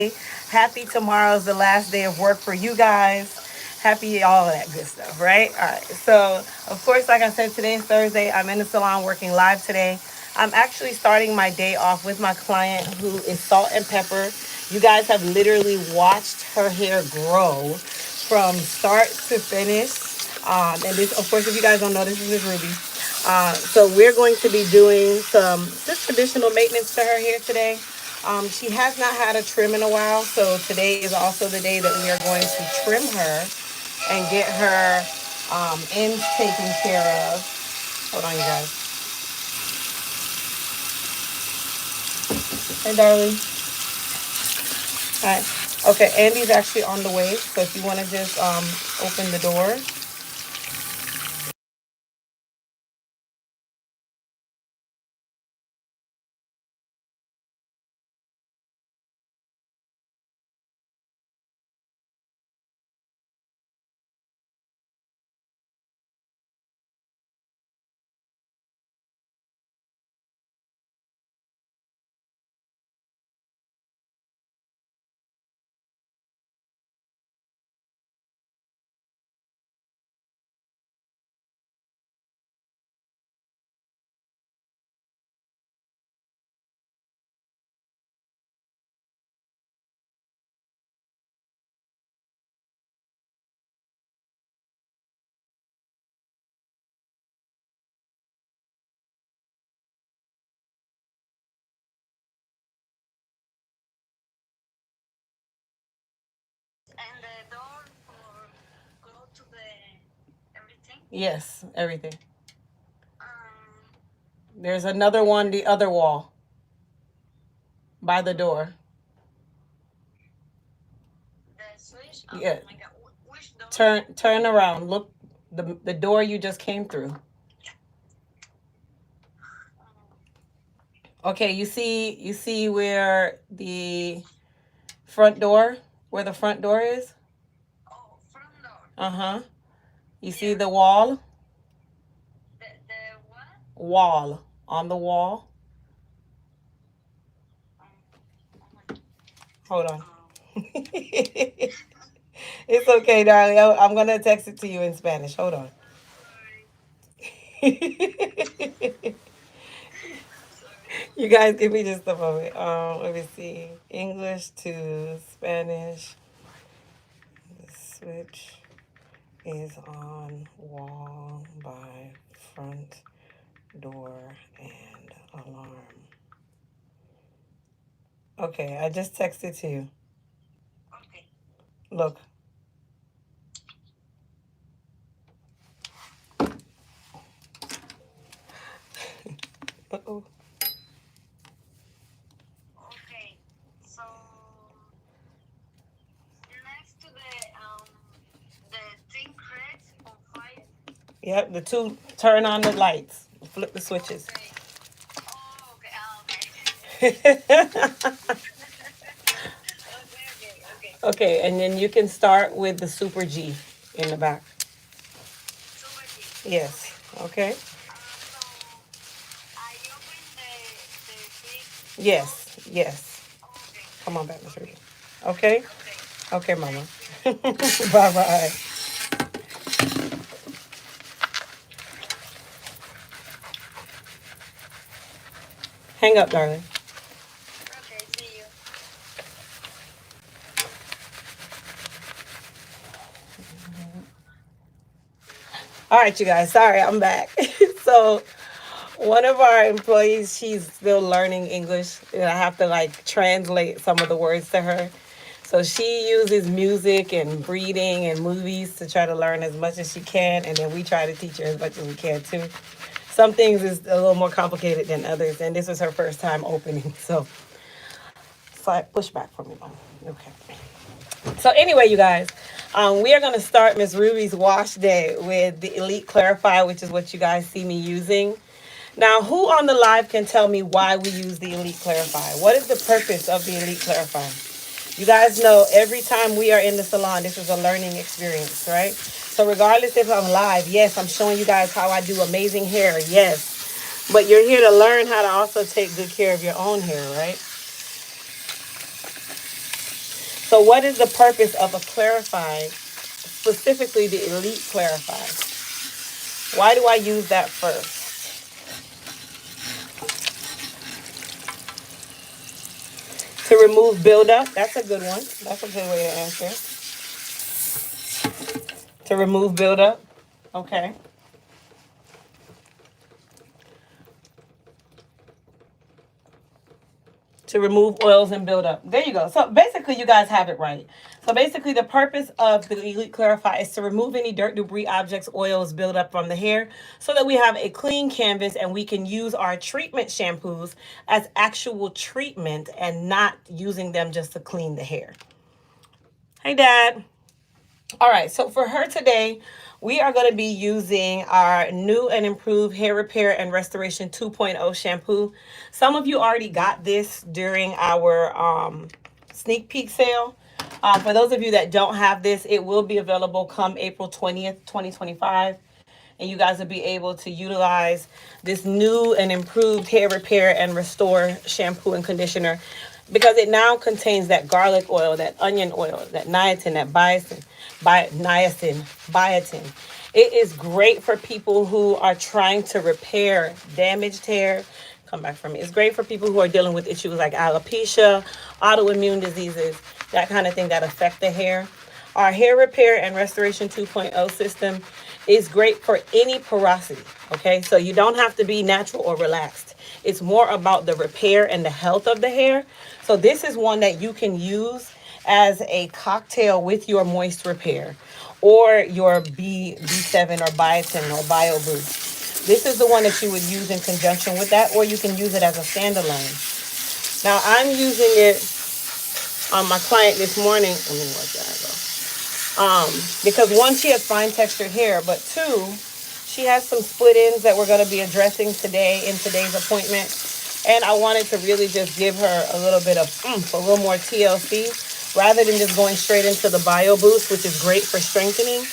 Happy tomorrow's the last day of work for you guys. Happy all of that good stuff, right? All right. So, of course, like I said, today's Thursday. I'm in the salon working live today. I'm actually starting my day off with my client who is Salt and Pepper. You guys have literally watched her hair grow from start to finish. And this, of course, if you guys don't know, this is Miss Ruby. So we're going to be doing some just traditional maintenance to her hair today. She has not had a trim in a while, so today is also the day that we are going to trim her and get her ends taken care of. Hold on, you guys. Hey, darling. All right. Okay, Andy's actually on the way, so if you want to just open the door. Yes, everything. There's another one, the other wall, by the door. Yeah. Turn around. Look, the door you just came through. Okay, you see where the front door, where the front door is? Uh-huh. You see the wall? Wall. On the wall. Hold on. It's okay, darling. I'm gonna text it to you in Spanish. Hold on. You guys give me just a moment. Let me see. English to Spanish. The switch is on wall by front door and alarm. Okay, I just texted to you. Look. Uh-oh. Yep, the two, turn on the lights. Flip the switches. Okay, and then you can start with the Super G in the back. Yes. Okay. Yes. Yes. Come on back, Miss Ruby. Okay. Okay, Mama. Bye bye. Hang up, darling. All right, you guys. Sorry, I'm back. So one of our employees, she's still learning English, and I have to like translate some of the words to her. So she uses music and reading and movies to try to learn as much as she can, and then we try to teach her as much as we can too. Some things is a little more complicated than others, and this was her first time opening. So slide, push back for me, Mom. Okay. So anyway, you guys, we are going to start Miss Ruby's wash day with the Elite Clarify, which is what you guys see me using. Now, who on the live can tell me why we use the Elite Clarify? What is the purpose of the Elite Clarify? You guys know every time we are in the salon, this is a learning experience, right? So regardless if I'm live, yes, I'm showing you guys how I do amazing hair, yes. But you're here to learn how to also take good care of your own hair, right? So what is the purpose of a Clarify, specifically the Elite Clarify? Why do I use that first? To remove buildup. That's a good one. That's a good way to answer. To remove buildup. Okay. To remove oils and buildup. There you go. So basically, you guys have it right. So basically, the purpose of the Elite Clarify is to remove any dirt, debris, objects, oils, buildup from the hair so that we have a clean canvas and we can use our treatment shampoos as actual treatment and not using them just to clean the hair. Hey, Dad. All right, so for her today, we are going to be using our new and improved Hair Repair and Restoration 2.0 shampoo. Some of you already got this during our sneak peek sale. For those of you that don't have this, it will be available come April 20th, 2025. And you guys will be able to utilize this new and improved Hair Repair and Restore shampoo and conditioner because it now contains that garlic oil, that onion oil, that niacin, that biotin. It is great for people who are trying to repair damaged hair. Come back from me. It's great for people who are dealing with issues like alopecia, autoimmune diseases, that kind of thing that affect the hair. Our Hair Repair and Restoration 2.0 system is great for any porosity, okay? So you don't have to be natural or relaxed. It's more about the repair and the health of the hair. So this is one that you can use as a cocktail with your Moist Repair or your B7 or Biotin or Bio Boost. This is the one that you would use in conjunction with that, or you can use it as a standalone. Now I'm using it on my client this morning. Let me watch that go. Because one, she has fine textured hair, but two, she has some split ends that we're going to be addressing today in today's appointment. And I wanted to really just give her a little bit of a little more TLC rather than just going straight into the Bio Boost, which is great for strengthening.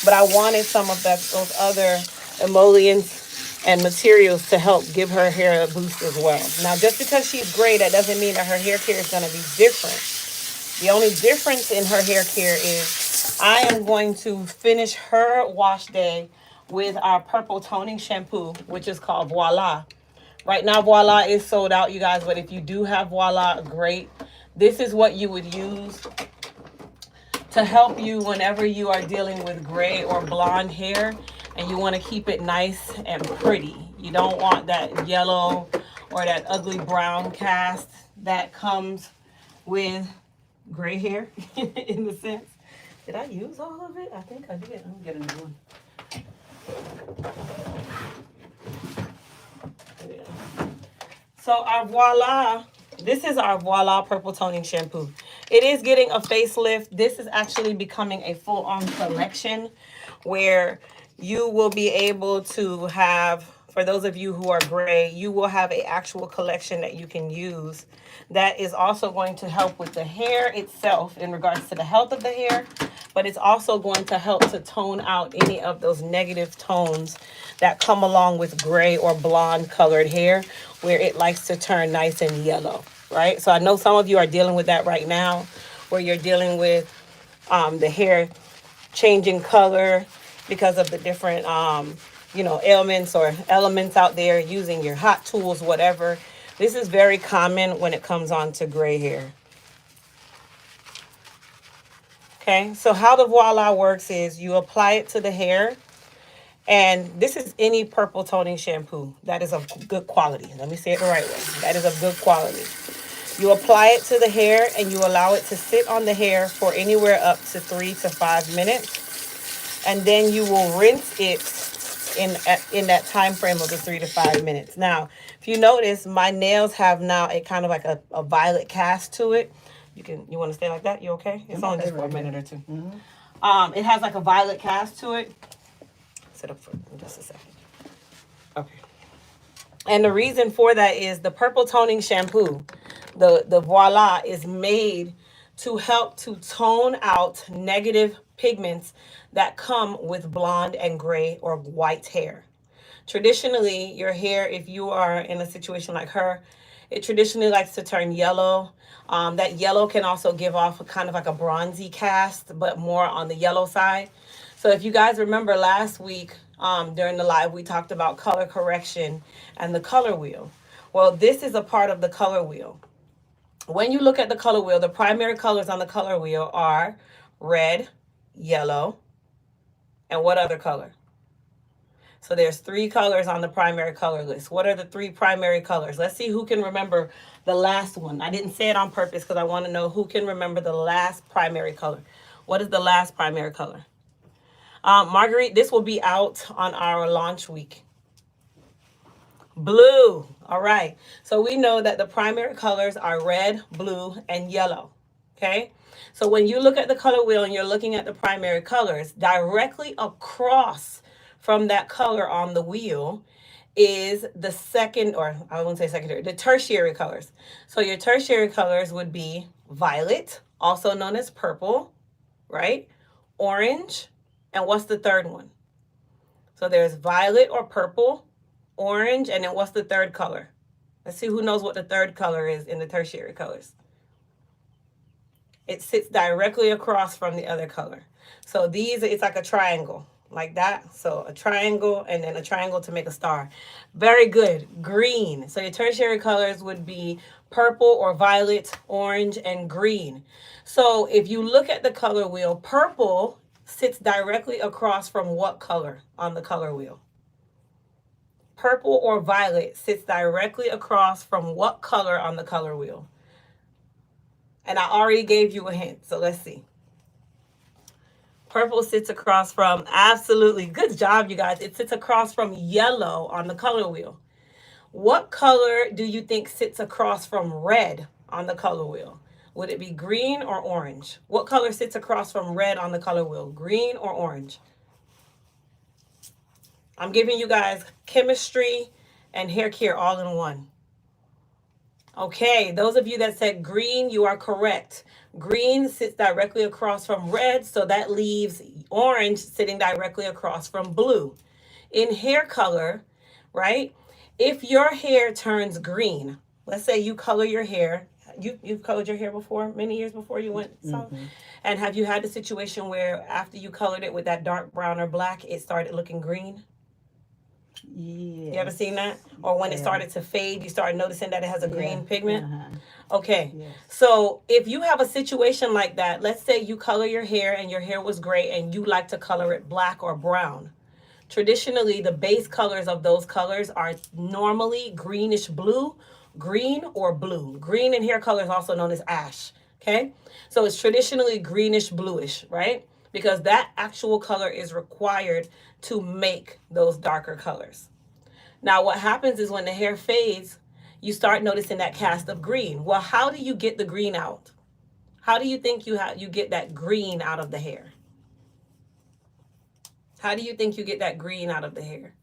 But I wanted some of those other emollients and materials to help give her hair a boost as well. Now, just because she's gray, that doesn't mean that her hair care is going to be different. The only difference in her hair care is I am going to finish her wash day with our purple toning shampoo, which is called Voila. Right now, Voila is sold out, you guys, but if you do have Voila, great. This is what you would use to help you whenever you are dealing with gray or blonde hair and you want to keep it nice and pretty. You don't want that yellow or that ugly brown cast that comes with gray hair in the sense. Did I use all of it? I think I did. Let me get a new one. So our Voila, this is our Voila Purple Toning Shampoo. It is getting a facelift. This is actually becoming a full-on collection where you will be able to have, for those of you who are gray, you will have an actual collection that you can use that is also going to help with the hair itself in regards to the health of the hair, but it's also going to help to tone out any of those negative tones that come along with gray or blonde colored hair where it likes to turn nice and yellow, right? So I know some of you are dealing with that right now where you're dealing with the hair changing color because of the different, ailments or elements out there using your hot tools, whatever. This is very common when it comes on to gray hair. Okay, so how the Voila works is you apply it to the hair. And this is any purple toning shampoo that is of good quality. Let me say it the right way. That is of good quality. You apply it to the hair and you allow it to sit on the hair for anywhere up to 3 to 5 minutes. And then you will rinse it in that time frame of the 3 to 5 minutes. Now, if you notice, my nails have now a kind of like a violet cast to it. You want to stay like that? You okay? It's only just for a minute or two. Mm-hmm. It has like a violet cast to it. Sit up for just a second. Okay. And the reason for that is the purple toning shampoo, the Voila, is made to help to tone out negative pigments that come with blonde and gray or white hair. Traditionally, your hair, if you are in a situation like her, It traditionally likes to turn yellow. That yellow can also give off a kind of like a bronzy cast, but more on the yellow side. So if you guys remember last week during the live, we talked about color correction and the color wheel. Well, this is a part of the color wheel. When you look at the color wheel, the primary colors on the color wheel are red, yellow, and what other color? So there's three colors on the primary color list. What are the three primary colors? Let's see who can remember the last one. I didn't say it on purpose because I want to know who can remember the last primary color. What is the last primary color? Marguerite, this will be out on our launch week. Blue. All right. So we know that the primary colors are red, blue, and yellow. Okay. So when you look at the color wheel and you're looking at the primary colors, directly across from that color on the wheel is the second, or I won't say secondary, the tertiary colors. So your tertiary colors would be violet, also known as purple, right? Orange, and what's the third one? So there's violet or purple, orange, and then what's the third color? Let's see who knows what the third color is in the tertiary colors. It sits directly across from the other color. So these, it's like a triangle, like that. So a triangle and then a triangle to make a star. Very good. Green. So your tertiary colors would be purple or violet, orange, and green. So if you look at the color wheel, purple sits directly across from what color on the color wheel? Purple or violet sits directly across from what color on the color wheel? And I already gave you a hint, so let's see. Purple sits across from, absolutely, good job, you guys. It sits across from yellow on the color wheel. What color do you think sits across from red on the color wheel? Would it be green or orange? What color sits across from red on the color wheel? Green or orange? I'm giving you guys chemistry and hair care all in one. Okay, those of you that said green, you are correct. Green sits directly across from red, so that leaves orange sitting directly across from blue. In hair color, right? If your hair turns green, let's say you color your hair. You've colored your hair before, many years before you went so. And have you had the situation where after you colored it with that dark brown or black, it started looking green? Yes. You ever seen that? Or when it started to fade, you started noticing that it has a green pigment? Okay. Yes. So if you have a situation like that, let's say you color your hair and your hair was gray and you like to color it black or brown. Traditionally, the base colors of those colors are normally greenish blue, green, or blue. Green in hair color is also known as ash. Okay? So it's traditionally greenish bluish, right? Because that actual color is required to make those darker colors. Now, what happens is when the hair fades, you start noticing that cast of green. Well, how do you get the green out? How do you think you get that green out of the hair? How do you think you get that green out of the hair?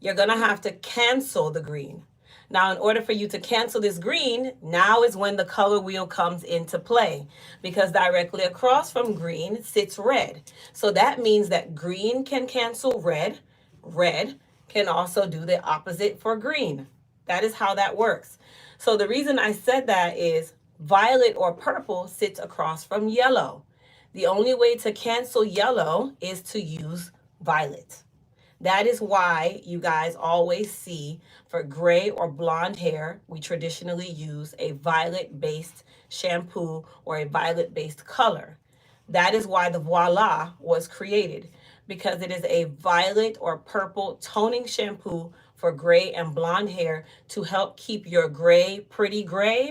You're going to have to cancel the green. Now, in order for you to cancel this green, now is when the color wheel comes into play, because directly across from green sits red. So that means that green can cancel red. Red can also do the opposite for green. That is how that works. So the reason I said that is violet or purple sits across from yellow. The only way to cancel yellow is to use violet. That is why you guys always see for gray or blonde hair, we traditionally use a violet-based shampoo or a violet-based color. That is why the Voila was created, because it is a violet or purple toning shampoo for gray and blonde hair to help keep your gray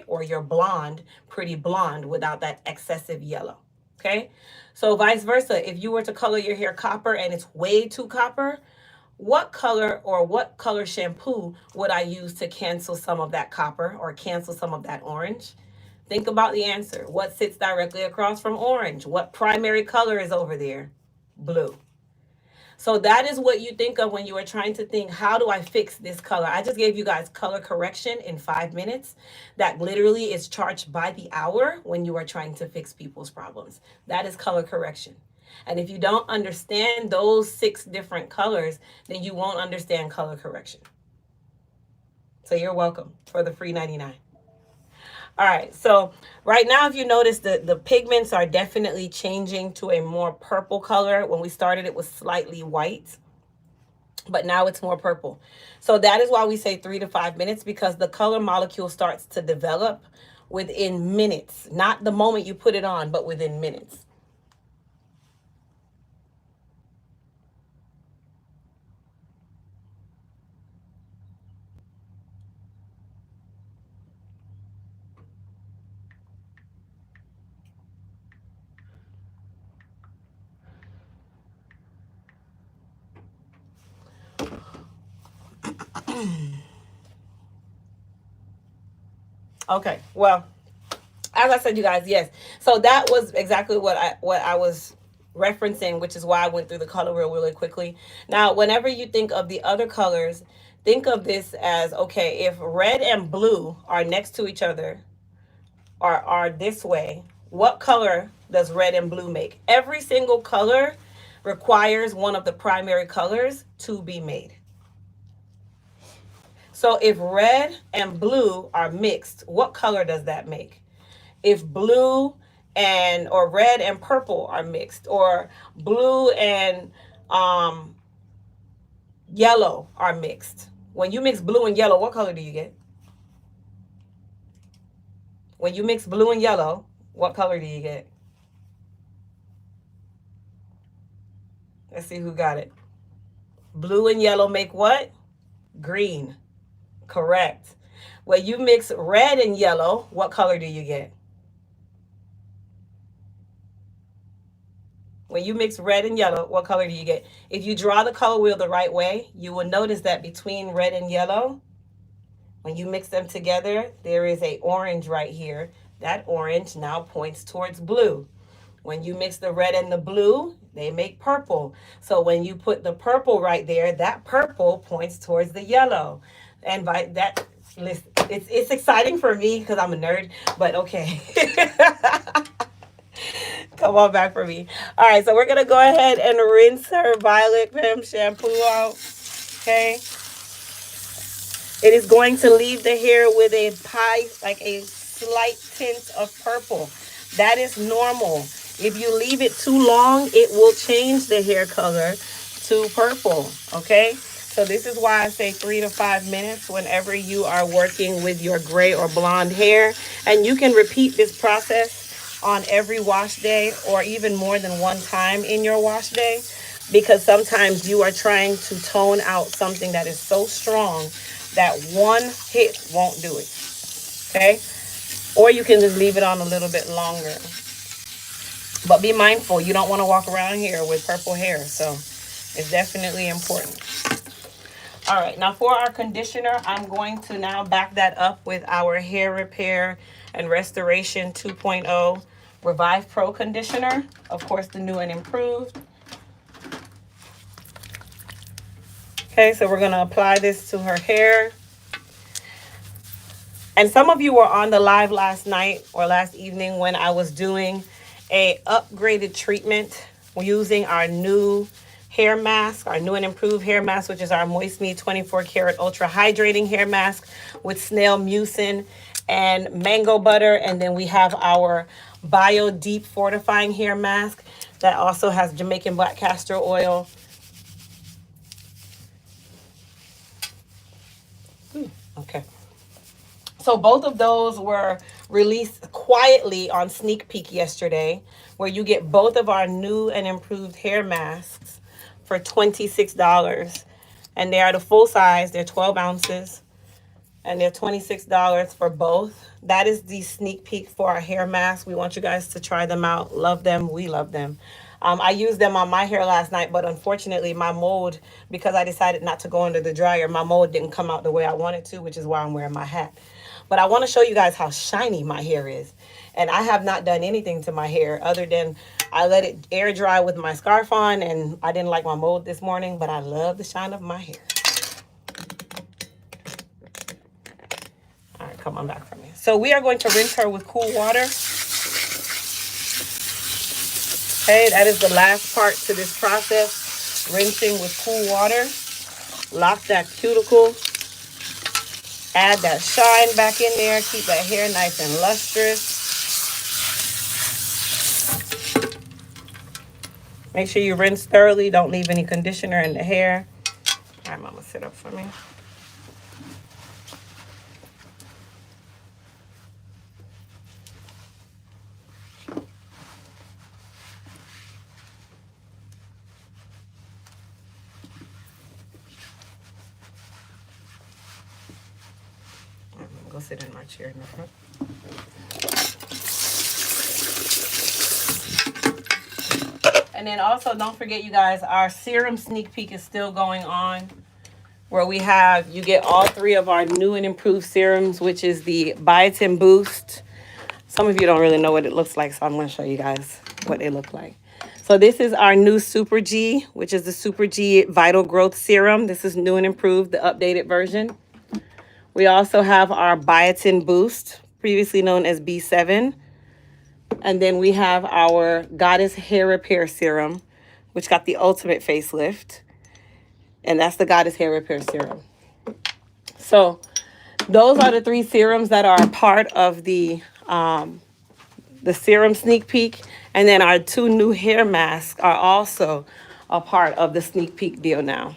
or your blonde pretty blonde without that excessive yellow. Okay? So vice versa, if you were to color your hair copper and it's way too copper, what color shampoo would I use to cancel some of that copper or cancel some of that orange? Think about the answer. What sits directly across from orange? What primary color is over there? Blue. So that is what you think of when you are trying to think, how do I fix this color? I just gave you guys color correction in 5 minutes. That literally is charged by the hour when you are trying to fix people's problems. That is color correction. And if you don't understand those 6 different colors, then you won't understand color correction. So you're welcome for the free 99. All right, so right now, if you notice, the pigments are definitely changing to a more purple color. When we started, it was slightly white, but now it's more purple. So that is why we say 3 to 5 minutes, because the color molecule starts to develop within minutes, not the moment you put it on, but within minutes. Okay, well, as I said, you guys, yes. So that was exactly what I was referencing, which is why I went through the color wheel really quickly. Now, whenever you think of the other colors, think of this as, okay, if red and blue are next to each other, or are this way, what color does red and blue make? Every single color requires one of the primary colors to be made. So if red and blue are mixed, what color does that make? If blue and or red and purple are mixed, or blue and um, yellow are mixed. When you mix blue and yellow, what color do you get? When you mix blue and yellow, what color do you get? Let's see who got it. Blue and yellow make what? Green. Correct. When you mix red and yellow, what color do you get? When you mix red and yellow, what color do you get? If you draw the color wheel the right way, you will notice that between red and yellow, when you mix them together, there is a orange right here. That orange now points towards blue. When you mix the red and the blue, they make purple. So when you put the purple right there, that purple points towards the yellow. And by that, listen, it's exciting for me because I'm a nerd, but okay. Come on back for me. All right, so we're going to go ahead and rinse her Violet Femme shampoo out. Okay. It is going to leave the hair with a pie, like a slight tint of purple. That is normal. If you leave it too long, it will change the hair color to purple. Okay. So this is why I say 3 to 5 minutes whenever you are working with your gray or blonde hair. And you can repeat this process on every wash day, or even more than one time in your wash day, because sometimes you are trying to tone out something that is so strong that one hit won't do it. Okay? Or you can just leave it on a little bit longer. But be mindful, you don't want to walk around here with purple hair. So it's definitely important. All right, now for our conditioner, I'm going to now back that up with our Hair Repair and Restoration 2.0 Revive Pro Conditioner. Of course, the new and improved. Okay, so we're going to apply this to her hair. And some of you were on the live last night or last evening when I was doing a upgraded treatment using our new hair mask, our new and improved hair mask, which is our Moist Me 24 Karat Ultra Hydrating Hair Mask with snail mucin and mango butter. And then we have our Bio Deep Fortifying Hair Mask that also has Jamaican black castor oil. Okay. So both of those were released quietly on Sneak Peek yesterday, where you get both of our new and improved hair masks for $26. And they are the full size. They're 12 ounces. And they're $26 for both. That is the sneak peek for our hair mask. We want you guys to try them out. Love them. We love them. I used them on my hair last night, but unfortunately my mold, because I decided not to go under the dryer, my mold didn't come out the way I wanted to, which is why I'm wearing my hat. But I want to show you guys how shiny my hair is. And I have not done anything to my hair other than I let it air dry with my scarf on, and I didn't like my mold this morning, but I love the shine of my hair. All right, come on back from me. So we are going to rinse her with cool water. Okay, that is the last part to this process. Rinsing with cool water. Lock that cuticle. Add that shine back in there. Keep that hair nice and lustrous. Make sure you rinse thoroughly. Don't leave any conditioner in the hair. All right, Mama, sit up for me. I'm gonna go sit in my chair in the front. And then also, don't forget, you guys, our serum sneak peek is still going on, where we have, you get all three of our new and improved serums, which is the Biotin Boost. Some of you don't really know what it looks like, so I'm going to show you guys what they look like. So this is our new Super G, which is the Super G Vital Growth Serum. This is new and improved, the updated version. We also have our Biotin Boost, previously known as B7. And then we have our Goddess Hair Repair Serum, which got the ultimate facelift. And that's the Goddess Hair Repair Serum. So those are the three serums that are a part of the serum sneak peek. And then our two new hair masks are also a part of the sneak peek deal now.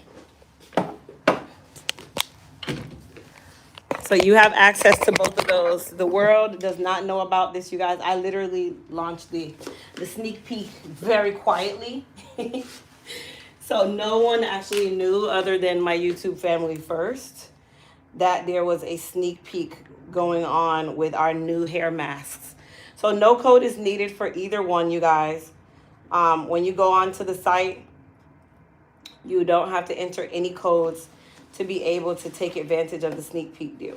So you have access to both of those. The world does not know about this, you guys. I literally launched the sneak peek very quietly. So no one actually knew, other than my YouTube family first, that there was a sneak peek going on with our new hair masks. So no code is needed for either one, you guys. When you go onto the site, you don't have to enter any codes to be able to take advantage of the sneak peek deal.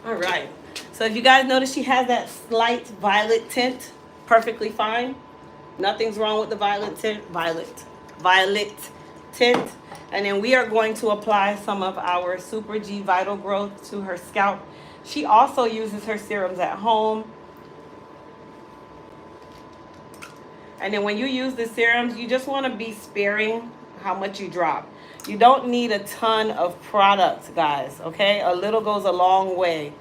All right. So if you guys notice, she has that slight violet tint, perfectly fine. Nothing's wrong with the violet tint. Violet tint. And then we are going to apply some of our Super G Vital Growth to her scalp. She also uses her serums at home. And then when you use the serums, you just want to be sparing how much you drop. You don't need a ton of products, guys, okay? A little goes a long way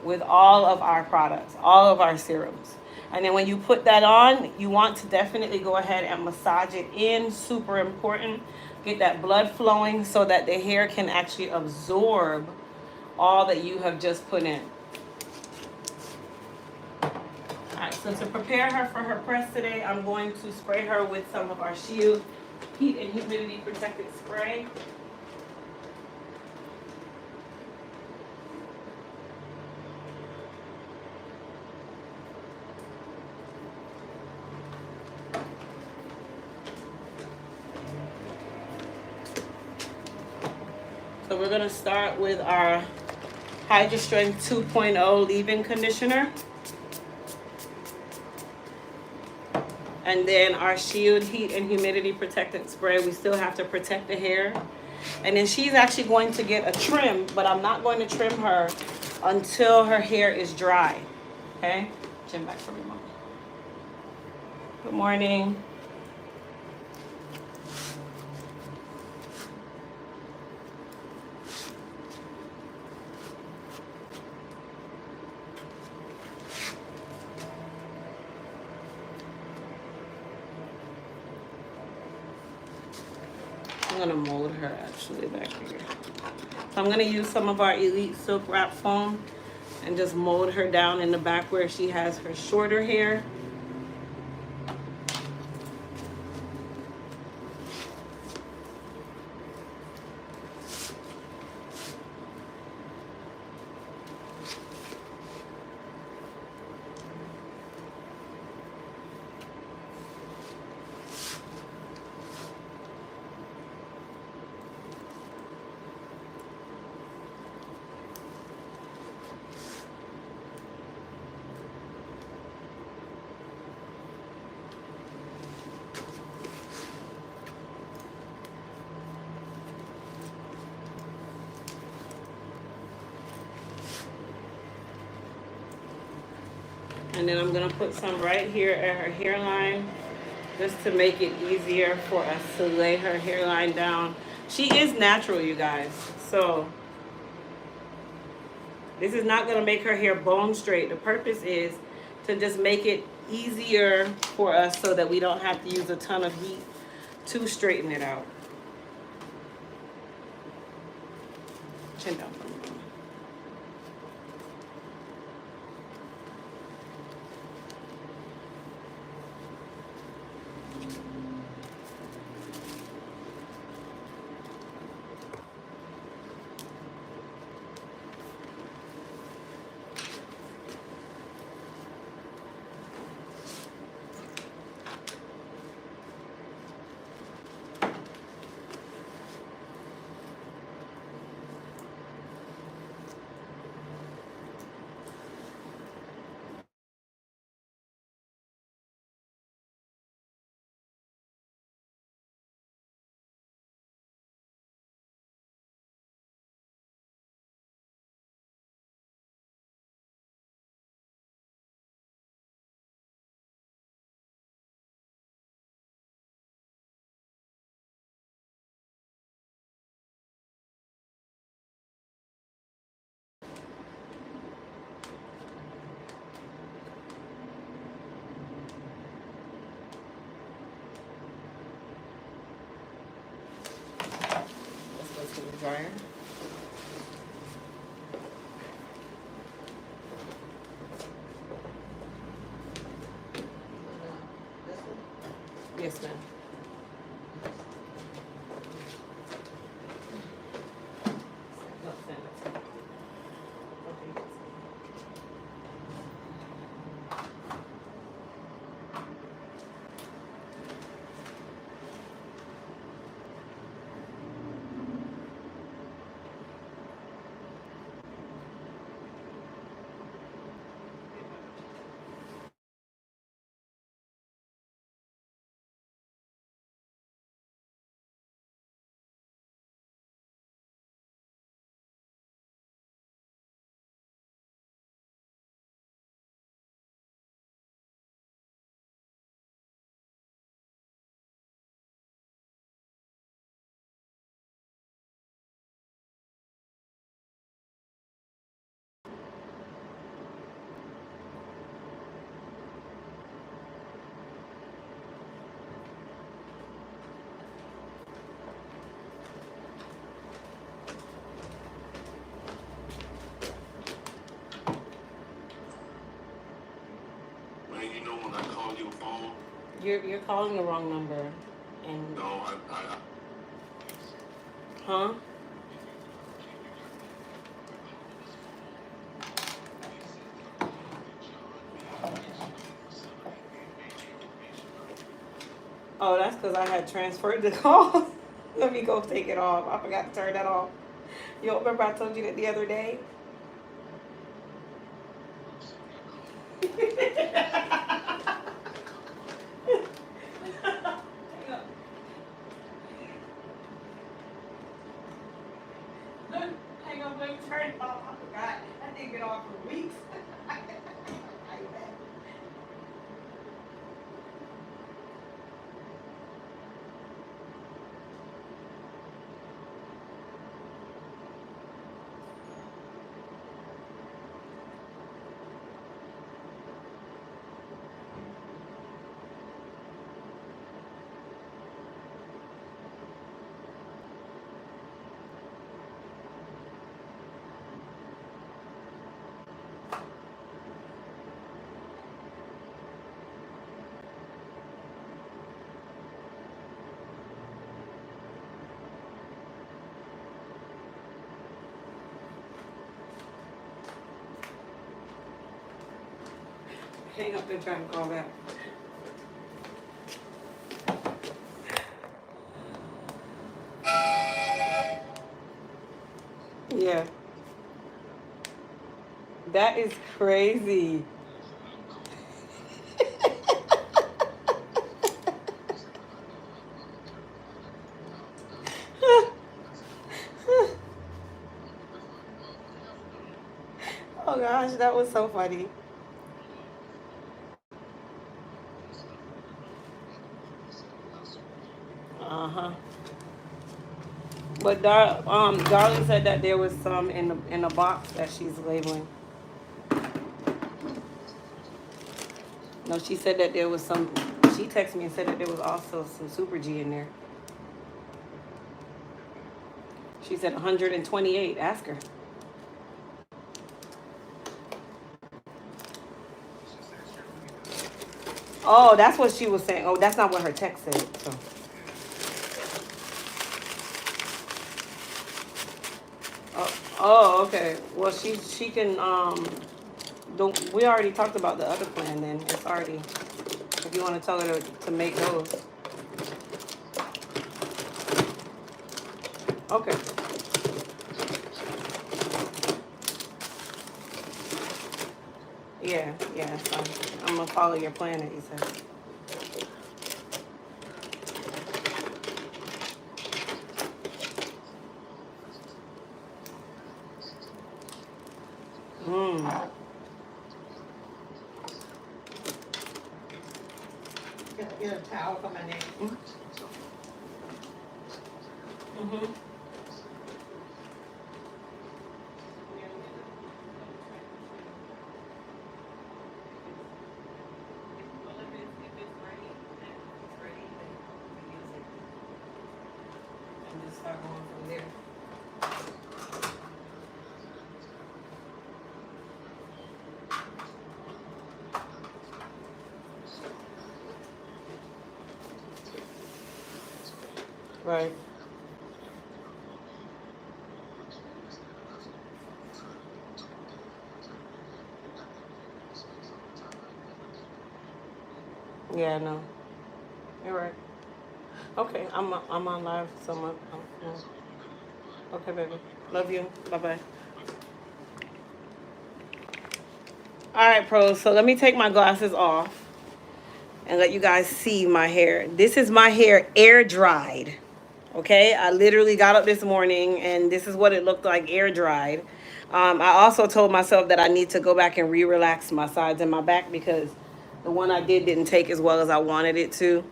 with all of our products, all of our serums. And then when you put that on, you want to definitely go ahead and massage it in. Super important. Get that blood flowing so that the hair can actually absorb all that you have just put in. All right, so to prepare her for her press today, I'm going to spray her with some of our Shield Heat and Humidity Protected Spray. So we're going to start with our Hydra Strength 2.0 leave-in conditioner. And then our Shield Heat and Humidity Protectant Spray. We still have to protect the hair. And then she's actually going to get a trim, but I'm not going to trim her until her hair is dry. Okay? Chin back for me, Mom. Good morning. I'm gonna mold her actually back here. So I'm gonna use some of our Elite Silk Wrap Foam and just mold her down in the back where she has her shorter hair. And then I'm gonna put some right here at her hairline, just to make it easier for us to lay her hairline down. She is natural, you guys. So this is not going to make her hair bone straight. The purpose is to just make it easier for us so that we don't have to use a ton of heat to straighten it out. Chin down for me. Let's go to the dryer. Yes, ma'am. You're calling the wrong number, and no, huh? Oh, that's because I had transferred the call. Let me go take it off. I forgot to turn that off. You don't remember I told you that the other day? Hang on, let me turn it off. I forgot. I didn't get off for weeks. Hang up and try to call back. Yeah. That is crazy. Oh gosh, that was so funny. Uh-huh. But Darling said that there was some in the box that she's labeling. No, she said that there was some. She texted me and said that there was also some Super G in there. She said 128. Ask her. Oh, that's what she was saying. Oh, that's not what her text said. So. Oh, okay. Well, she can don't. We already talked about the other plan. Then it's already. If you want to tell her to make those. Okay. Yeah, yeah. So I'm gonna follow your plan that you said. Mm. Get a towel for my neck. Mm-hmm. And just start going from there. Right. Yeah, no. You're right. Okay, I'm on live, so okay, baby. Love you. Bye bye. All right, pros. So let me take my glasses off and let you guys see my hair. This is my hair air dried. Okay, I literally got up this morning and this is what it looked like air dried. I also told myself that I need to go back and re-relax my sides and my back because the one I did didn't take as well as I wanted it to.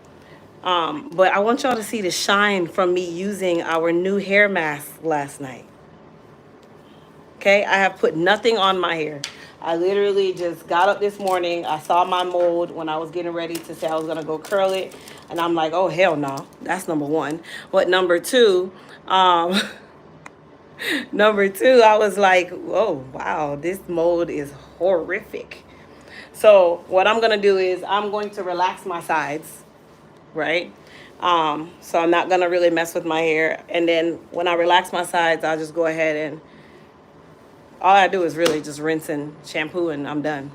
But I want y'all to see the shine from me using our new hair mask last night. Okay, I have put nothing on my hair. I literally just got up this morning. I saw my mold when I was getting ready to say I was gonna go curl it, and I'm like, oh hell no, that's number one. But number two, number two, I was like, oh wow, this mold is horrific. So what I'm gonna do is I'm going to relax my sides, right? So I'm not gonna really mess with my hair, and then when I relax my sides, I'll just go ahead and all I do is really just rinse and shampoo and I'm done.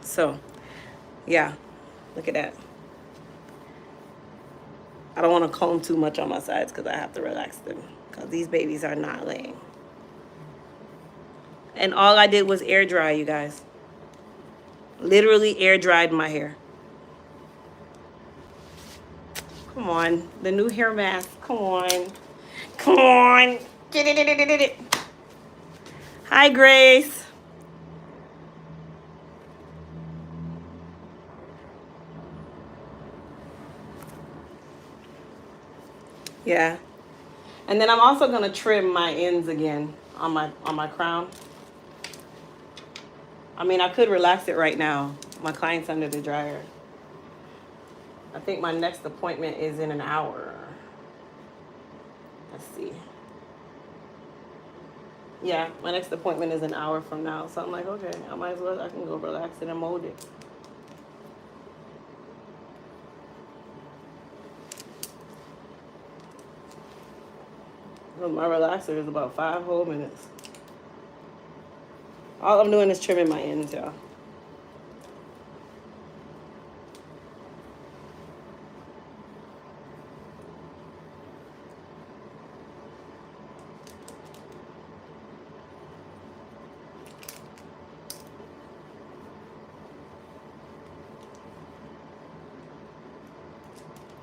So, yeah, look at that. I don't want to comb too much on my sides because I have to relax them because these babies are not laying. And all I did was air dry, you guys. Literally air dried my hair. Come on, the new hair mask. Come on. Come on. Hi, Grace. Yeah. And then I'm also gonna trim my ends again on my crown. I mean, I could relax it right now. My client's under the dryer. I think my next appointment is in an hour. Let's see. Yeah, my next appointment is an hour from now. So I'm like, okay, I might as well, I can go relax it and mold it. Well, my relaxer is about 5 whole minutes. All I'm doing is trimming my ends, y'all.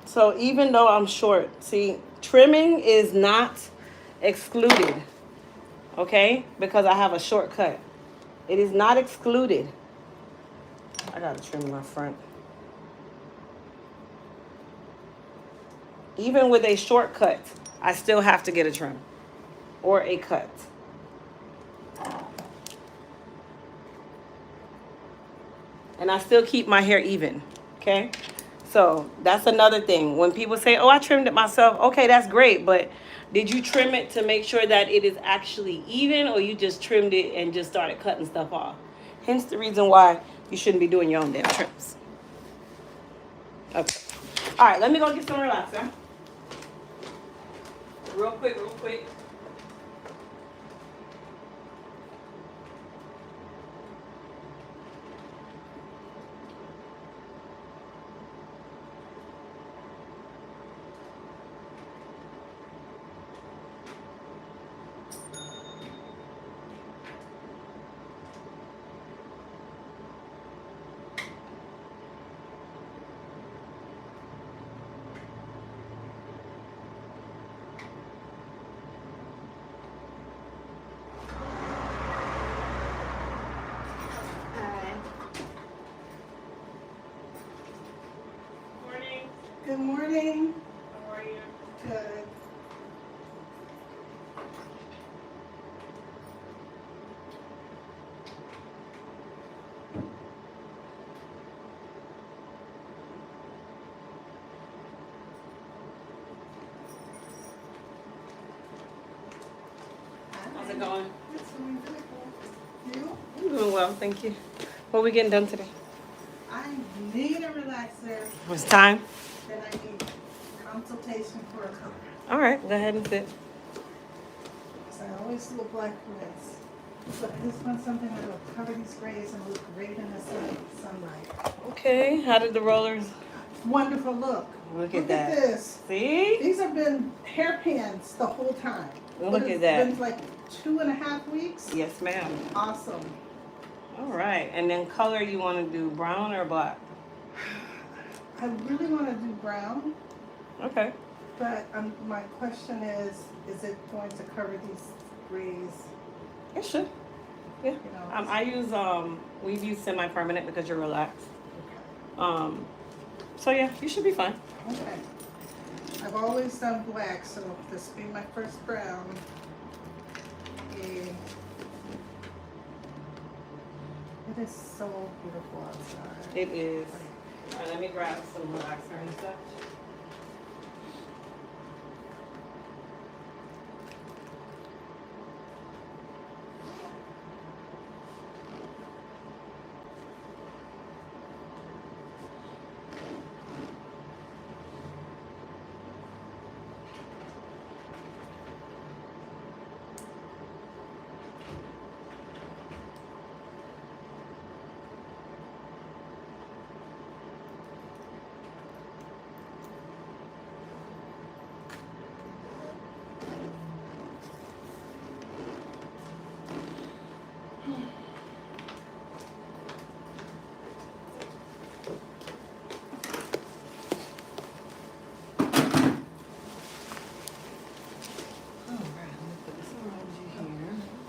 So even though I'm short, see, trimming is not excluded, okay? Because I have a shortcut. It is not excluded. I gotta trim my front. even with a shortcut, I still have to get a trim or a cut. And I still keep my hair even, okay? So that's another thing. When people say, oh, I trimmed it myself, okay, that's great, but did you trim it to make sure that it is actually even, or you just trimmed it and just started cutting stuff off? Hence the reason why you shouldn't be doing your own damn trims. Okay. All right, let me go get some relaxer. Real quick, real quick. Good morning. How are you? Good. How's it going? It's going really cool. You? I'm doing well, thank you. What are we getting done today? I need a relaxer. It's time. Then I need consultation for a color. All right, go ahead and sit. So I always look like this. But I just want something that will cover these grays and look great in the sunlight. Okay, how did the rollers? Wonderful look. Look at that. This. See? These have been hairpins the whole time. Look at It's that. been like 2.5 weeks. Yes, ma'am. Awesome. All right, and then color, you want to do brown or black? I really want to do brown, Okay. but my question is it going to cover these grays? It should. Yeah. You know, I use we've used semi-permanent because you're relaxed. So yeah, you should be fine. okay. I've always done black, so this will be my first brown. And it is so beautiful outside. It is. All right, let me grab some relaxer and stuff.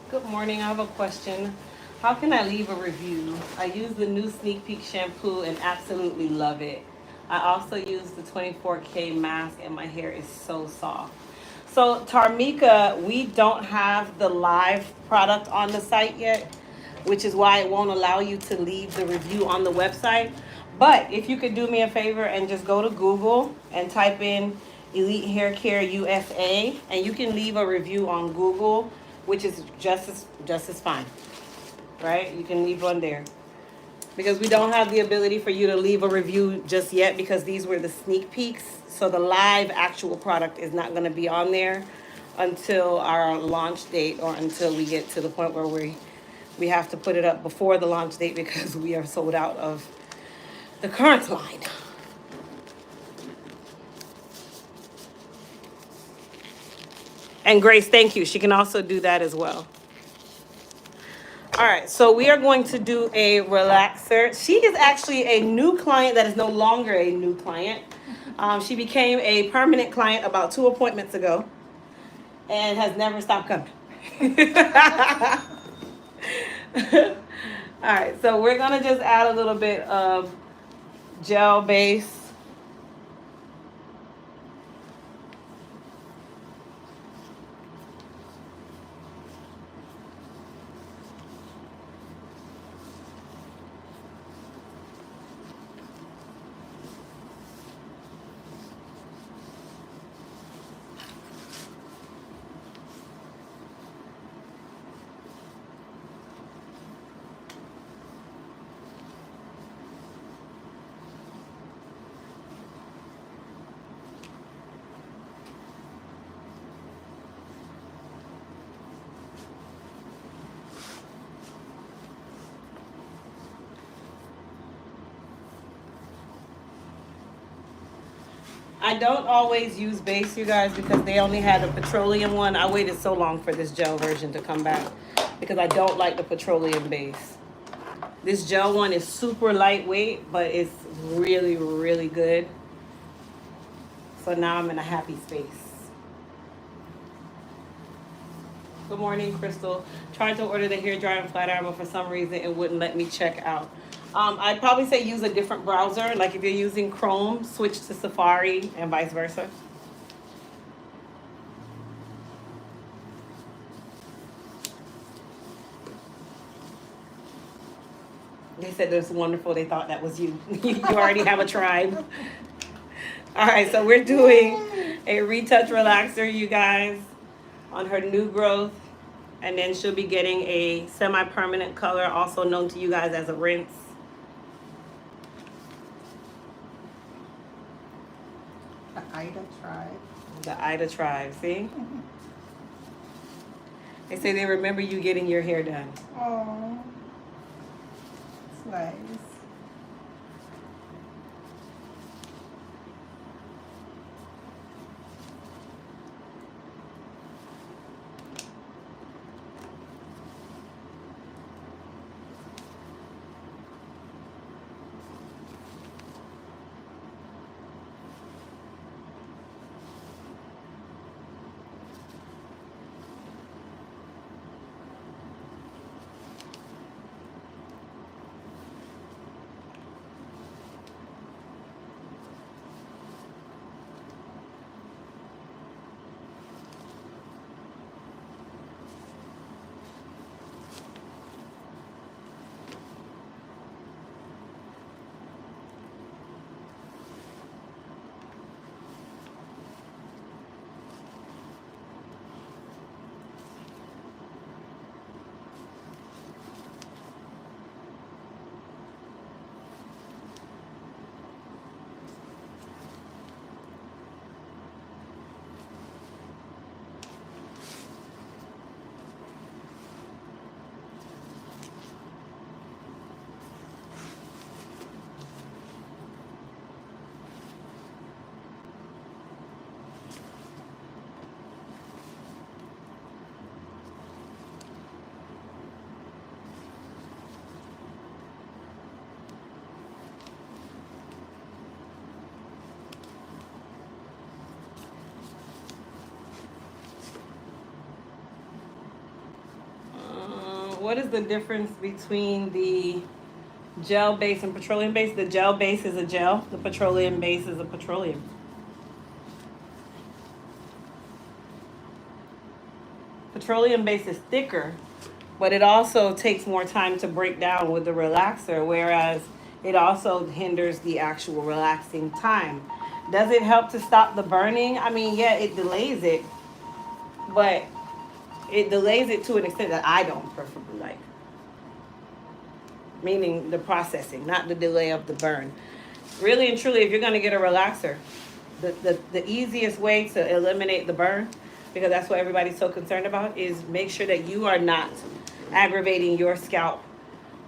Good morning. I have a question. How can I leave a review? I use the new Sneak Peek shampoo and absolutely love it. I also use the 24K mask and my hair is so soft. So Tarmika, we don't have the live product on the site yet, which is why it won't allow you to leave the review on the website. But if you could do me a favor and just go to Google and type in Elite Hair Care USA, and you can leave a review on Google, which is just as fine, right? You can leave one there. Because we don't have the ability for you to leave a review just yet because these were the sneak peeks. So the live actual product is not gonna be on there until our launch date or until we get to the point where we have to put it up before the launch date because we are sold out of the current line. And Grace, thank you. She can also do that as well. All right, so we are going to do a relaxer. She is actually a new client that is no longer a new client. She became a permanent client about 2 appointments ago and has never stopped coming. All right, so we're gonna just add a little bit of gel base. I don't always use base, you guys, because they only had a petroleum one. I waited so long for this gel version to come back because I don't like the petroleum base. This gel one is super lightweight, but it's really, really good. So now I'm in a happy space. Good morning, Crystal. Tried to order the hair dryer and flat iron, but for some reason it wouldn't let me check out. I'd probably say use a different browser. Like if you're using Chrome, switch to Safari and vice versa. They said that's wonderful. They thought that was you. You already have a tribe. All right, so we're doing a retouch relaxer, you guys, on her new growth. And then she'll be getting a semi-permanent color, also known to you guys as a rinse. The Ida tribe. The Ida tribe, see? They say they remember you getting your hair done. Oh, it's nice. What is the difference between the gel base and petroleum base? The gel base is a gel. The petroleum base is a petroleum. Petroleum base is thicker, but it also takes more time to break down with the relaxer, whereas it also hinders the actual relaxing time. Does it help to stop the burning? I mean, yeah, it delays it, but it delays it to an extent that I don't preferably like. Meaning the processing, not the delay of the burn. Really and truly, if you're going to get a relaxer, the easiest way to eliminate the burn, because that's what everybody's so concerned about, is make sure that you are not aggravating your scalp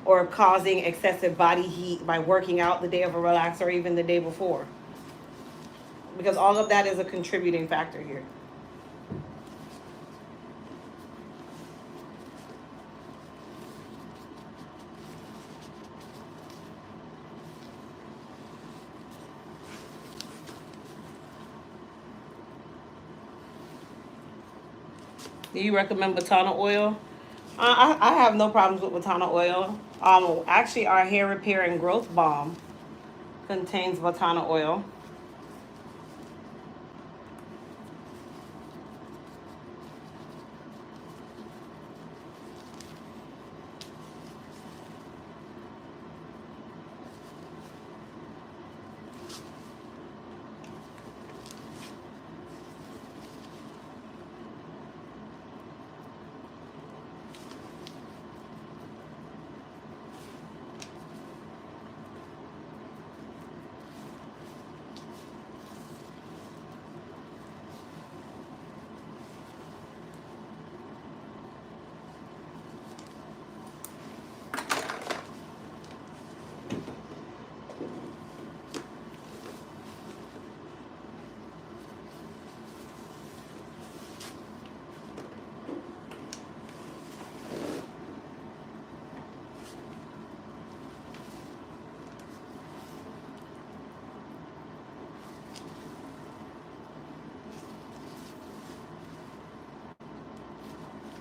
or causing excessive body heat by working out the day of a relaxer or even the day before. Because all of that is a contributing factor here. Do you recommend Botana oil? I have no problems with Botana oil. Actually, our hair repair and growth balm contains Botana oil.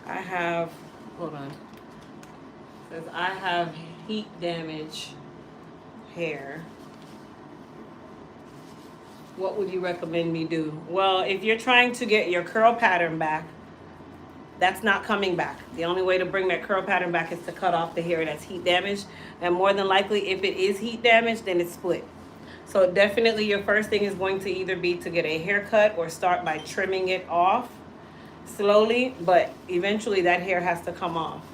I have, hold on. Says I have heat damage hair. What would you recommend me do? Well, if you're trying to get your curl pattern back, that's not coming back. The only way to bring that curl pattern back is to cut off the hair that's heat damaged. And more than likely, if it is heat damaged, then it's split. So definitely your first thing is going to either be to get a haircut or start by trimming it off slowly, but eventually that hair has to come off.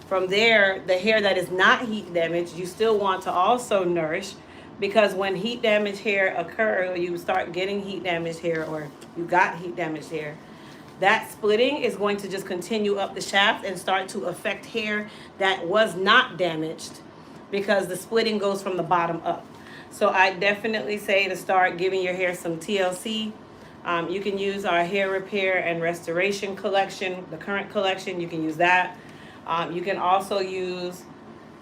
From there, the hair that is not heat damaged, you still want to also nourish, because when heat damaged hair occur, or you start getting heat damaged hair, or you got heat damaged hair, that splitting is going to just continue up the shaft and start to affect hair that was not damaged, because the splitting goes from the bottom up. So I definitely say to start giving your hair some TLC. You can use our hair repair and restoration collection, the current collection. You can use that. You can also use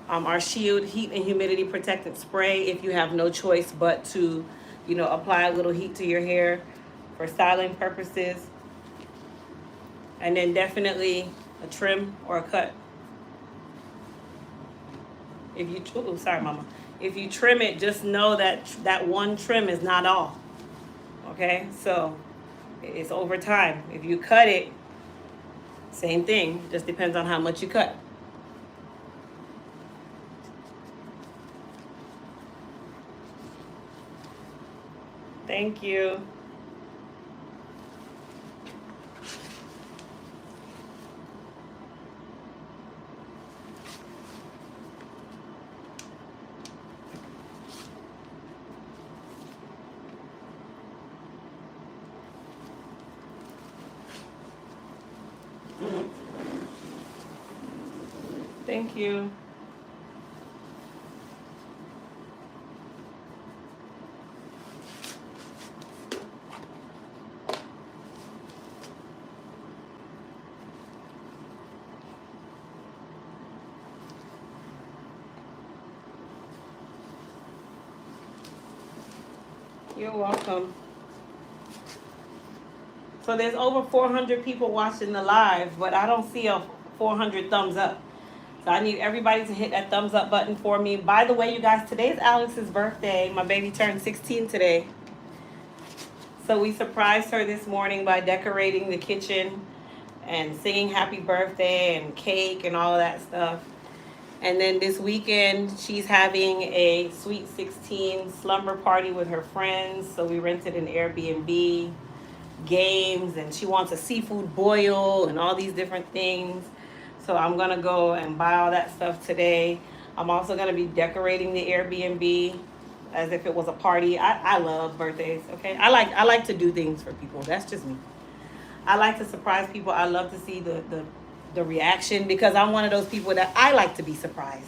our Shield Heat and Humidity Protectant Spray if you have no choice but to, apply a little heat to your hair for styling purposes. And then definitely a trim or a cut. If you, sorry, mama. If you trim it, just know that that one trim is not all. Okay, so it's over time. If you cut it, same thing, just depends on how much you cut. Thank you. Thank you. You're welcome. So there's over 400 people watching the live, but I don't see a 400 thumbs up. So I need everybody to hit that thumbs up button for me. By the way, you guys, today's Alex's birthday. My baby turned 16 today. So we surprised her this morning by decorating the kitchen and singing happy birthday and cake and all of that stuff. And then this weekend, she's having a Sweet 16 slumber party with her friends. So we rented an Airbnb, games, and she wants a seafood boil and all these different things. So I'm gonna go and buy all that stuff today. I'm also gonna be decorating the Airbnb as if it was a party. I love birthdays, okay? I like to do things for people. That's just me. I like to surprise people. I love to see the reaction, because I'm one of those people that I like to be surprised.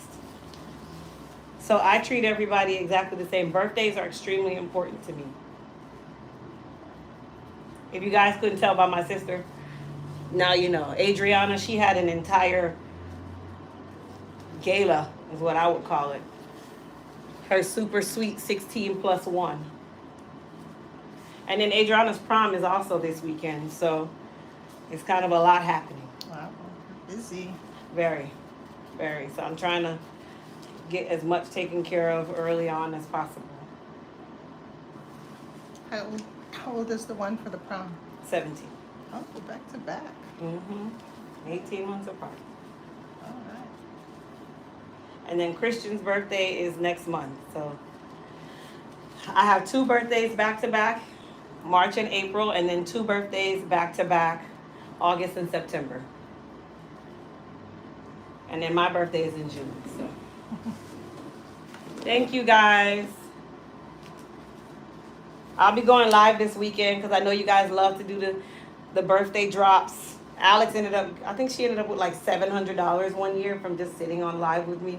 So I treat everybody exactly the same. Birthdays are extremely important to me. If you guys couldn't tell by my sister, now you know. Adriana, she had an entire gala, is what I would call it. Her super sweet 16 plus 1. And then Adriana's prom is also this weekend, so it's kind of a lot happening. Wow, busy. Very, very. So I'm trying to get as much taken care of early on as possible. How old is the one for the prom? 17. Oh, back to back. 18 months apart. All right. And then Christian's birthday is next month. So I have 2 birthdays back to back, March and April, and then 2 birthdays back to back, August and September. And then my birthday is in June. So thank you guys. I'll be going live this weekend because I know you guys love to do the birthday drops. Alex I think she ended up with like $700 one year from just sitting on live with me.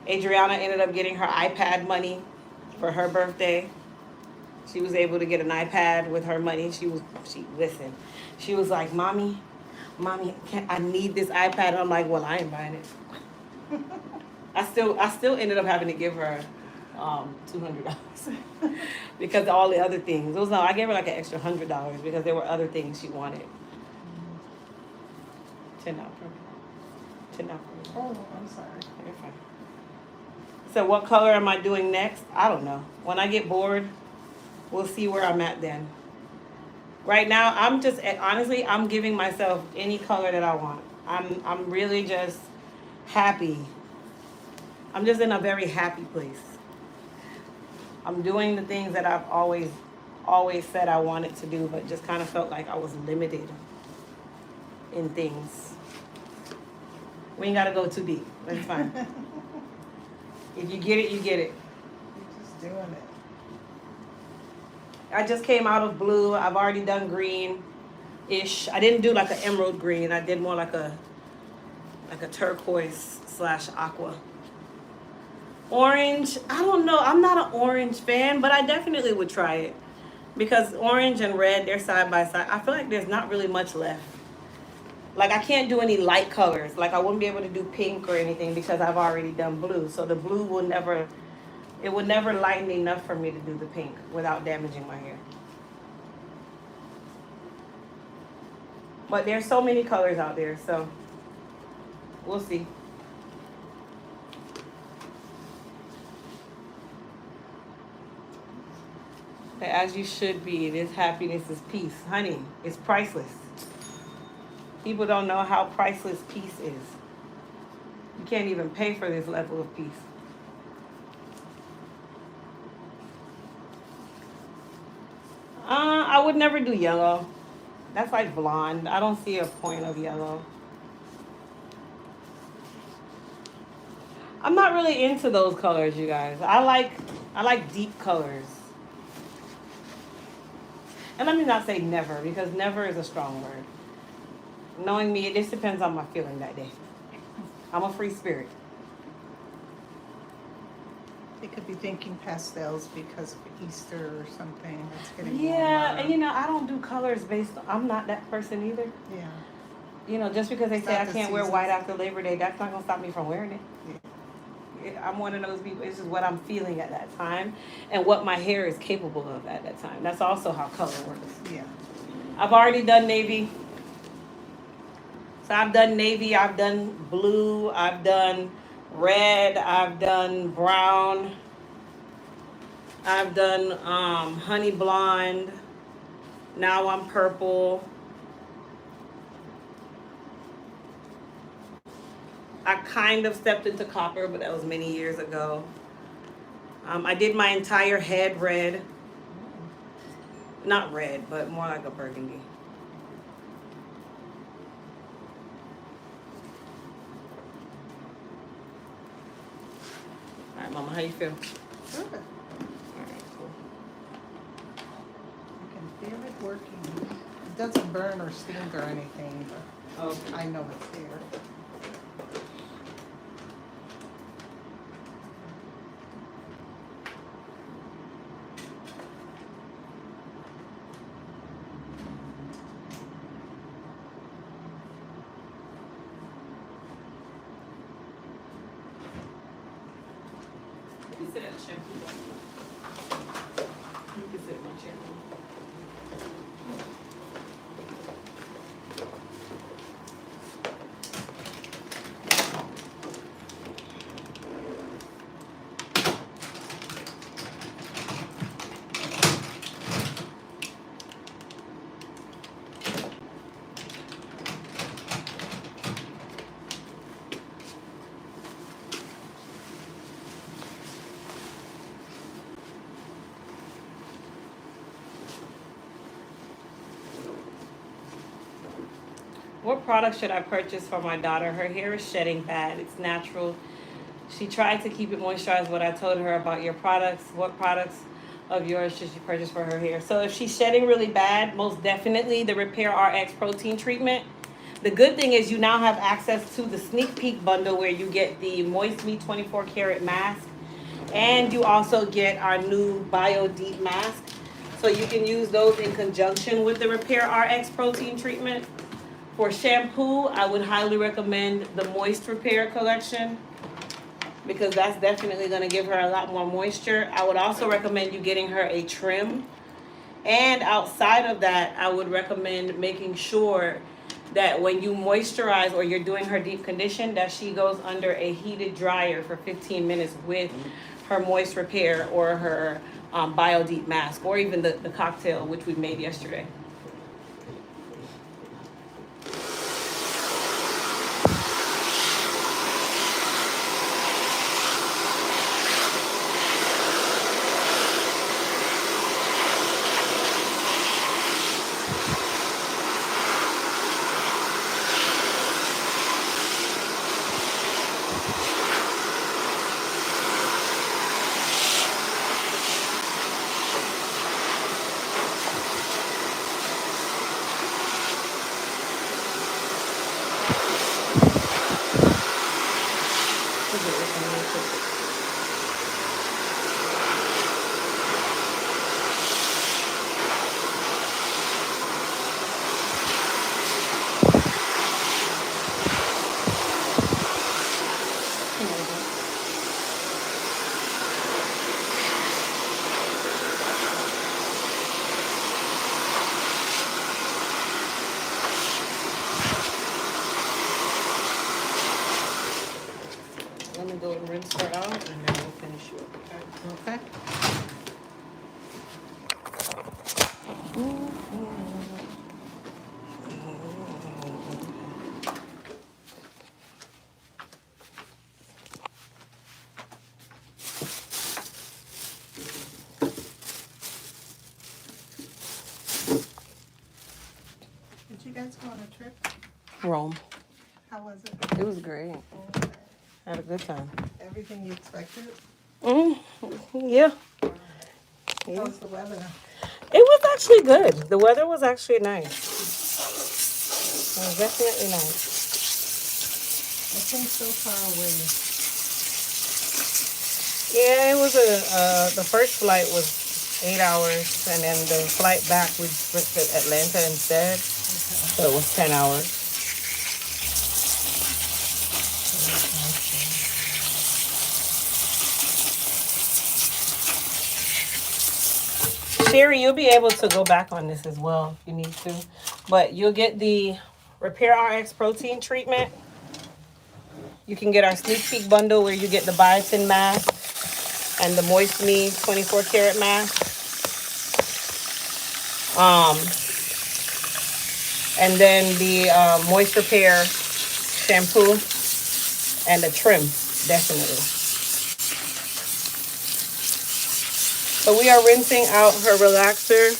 Adriana ended up getting her iPad money for her birthday. She was able to get an iPad with her money. She was like, Mommy, I need this iPad. I'm like, well, I ain't buying it. I still ended up having to give her $200 because of all the other things. I gave her like an extra $100 because there were other things she wanted. Turn out for me. Turn out for me. Oh, I'm sorry. You're fine. So what color am I doing next? I don't know. When I get bored, we'll see where I'm at then. Right now, I'm just honestly, I'm giving myself any color that I want. I'm really just happy. I'm just in a very happy place. I'm doing the things that I've always said I wanted to do, but just kind of felt like I was limited in things. We ain't gotta go too deep. That's fine. If you get it, you get it. You're just doing it. I just came out of blue. I've already done green-ish. I didn't do like an emerald green. I did more like a turquoise / aqua. Orange, I don't know. I'm not an orange fan, but I definitely would try it. Because orange and red, they're side by side. I feel like there's not really much left. Like I can't do any light colors. Like I wouldn't be able to do pink or anything because I've already done blue. So the blue will never, it would never lighten enough for me to do the pink without damaging my hair. But there's so many colors out there, so we'll see. As you should be. This happiness is peace. Honey, it's priceless. People don't know how priceless peace is. You can't even pay for this level of peace. I would never do yellow. That's like blonde. I don't see a point of yellow. I'm not really into those colors, you guys. I like deep colors. And let me not say never, because never is a strong word. Knowing me, it just depends on my feeling that day. I'm a free spirit. They could be thinking pastels because of Easter or something. That's getting Yeah, warmer. and I don't do colors based on, I'm not that person either. Yeah. Just because they It's say I not the can't wear seasons. white after Labor Day, that's not going to stop me from wearing it. Yeah. I'm one of those people. It's just what I'm feeling at that time and what my hair is capable of at that time. That's also how color works. Yeah. I've already done navy. So I've done navy, I've done blue, I've done red, I've done brown, I've done honey blonde. Now I'm purple. I kind of stepped into copper, but that was many years ago. I did my entire head red. Not red, but more like a burgundy. All right, Mama, how you feel? Good. All right, cool. I can feel it working. It doesn't burn or sting or anything, but Okay. I know it's there. You sit at the shampoo. You can sit in my chair. What product should I purchase for my daughter? Her hair is shedding bad. It's natural. She tried to keep it moisturized, but I told her about your products. What products of yours should she purchase for her hair? So if she's shedding really bad, most definitely the Repair RX protein treatment. The good thing is you now have access to the sneak peek bundle where you get the Moist Me 24 karat mask, and you also get our new Bio Deep mask. So you can use those in conjunction with the Repair RX protein treatment. For shampoo, I would highly recommend the Moist Repair collection because that's definitely going to give her a lot more moisture. I would also recommend you getting her a trim. And outside of that, I would recommend making sure that when you moisturize or you're doing her deep condition, that she goes under a heated dryer for 15 minutes with her moist repair or her bio deep mask, or even the cocktail which we made yesterday. Let me go and rinse her out, and then we'll finish you up. Okay. Did you guys go on a trip? Rome. How was it? It was great. Had a good time. Everything you expected? Yeah. How was the weather? It was actually good. The weather was actually nice. It was definitely nice. It seems so far away. Yeah, it was the first flight was 8 hours, and then the flight back we went to Atlanta instead, so it was 10 hours. Sherry, you'll be able to go back on this as well if you need to, but you'll get the Repair RX protein treatment. You can get our sneak peek bundle where you get the biotin mask and the Moist Me 24 karat mask. And then the Moist Repair shampoo and the trim, definitely. So we are rinsing out her relaxer.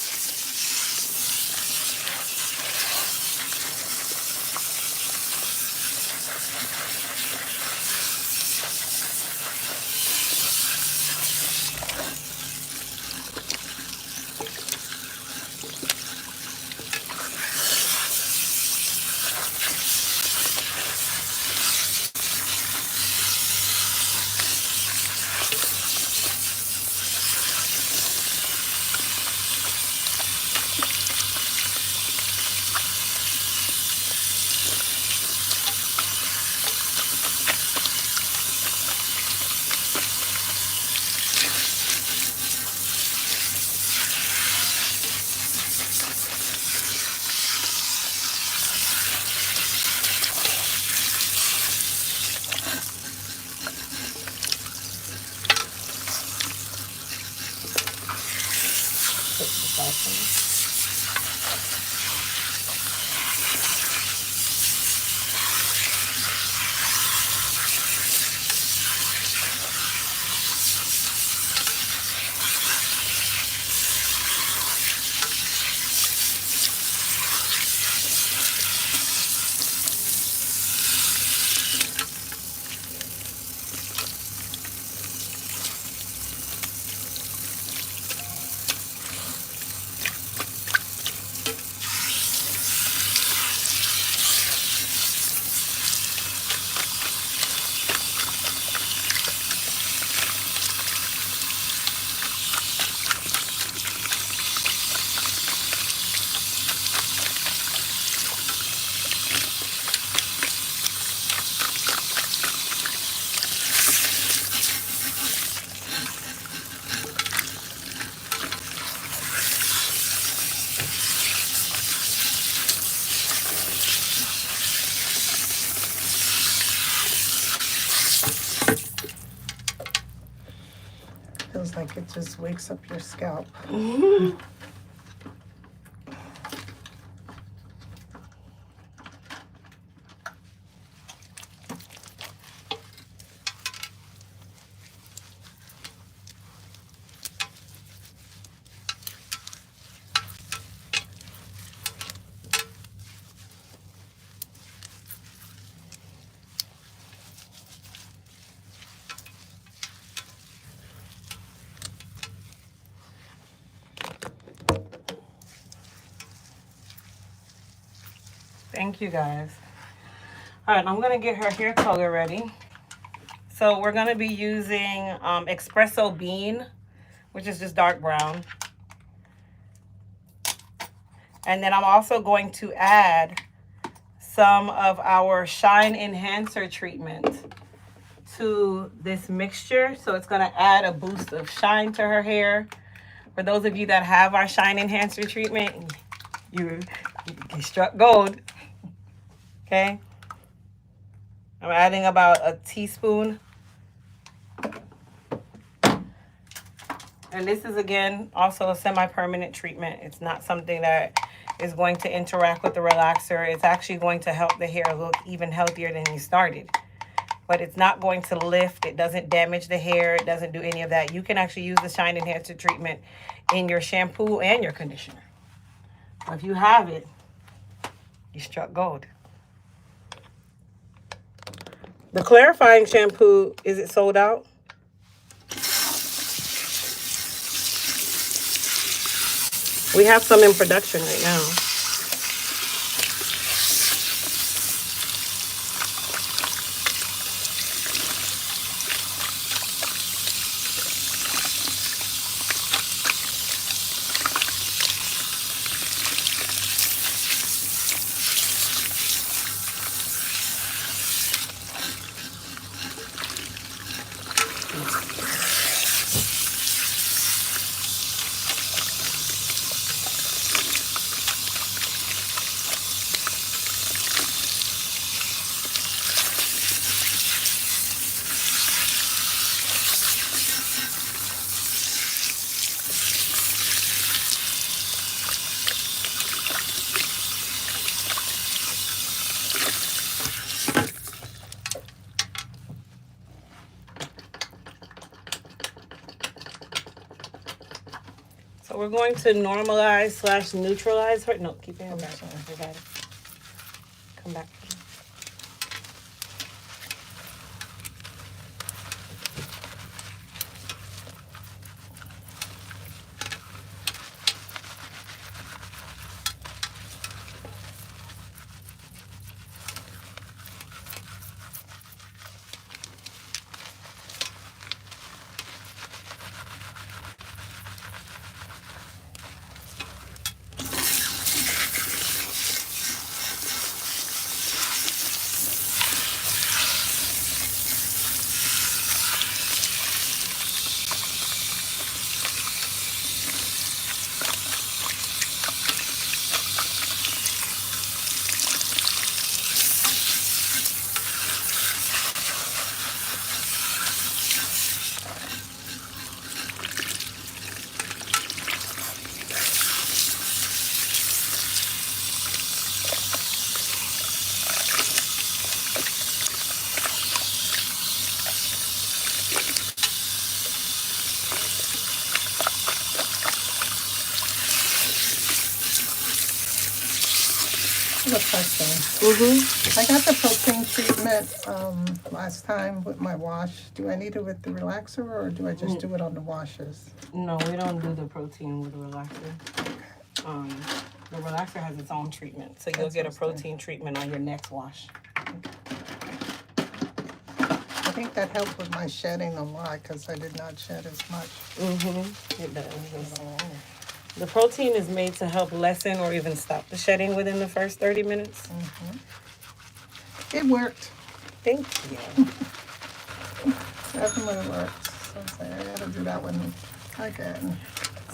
like it just wakes up your scalp. Thank you guys. All right, I'm gonna get her hair color ready. So we're gonna be using espresso bean, which is just dark brown. And then I'm also going to add some of our shine enhancer treatment to this mixture. So it's gonna add a boost of shine to her hair. For those of you that have our shine enhancer treatment, you struck gold. Okay. I'm adding about a teaspoon. And this is, again, also a semi-permanent treatment. It's not something that is going to interact with the relaxer. It's actually going to help the hair look even healthier than you started. But it's not going to lift. It doesn't damage the hair. It doesn't do any of that. You can actually use the Shine Enhancer treatment in your shampoo and your conditioner. So if you have it, you struck gold. The clarifying shampoo, is it sold out? We have some in production right now. So we're going to normalize / neutralize her. No, keep your hand back. I got it. Come back. The question. I got the protein treatment last time with my wash. Do I need it with the relaxer or do I just do it on the washes? No, we don't do the protein with the relaxer. The relaxer has its own treatment, so you'll get a protein treatment on your next wash. I think that helped with my shedding a lot because I did not shed as much. It does. The protein is made to help lessen or even stop the shedding within the first 30 minutes. It worked. Thank you. Definitely worked. So I gotta do that one again.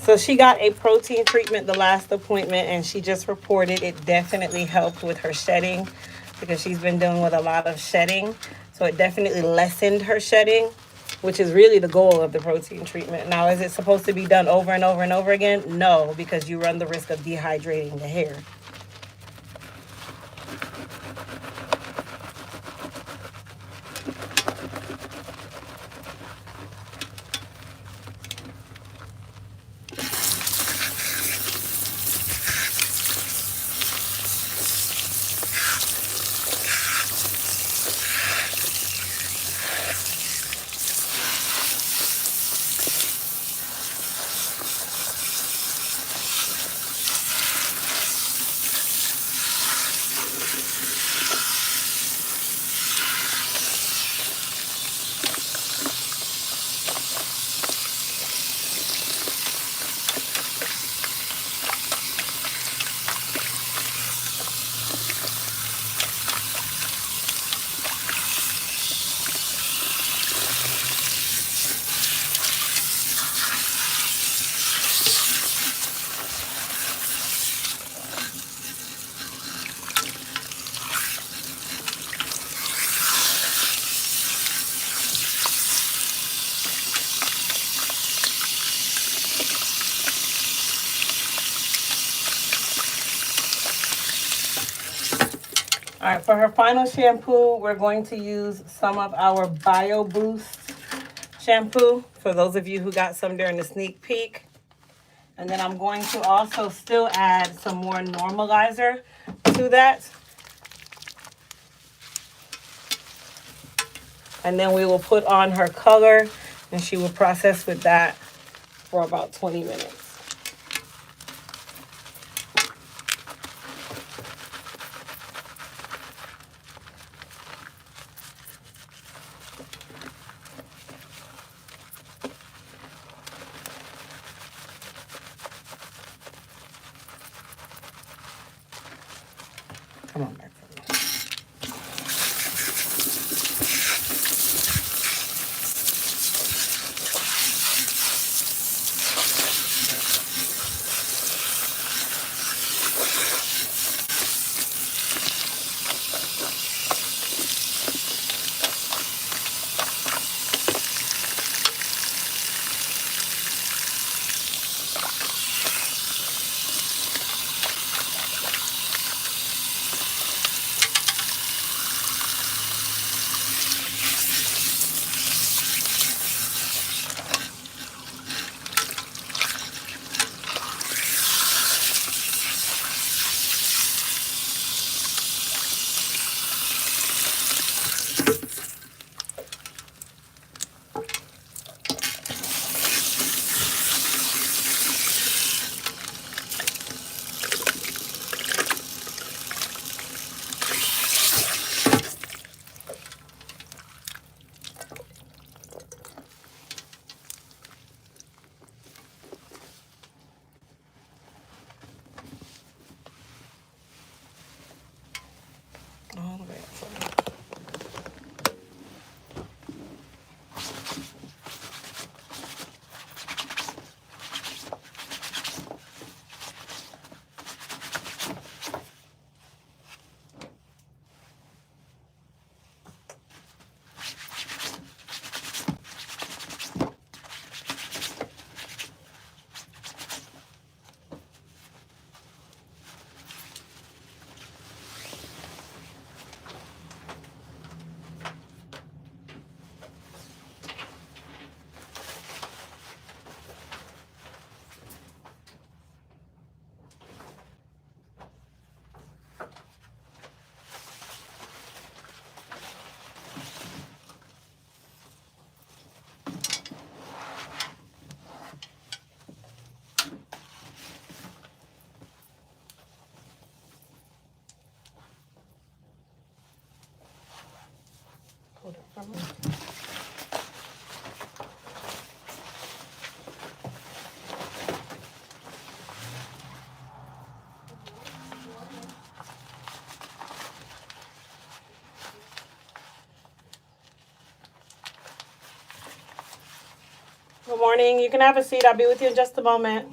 So she got a protein treatment the last appointment, and she just reported it definitely helped with her shedding because she's been dealing with a lot of shedding. So it definitely lessened her shedding. which is really the goal of the protein treatment. Now, is it supposed to be done over and over and over again? No, because you run the risk of dehydrating the hair. All right, for her final shampoo, we're going to use some of our Bio Boost shampoo, for those of you who got some during the sneak peek. And then I'm going to also still add some more normalizer to that. And then we will put on her color, and she will process with that for about 20 minutes. Come on back. All the way up. Hold it for me. Good morning. You can have a seat. I'll be with you in just a moment.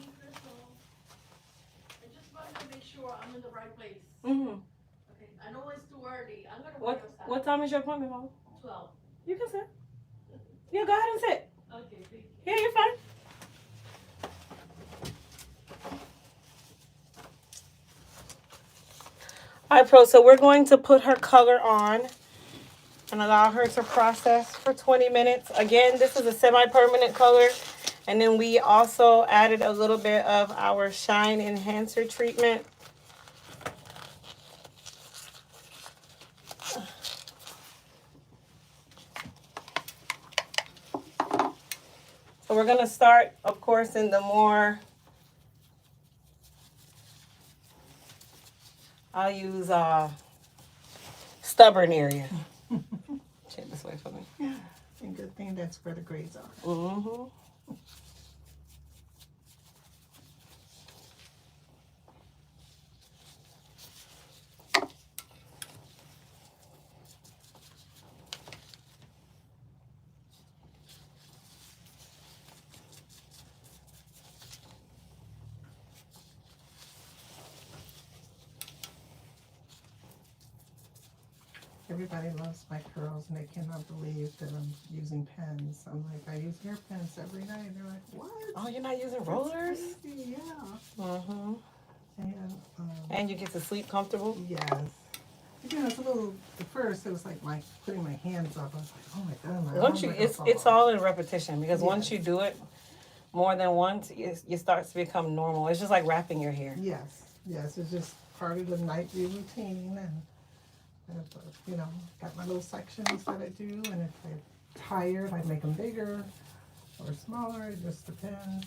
I just wanted to make sure I'm in the right place. Mm-hmm. Okay, I know it's too early. I'm gonna wait What outside. what time is your appointment, Mom? 12. You can sit. Yeah, go ahead and sit. Okay, thank you. Yeah, you're fine. All right, Pro, so we're going to put her color on and allow her to process for 20 minutes. Again, this is a semi-permanent color. And then we also added a little bit of our shine enhancer treatment. So we're gonna start, of course, in the more, I'll use stubborn area. Check this way for me. Yeah. And good thing that's where the grades are. Mm-hmm. Everybody loves my curls and they cannot believe that I'm using pens. I'm like, I use hair pens every night. They're like, what? Oh, you're not using rollers? Crazy, yeah. Mm-hmm. And And you get to sleep comfortable? yes. You know, it's a little, at first it was like my putting my hands up. I was like, oh my God, my Once arms you, are gonna it's fall it's off. all in repetition because once Yes. you do it more than once, it starts to become normal. It's just like wrapping your hair. Yes, yes, it's just part of the nightly routine, and you know, got my little sections that I do, and if I'm tired, I make them bigger or smaller. It just depends,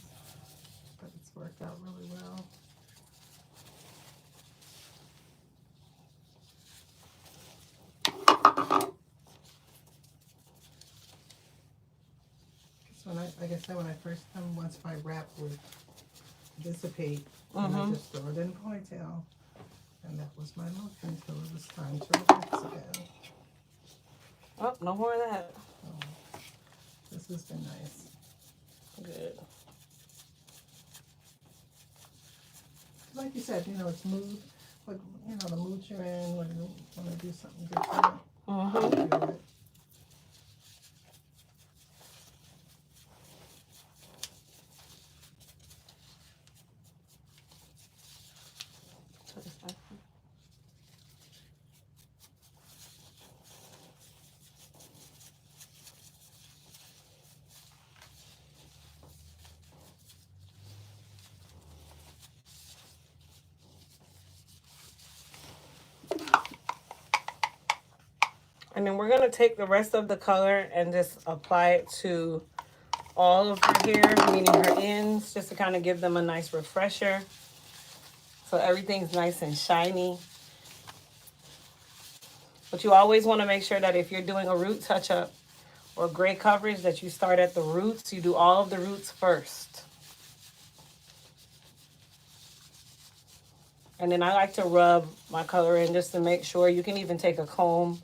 but it's worked out really well. So like I said, when I first come, once my wrap would dissipate, and I just throw it in a ponytail. And that was my look until it was time to relax again. Oh, no more of that. So this has been nice. Good. Like you said, you know, it's mood. What, you know, the mood you're in, when you want to do something different. Mm-hmm. Do it. And then we're going to take the rest of the color and just apply it to all of her hair, meaning her ends, just to kind of give them a nice refresher. So everything's nice and shiny. But you always want to make sure that if you're doing a root touch-up or gray coverage, that you start at the roots. You do all of the roots first. And then I like to rub my color in just to make sure. You can even take a comb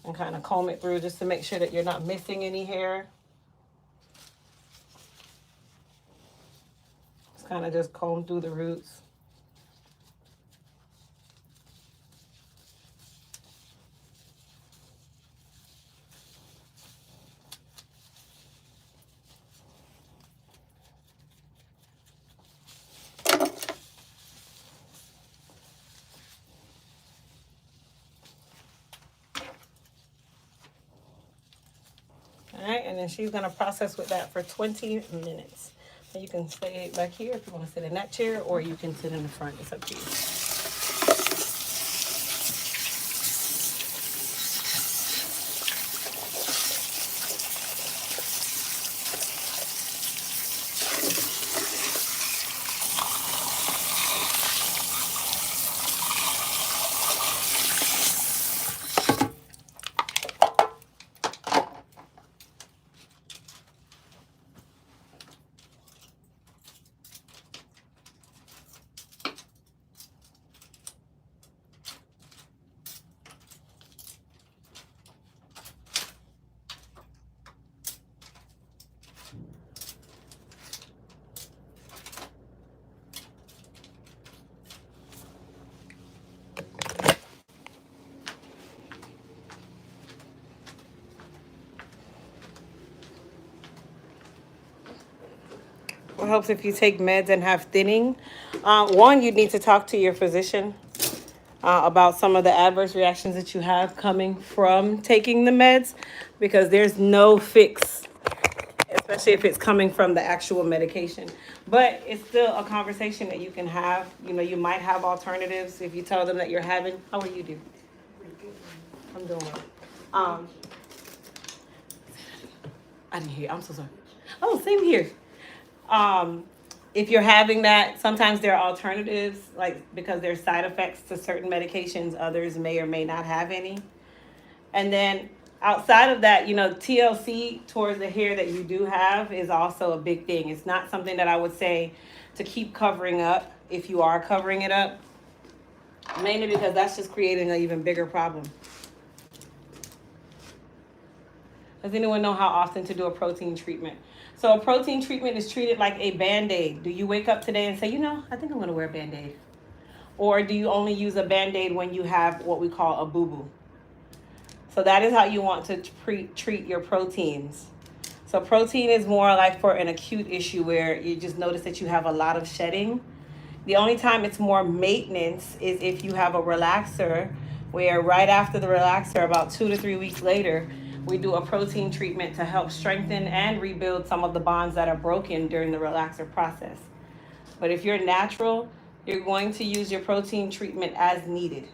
and kind of comb it through just to make sure that you're not missing any hair. Just kind of just comb through the roots. All right, and then she's gonna process with that for 20 minutes. And you can stay back here if you want to sit in that chair, or you can sit in the front. It's up to you. helps if you take meds and have thinning. One, you need to talk to your physician about some of the adverse reactions that you have coming from taking the meds, because there's no fix, especially if it's coming from the actual medication. But it's still a conversation that you can have. You know, you might have alternatives if you tell them that you're having. How are you, dude? I'm doing well. I didn't hear. I'm so sorry. Oh, same here. Um, if you're having that, sometimes there are alternatives, like because there's side effects to certain medications, others may or may not have any. And then outside of that, you know, TLC towards the hair that you do have is also a big thing. It's not something that I would say to keep covering up if you are covering it up, mainly because that's just creating an even bigger problem. Does anyone know how often to do a protein treatment? So a protein treatment is treated like a Band-Aid. Do you wake up today and say, you know, I think I'm going to wear a Band-Aid? Or do you only use a Band-Aid when you have what we call a boo-boo? So that is how you want to treat your proteins. So protein is more like for an acute issue where you just notice that you have a lot of shedding. The only time it's more maintenance is if you have a relaxer, where right after the relaxer, about 2 to 3 weeks later, we do a protein treatment to help strengthen and rebuild some of the bonds that are broken during the relaxer process. But if you're natural, you're going to use your protein treatment as needed.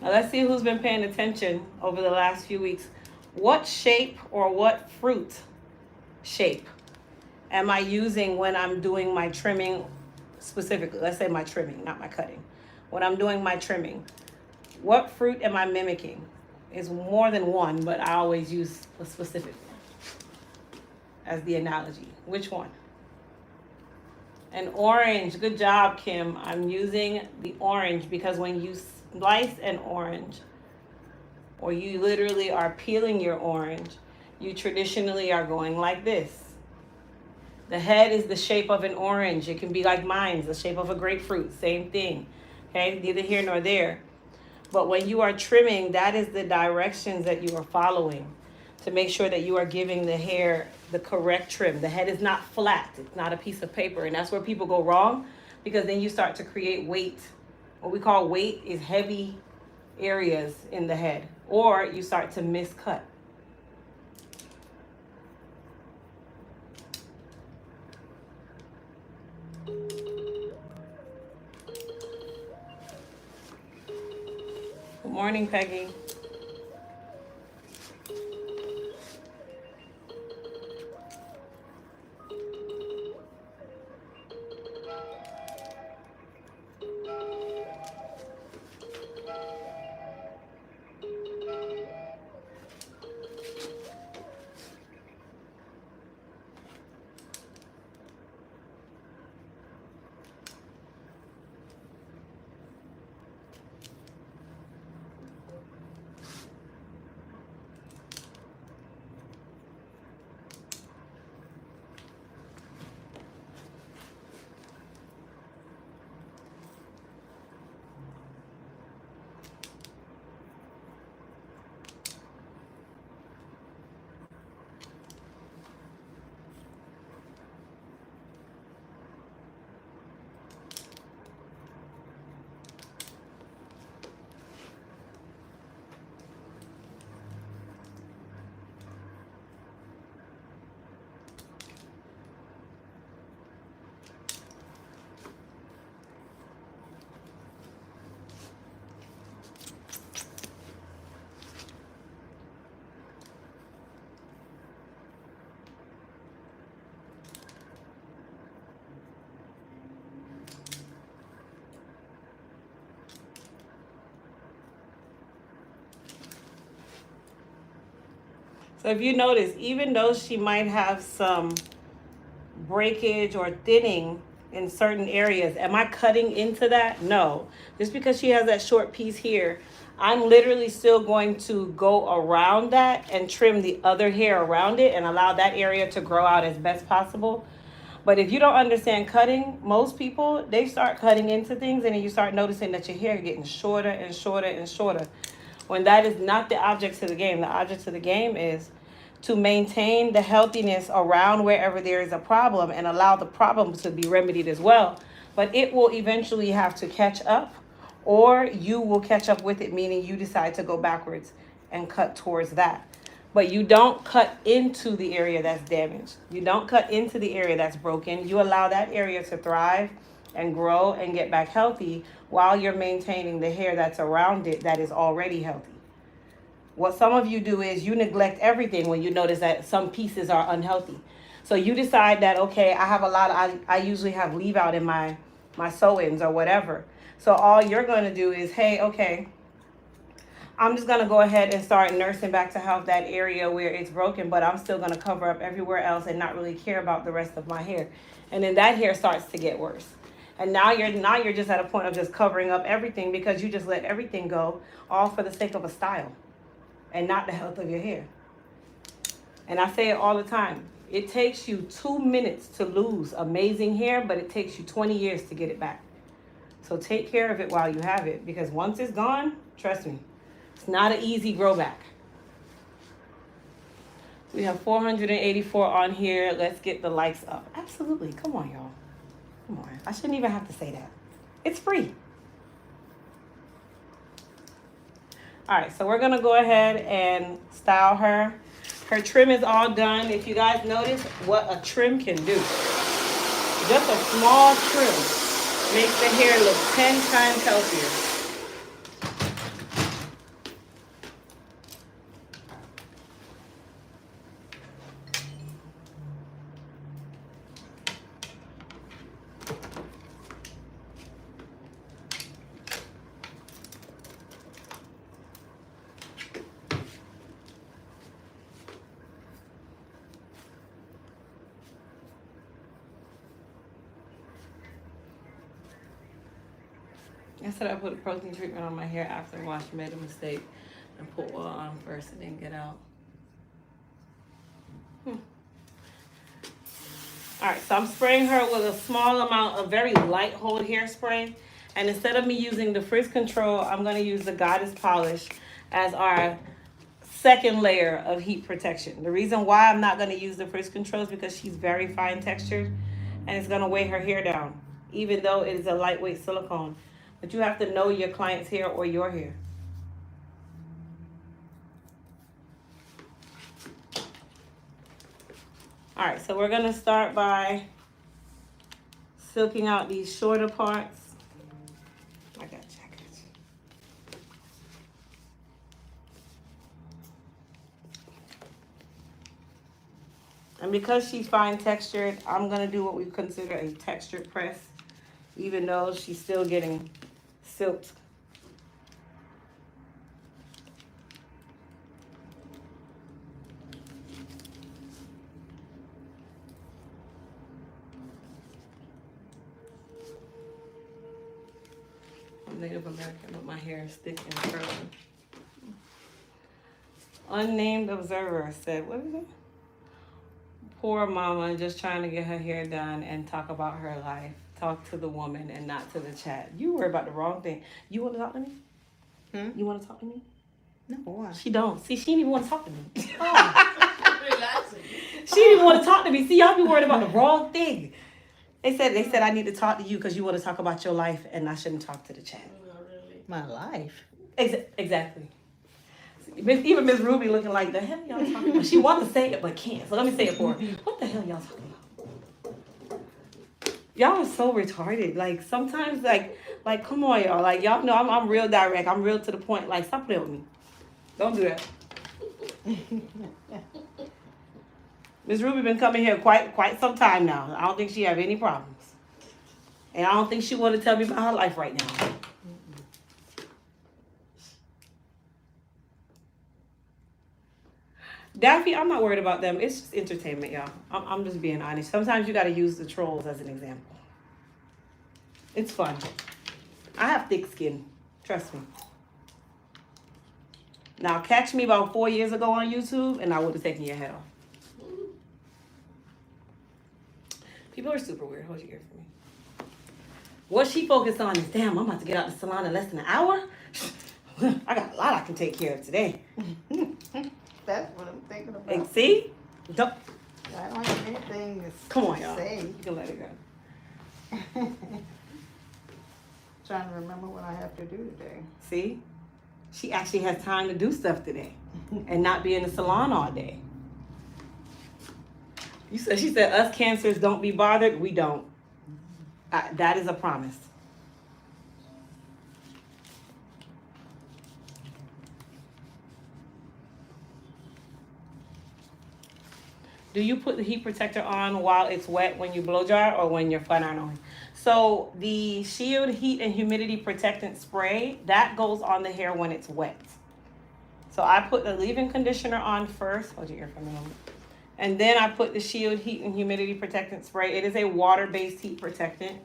Now let's see who's been paying attention over the last few weeks. What shape or what fruit shape am I using when I'm doing my trimming specifically? Let's say my trimming, not my cutting. When I'm doing my trimming, what fruit am I mimicking? It's more than one, but I always use a specific one as the analogy. Which one? An orange. Good job, Kim. I'm using the orange because when you slice an orange, or you literally are peeling your orange, you traditionally are going like this. The head is the shape of an orange. It can be like mine, the shape of a grapefruit, same thing. Okay, neither here nor there. But when you are trimming, that is the directions that you are following to make sure that you are giving the hair the correct trim. The head is not flat. It's not a piece of paper. And that's where people go wrong, because then you start to create weight. What we call weight is heavy areas in the head, or you start to miscut. Good morning, Peggy. So if you notice, even though she might have some breakage or thinning in certain areas. Am I cutting into that? No. Just because she has that short piece here, I'm literally still going to go around that and trim the other hair around it and allow that area to grow out as best possible. But if you don't understand cutting, most people, they start cutting into things and then you start noticing that your hair is getting shorter and shorter and shorter. When that is not the object of the game. The object of the game is to maintain the healthiness around wherever there is a problem and allow the problem to be remedied as well. But it will eventually have to catch up, or you will catch up with it, meaning you decide to go backwards and cut towards that. But you don't cut into the area that's damaged. You don't cut into the area that's broken. You allow that area to thrive and grow and get back healthy while you're maintaining the hair that's around it that is already healthy. What some of you do is you neglect everything when you notice that some pieces are unhealthy. So you decide that, okay, I have a lot of, I usually have leave out in my sew-ins or whatever. So all you're going to do is, hey, okay, I'm just going to go ahead and start nursing back to health that area where it's broken, but I'm still going to cover up everywhere else and not really care about the rest of my hair. And then that hair starts to get worse. And now you're just at a point of just covering up everything because you just let everything go, all for the sake of a style and not the health of your hair. And I say it all the time. It takes you 2 minutes to lose amazing hair, but it takes you 20 years to get it back. So take care of it while you have it, because once it's gone, trust me, it's not an easy grow back. We have 484 on here. Let's get the likes up. Absolutely. Come on, y'all. Come on. I shouldn't even have to say that. It's free. All right, so we're going to go ahead and style her. Her trim is all done. If you guys notice what a trim can do. Just a small trim makes the hair look 10 times healthier. I said I put a protein treatment on my hair after I washed, made a mistake, and put oil on first and then get out. All right, so I'm spraying her with a small amount of very light hold hairspray. And instead of me using the frizz control, I'm going to use the Goddess Polish as our second layer of heat protection. The reason why I'm not going to use the frizz control is because she's very fine textured and it's going to weigh her hair down, even though it is a lightweight silicone. But you have to know your client's hair or your hair. All right, so we're going to start by silking out these shorter parts. I got you. And because she's fine textured, I'm going to do what we consider a textured press, even though she's still getting silked. I'm Native American, but my hair is thick and curly. Unnamed observer said, what is it? Poor mama just trying to get her hair done and talk about her life. Talk to the woman and not to the chat. You worry about the wrong thing. You want to talk to me? You want to talk to me? No, why? She don't. See, she didn't even want to talk to me. Oh, relaxing. She didn't even want to talk to me. See, y'all be worried about the wrong thing. They said I need to talk to you because you want to talk about your life and I shouldn't talk to the chat. Not really. My life. Exactly. Even Miss Ruby looking like, the hell y'all talking about? She wants to say it but can't. So let me say it for her. What the hell y'all talking about? Y'all are so retarded. Like sometimes, like come on, y'all. Like y'all know I'm real direct. I'm real to the point. Like stop playing with me. Don't do that. Miss Ruby been coming here quite some time now. I don't think she have any problems, and I don't think she want to tell me about her life right now. Daffy, I'm not worried about them. It's just entertainment, y'all. I'm just being honest. Sometimes you got to use the trolls as an example. It's fun. I have thick skin. Trust me. Now, catch me about 4 years ago on YouTube, and I would have taken your head off. People are super weird. Hold your ear for me. What she focused on is, damn, I'm about to get out the salon in less than an hour. I got a lot I can take care of today. That's what I'm thinking about. And see? Don't, I don't have anything to come on, y'all. say. You can let it go. Trying to remember what I have to do today. See? She actually has time to do stuff today and not be in the salon all day. She said, us cancers don't be bothered. We don't. That is a promise. Do you put the heat protector on while it's wet when you blow dry or when you're flat ironing? So the Shield Heat and Humidity Protectant Spray, that goes on the hair when it's wet. So I put the leave-in conditioner on first. Hold your ear for a moment. And then I put the Shield Heat and Humidity Protectant Spray. It is a water-based heat protectant.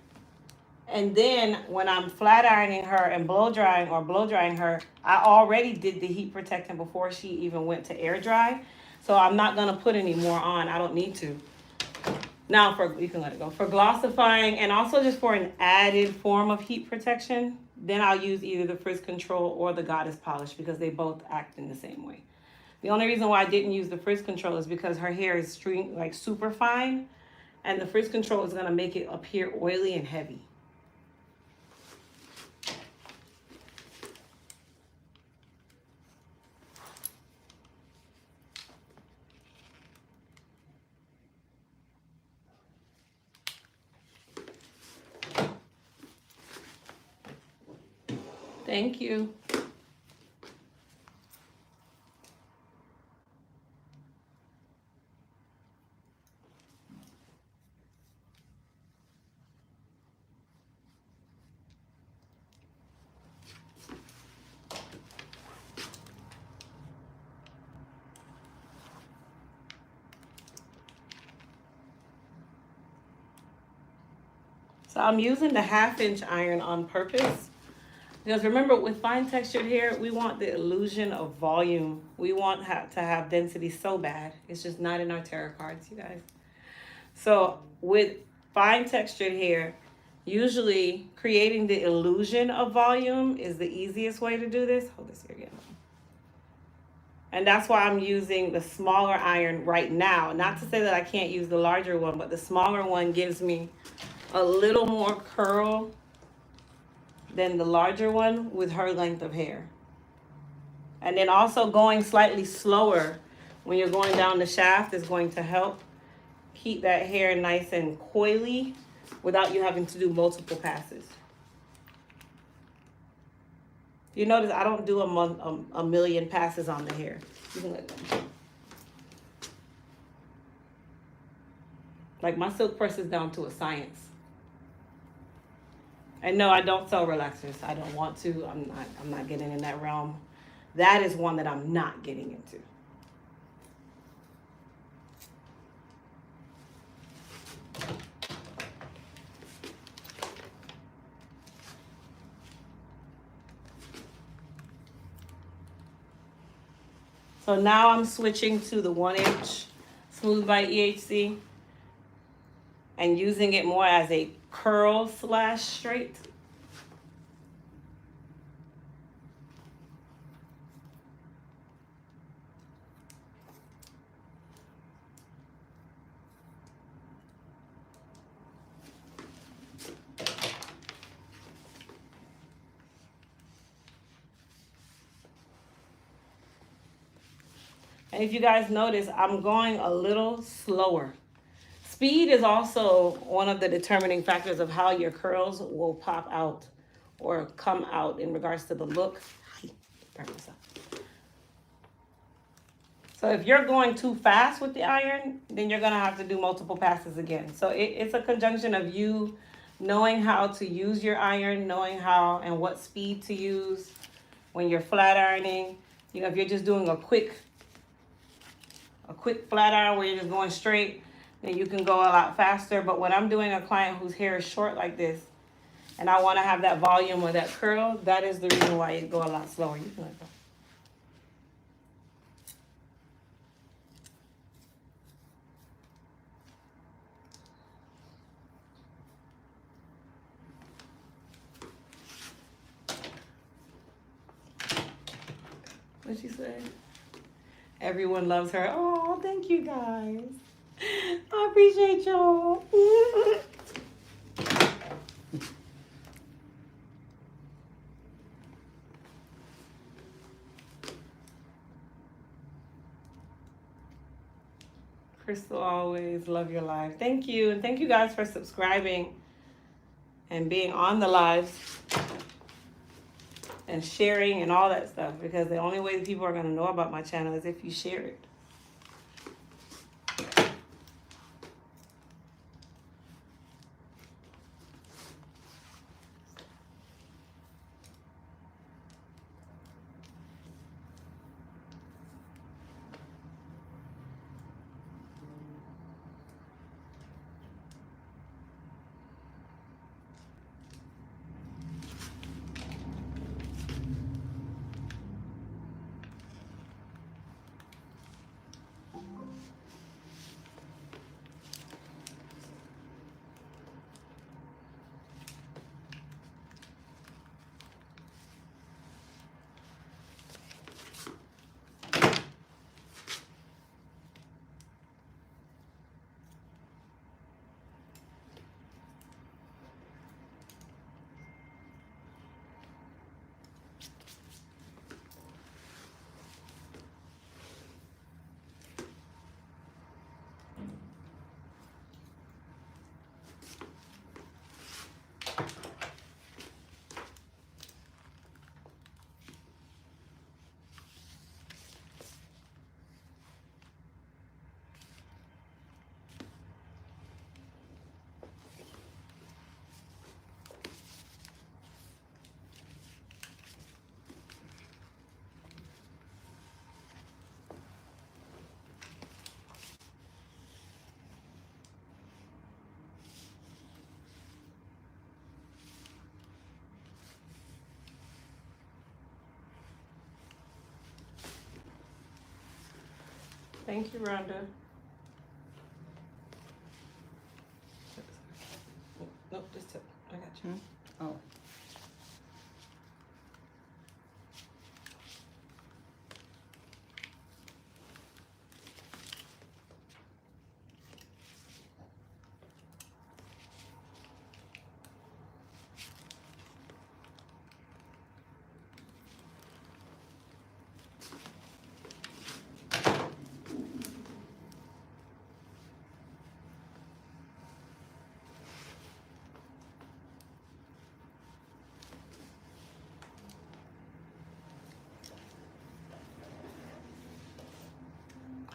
And then when I'm flat ironing her and blow drying her, I already did the heat protectant before she even went to air dry. So I'm not gonna put any more on. I don't need to. Now you can let it go. For glossifying and also just for an added form of heat protection, then I'll use either the Frizz Control or the Goddess Polish because they both act in the same way. The only reason why I didn't use the Frizz Control is because her hair is like super fine, and the Frizz Control is gonna make it appear oily and heavy. Thank you. So I'm using the 1/2-inch iron on purpose. Because remember, with fine textured hair, we want the illusion of volume. We want to have density so bad. It's just not in our tarot cards, you guys. So with fine textured hair, usually creating the illusion of volume is the easiest way to do this. Hold this here again. And that's why I'm using the smaller iron right now. Not to say that I can't use the larger one, but the smaller one gives me a little more curl than the larger one with her length of hair. And then also going slightly slower when you're going down the shaft is going to help keep that hair nice and coily without you having to do multiple passes. You notice I don't do a million passes on the hair. You can let go. Like my silk press is down to a science. And no, I don't sell relaxers. I don't want to. I'm not getting in that realm. That is one that I'm not getting into. So now I'm switching to the 1-inch Smooth by EHC and using it more as a curl / straight. And if you guys notice, I'm going a little slower. Speed is also one of the determining factors of how your curls will pop out or come out in regards to the look. So if you're going too fast with the iron, then you're gonna have to do multiple passes again. So it's a conjunction of you knowing how to use your iron, knowing how and what speed to use when you're flat ironing. You know, if you're just doing a quick flat iron where you're just going straight, then you can go a lot faster. But when I'm doing a client whose hair is short like this, and I want to have that volume or that curl, that is the reason why it go a lot slower. You can let go. What'd she say? Everyone loves her. Oh, thank you guys. I appreciate y'all. Crystal, always love your live. Thank you. And thank you guys for subscribing and being on the lives and sharing and all that stuff, because the only way that people are going to know about my channel is if you share it. Thank you, Rhonda. Nope, just tip. I got you. Oh.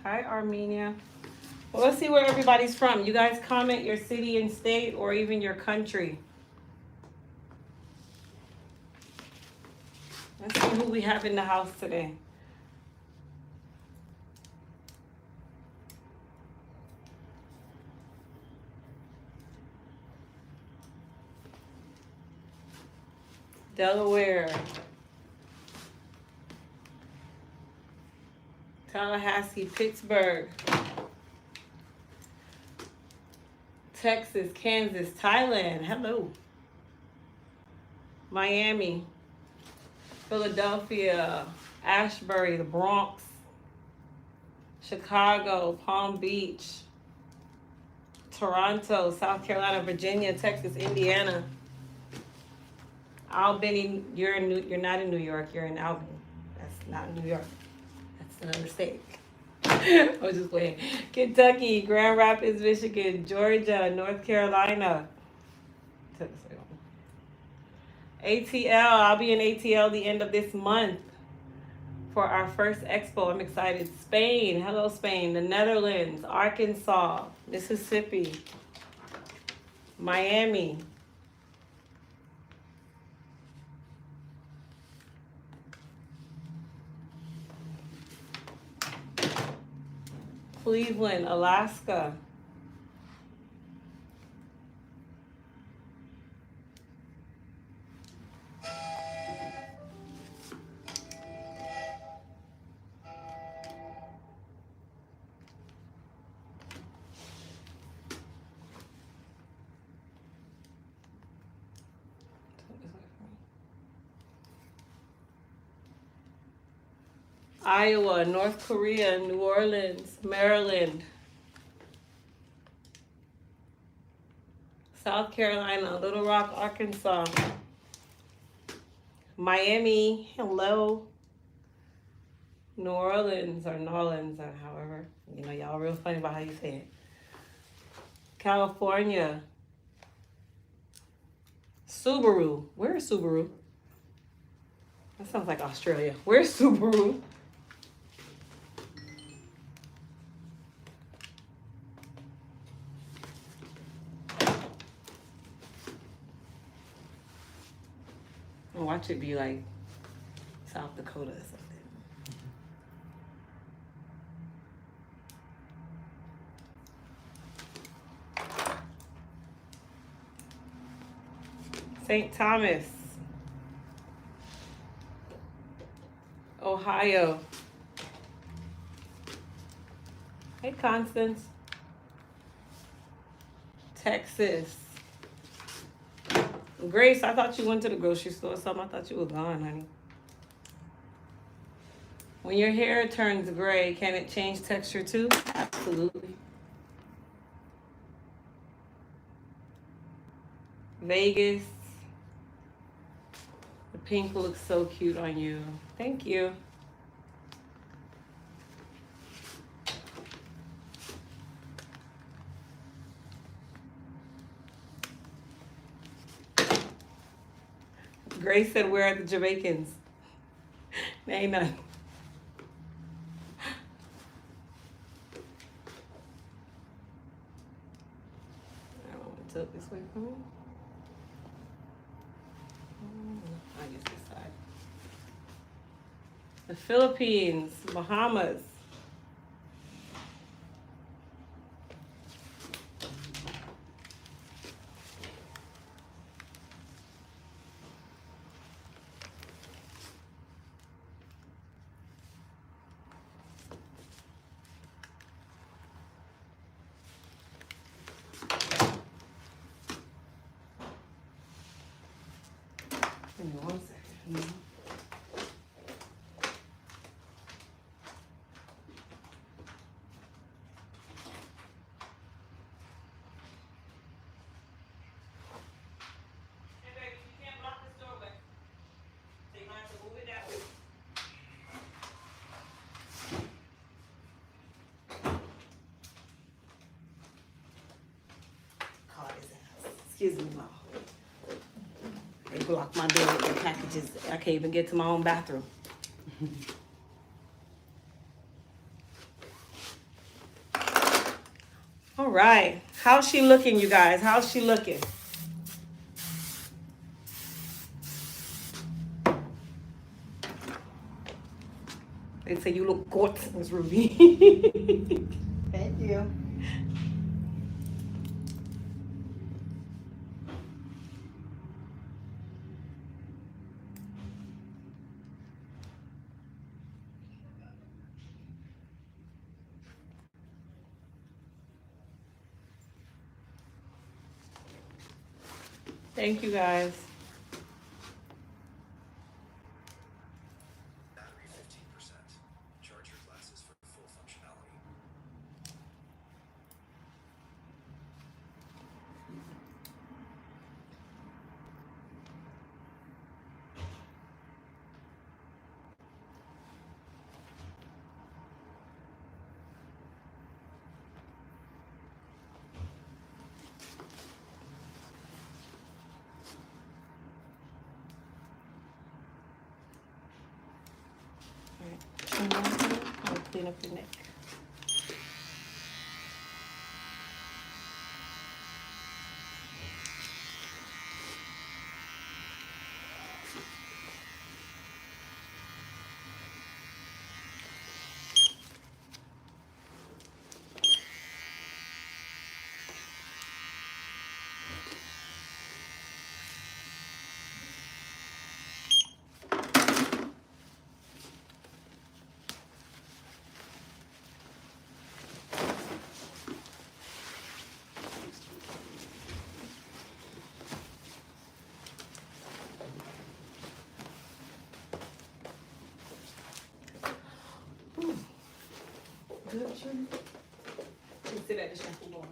Hi, Armenia. Well, let's see where everybody's from. You guys comment your city and state or even your country. Let's see who we have in the house today. Delaware. Tallahassee, Pittsburgh. Texas, Kansas, Thailand. Hello. Miami. Philadelphia, Ashbury, the Bronx, Chicago, Palm Beach, Toronto, South Carolina, Virginia, Texas, Indiana, Albany. You're not in New York. You're in Albany. That's not New York. That's another state. I was just playing. Kentucky, Grand Rapids, Michigan, Georgia, North Carolina. ATL. I'll be in ATL the end of this month for our first expo. I'm excited. Spain. Hello, Spain. The Netherlands. Arkansas. Mississippi. Miami. Cleveland, Alaska. Iowa, North Korea, New Orleans, Maryland, South Carolina, Little Rock, Arkansas, Miami, hello, New Orleans or Nolans or however. You know, y'all real funny about how you say it. California, Subaru. Where's Subaru? That sounds like Australia. Where's Subaru? Watch it be like South Dakota or something. St. Thomas, Ohio. Hey, Constance. Texas. Grace, I thought you went to the grocery store or something. I thought you were gone, honey. When your hair turns gray, can it change texture too? Absolutely. Vegas. The pink looks so cute on you. Thank you. Grace said, where are the Jamaicans? There ain't none. I don't want to tilt this way from me. I guess this side. The Philippines, Bahamas. Give me 1 second. Excuse me, Mom. They blocked my door with their packages. I can't even get to my own bathroom. All right. How's she looking, you guys? How's she looking? They say you look gorgeous, Ruby. Thank you. Thank you, guys. Battery 15%. Charge your glasses for full functionality. I'll clean up your neck. good, Trin? You sit at the shampoo going home.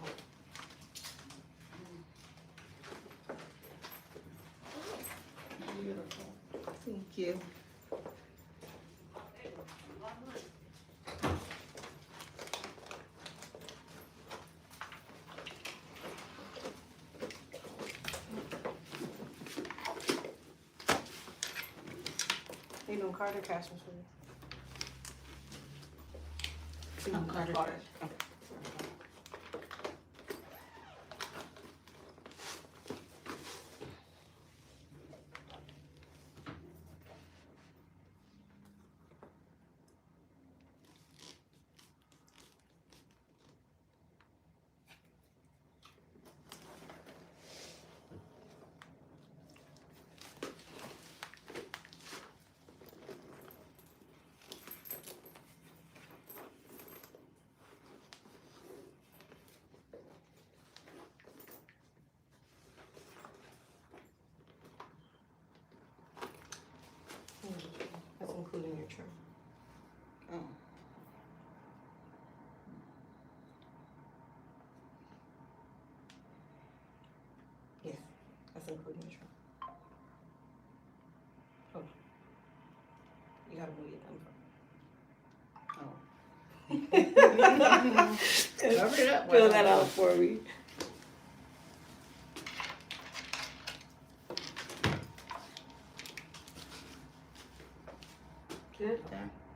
Beautiful. Thank you. You know Carter cash was for you. Carter. Okay. That's including your trim. Oh. Yes, that's including your trim. Hold on. You gotta move your thumb. Cover it up. Fill that out for me. Good.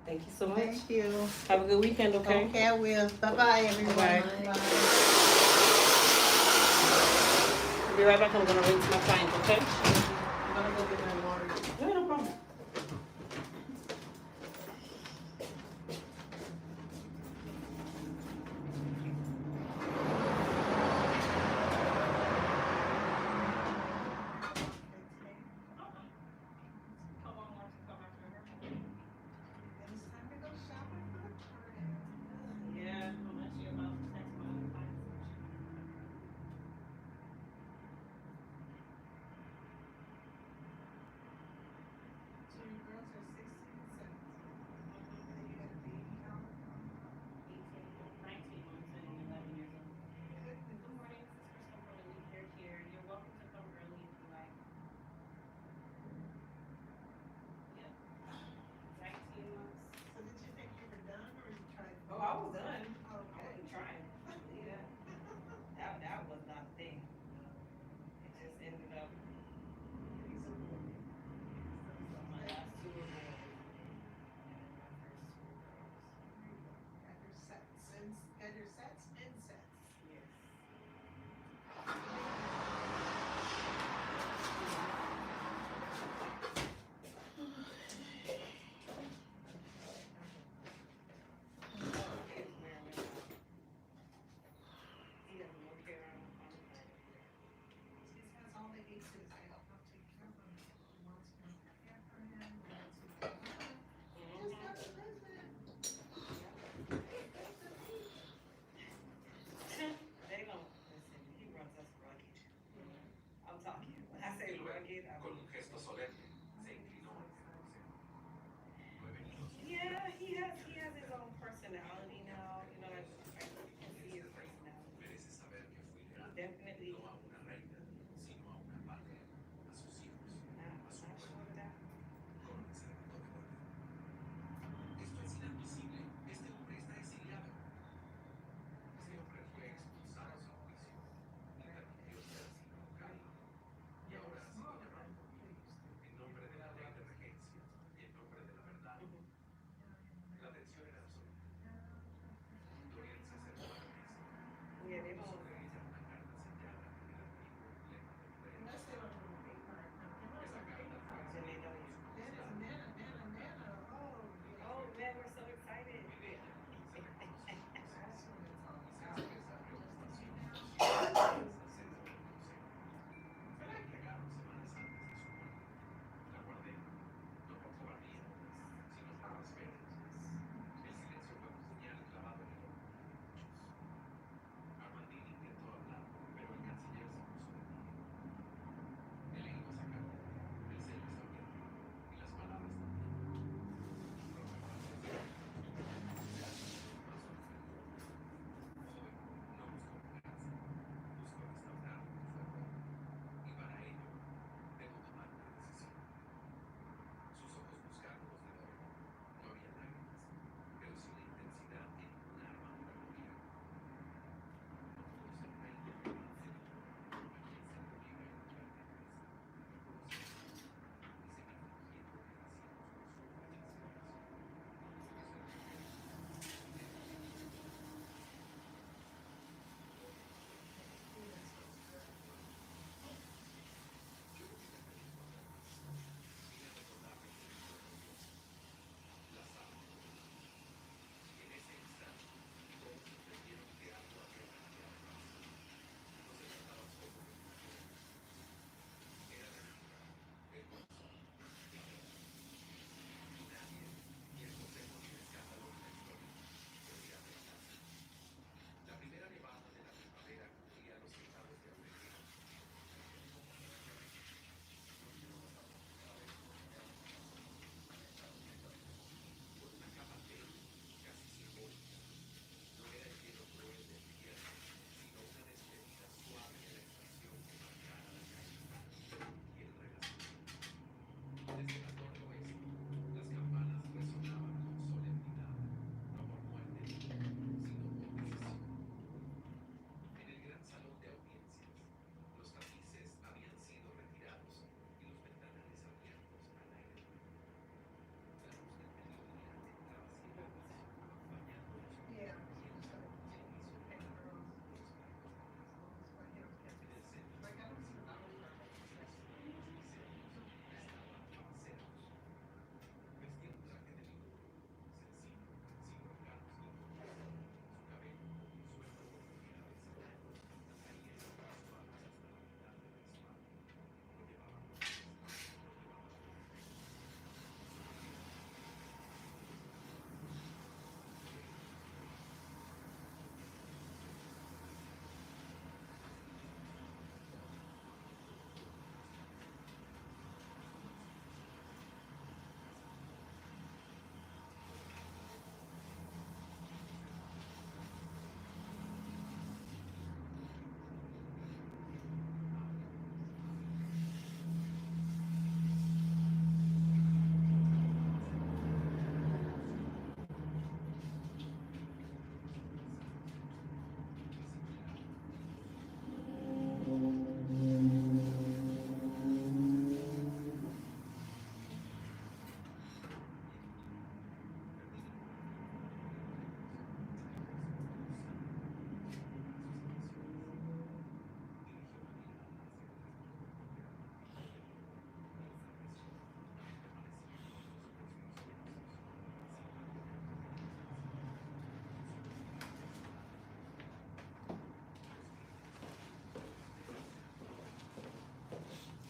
Thank you so much. Thank you. Have a good weekend, okay? Okay, I will. Bye-bye, everyone. Bye. I'll be right back. I'm gonna rinse my client, okay? I'm gonna go get my water. No, no problem. Yeah, I'm actually about to text my clients. So your girls are 16 and 17. And then you got a baby now? 18, 19 months and 11 years old. Good morning, this is Crystal for the Leap Year here. You're welcome to come early if you like. Yep. 19 months. So did you think you were done or you tried? Oh, I was done. I Okay. wasn't trying. Yeah. That was not a thing. It just ended up These are boys. my last two were boys. And then my first two were girls. There you go. Got your sets and sets. Yes. It's wearing me out. He has more care on the planet. She has all the aces. I help her take care of him. She wants to care for him. Wants to just got a present. They don't listen. He runs us rugged. I'm talking. When I say rugged, I Con mean. un gesto solemne, se inclinó ante el consejo. Yeah, he has his own personality now. You know, I can see his personality. Merece saber que fui He leal, definitely no a una reina, sino a una patria, a sus hijos, a su not pueblo, short of that. con lo que se trató de volver. Esto es inadmisible. Este hombre está exiliado. Ese hombre fue expulsado sin juicio, ni permitió ser local. Y ahora ha sido llamado en nombre de la ley de regencia y en nombre de la verdad. La tensión era absoluta. Dorian se acercó a la mesa. Yeah, they Puso don't. de ella una carta sellada,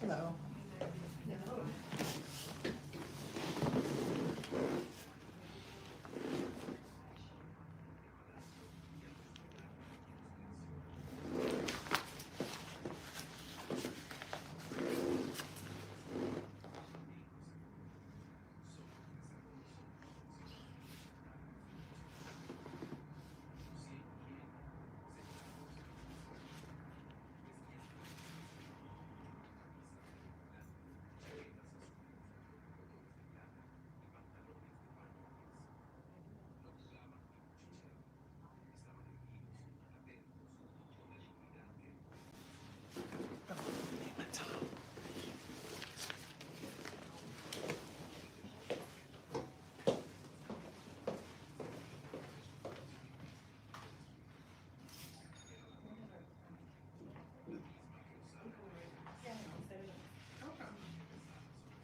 though.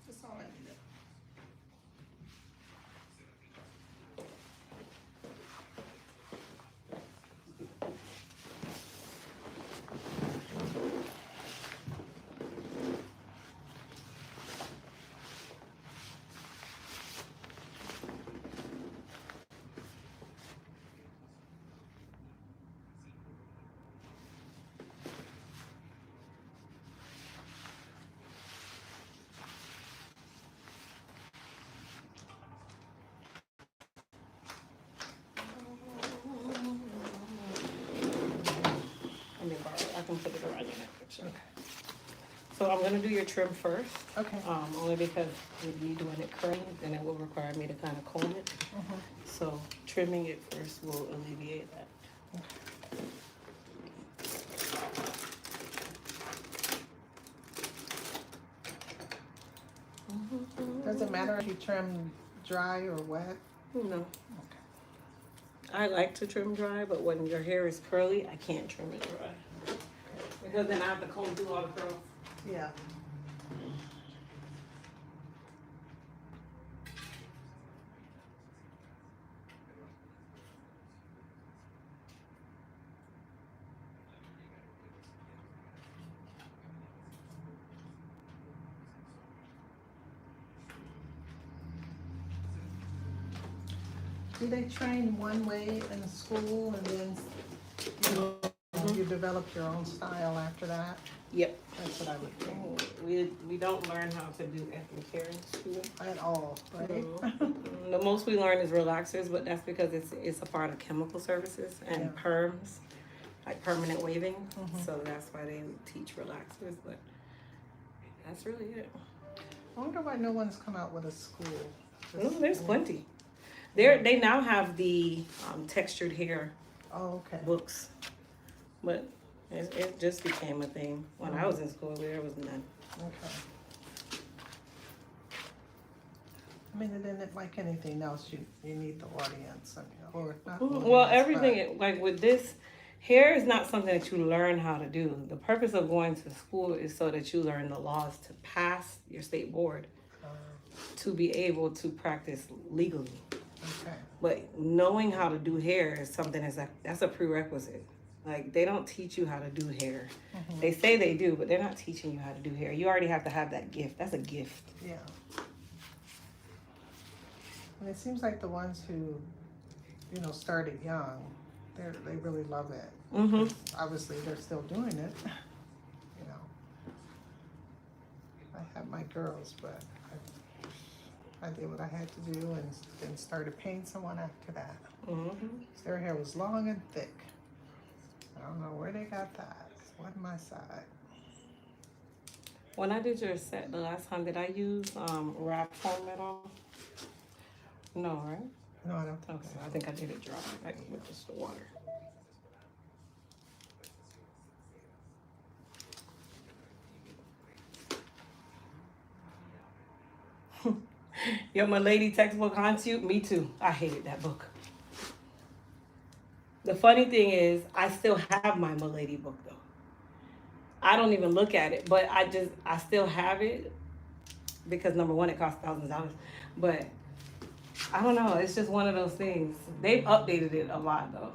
That's all I needed. Let me borrow it. I can put it around your neck. Sure. So I'm gonna do your trim first. Okay. Only because with me doing it curly, then it will require me to kind of comb it. So trimming it first will alleviate that. Does it matter if you trim dry or wet? No, Okay. I like to trim dry, but when your hair is curly, I can't trim it dry. Because then I have to comb through all the curls. Yeah. Do they train one way in school and then you develop your own style after that? Yep. That's what I would think. We don't learn how to do ethnic hair in school. At all, right? The most we learn is relaxers, but that's because it's a part of chemical services and Yeah. perms, like permanent waving. So that's why they teach relaxers, but that's really it. I wonder why no one's come out with a school. No, there's plenty. They now have the textured hair Oh, okay. books, but it just became a thing. When I was in school, there was none. Okay. I mean, and then like anything else, you need the audience. I mean, or not Well, audience, everything, like with this, hair is not something that you learn how to do. The purpose of going to school is so that you learn the laws to pass your state board, to be able to practice legally. Okay. But knowing how to do hair is something that's a prerequisite. Like, they don't teach you how to do hair. They say they do, but they're not teaching you how to do hair. You already have to have that gift. That's a gift. Yeah. And it seems like the ones who, started young, they really love it. Mm-hmm. Obviously, they're still doing it. I have my girls, but I did what I had to do and then started paying someone after that. Their hair was long and thick. I don't know where they got that. It wasn't my side. When I did your set the last time, did I use wrap foam at all? No, right? No, I don't think Okay, so. I think I did it dry, like with just the water. Yo, my lady textbook haunts you? Me too. I hated that book. The funny thing is, I still have my Milady book though. I don't even look at it, but I still have it because number one, it costs thousands of dollars. But I don't know. It's just one of those things. They've updated it a lot though.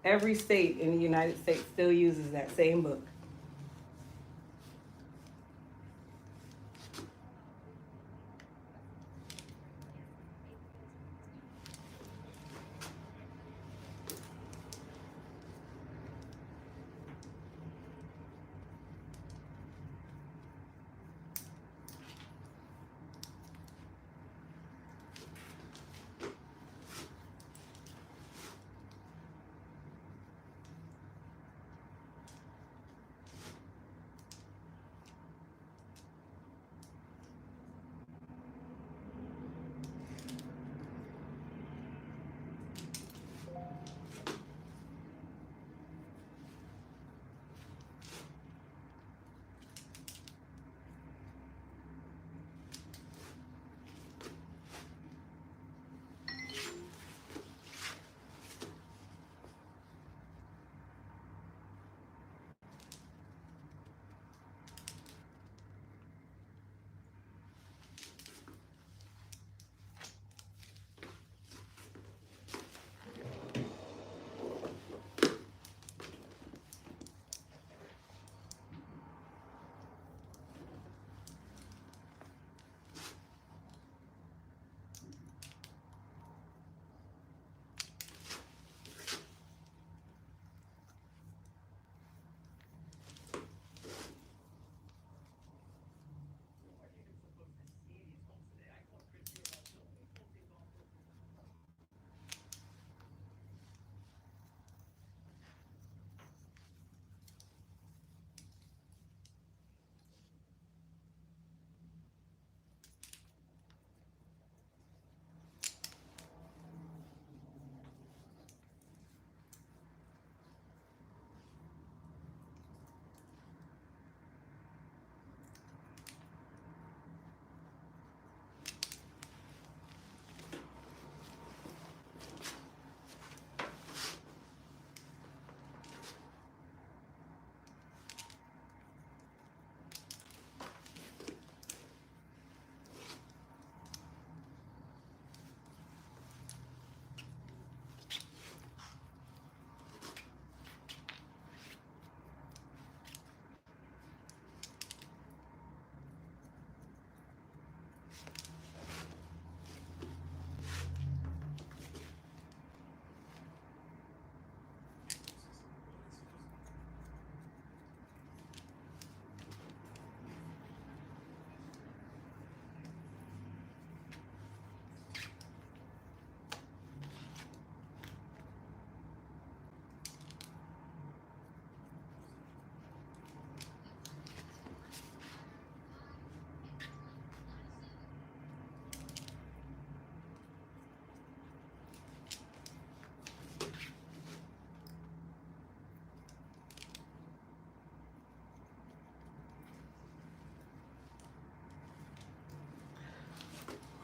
Every state in the United States still uses that same book.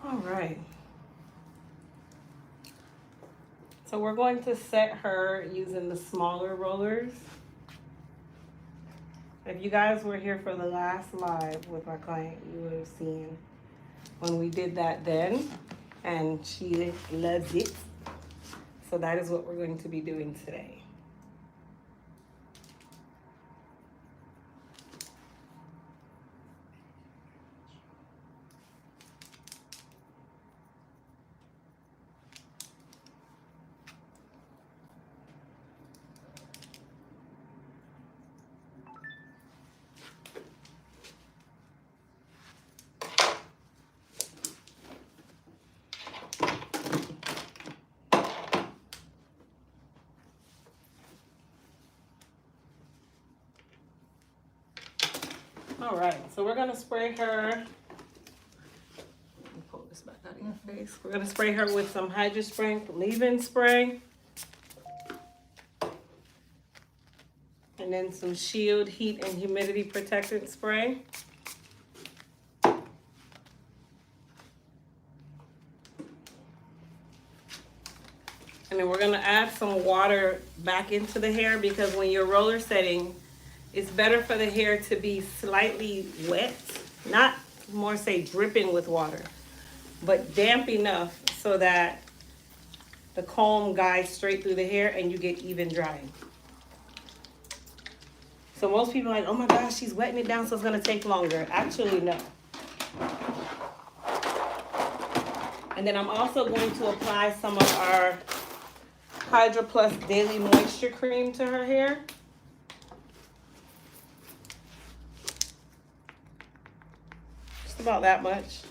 All right. So we're going to set her using the smaller rollers. If you guys were here for the last live with my client, you would have seen when we did that then, and she loves it. So that is what we're going to be doing today. All right, so we're gonna spray her. Let me pull this back out of your face. We're gonna spray her with some Hydro Strength leave-in spray. And then some Shield Heat and Humidity Protectant spray. And then we're gonna add some water back into the hair because when you're roller setting, it's better for the hair to be slightly wet, not more say dripping with water, but damp enough so that the comb guides straight through the hair and you get even drying. So most people are like, oh my gosh, she's wetting it down so it's gonna take longer. Actually, no. And then I'm also going to apply some of our Hydra Plus Daily Moisture Cream to her hair. Just about that much.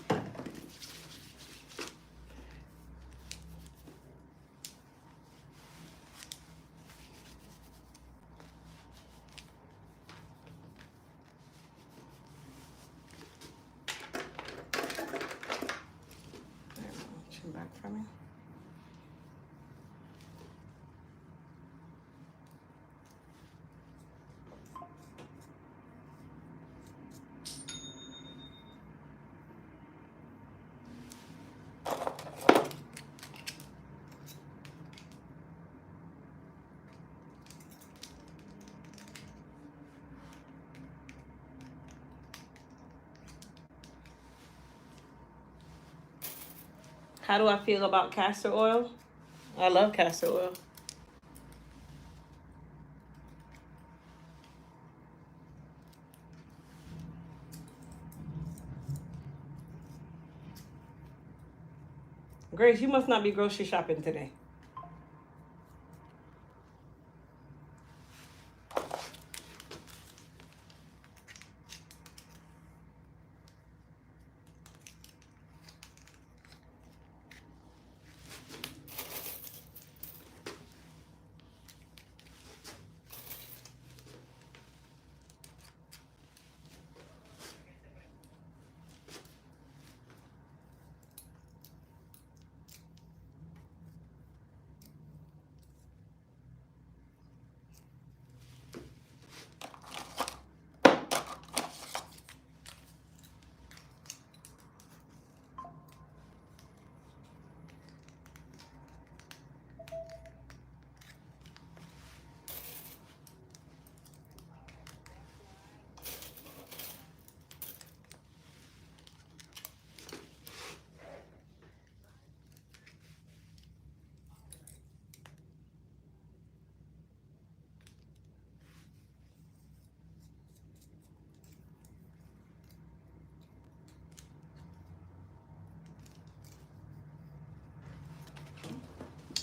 Chin back for me. How do I feel about castor oil? I love castor oil. Grace, you must not be grocery shopping today.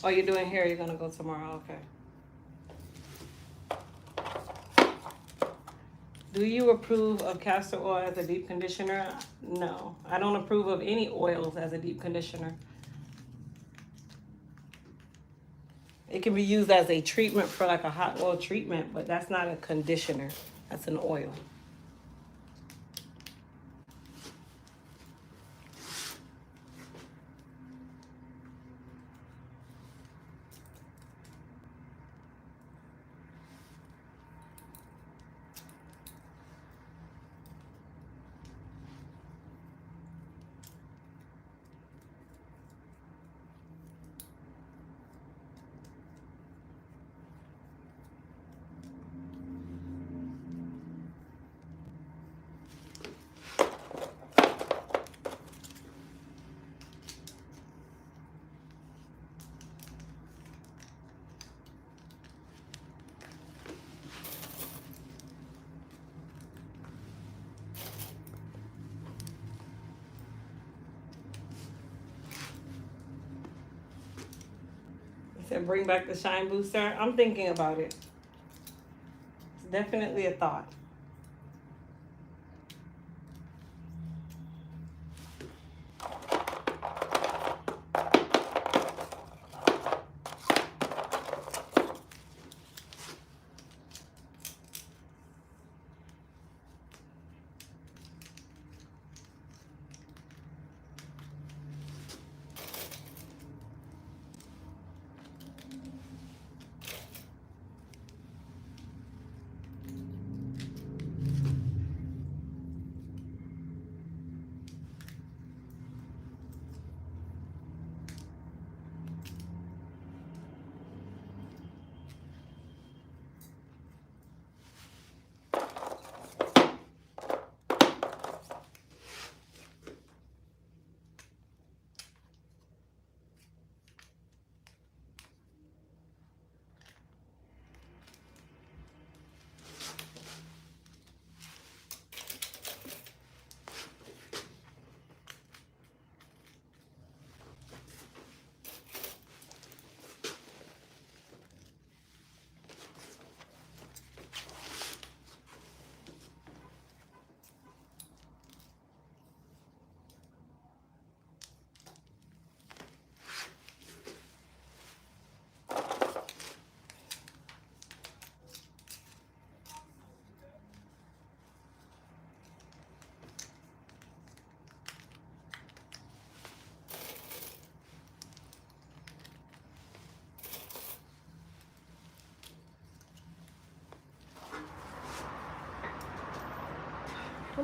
Oh, you're doing hair, you're gonna go tomorrow, okay. Do you approve of castor oil as a deep conditioner? No, I don't approve of any oils as a deep conditioner. It can be used as a treatment for like a hot oil treatment, but that's not a conditioner, that's an oil. Said bring back the shine booster. I'm thinking about it. It's definitely a thought.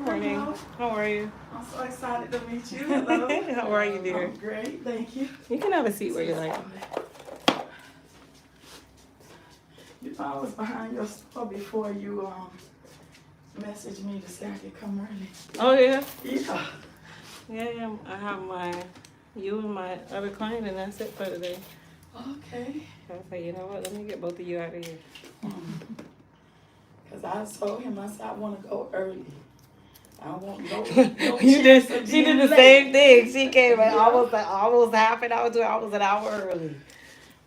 Good morning. Hello. How are you? I'm so excited to meet you. Hello. How are you, dear? I'm great, thank you. You can have a seat where you like. You know, I was behind your store before you messaged me to say I could come early. Oh yeah. Yeah. Yeah. I have you and my other client, and that's it for today. Okay. I was like, you know what? Let me get both of you out of here. Cause I told him I said I want to go early. I don't want no You did. chance of She being did the late. same thing. She came at Yeah. almost half an hour to almost an hour early.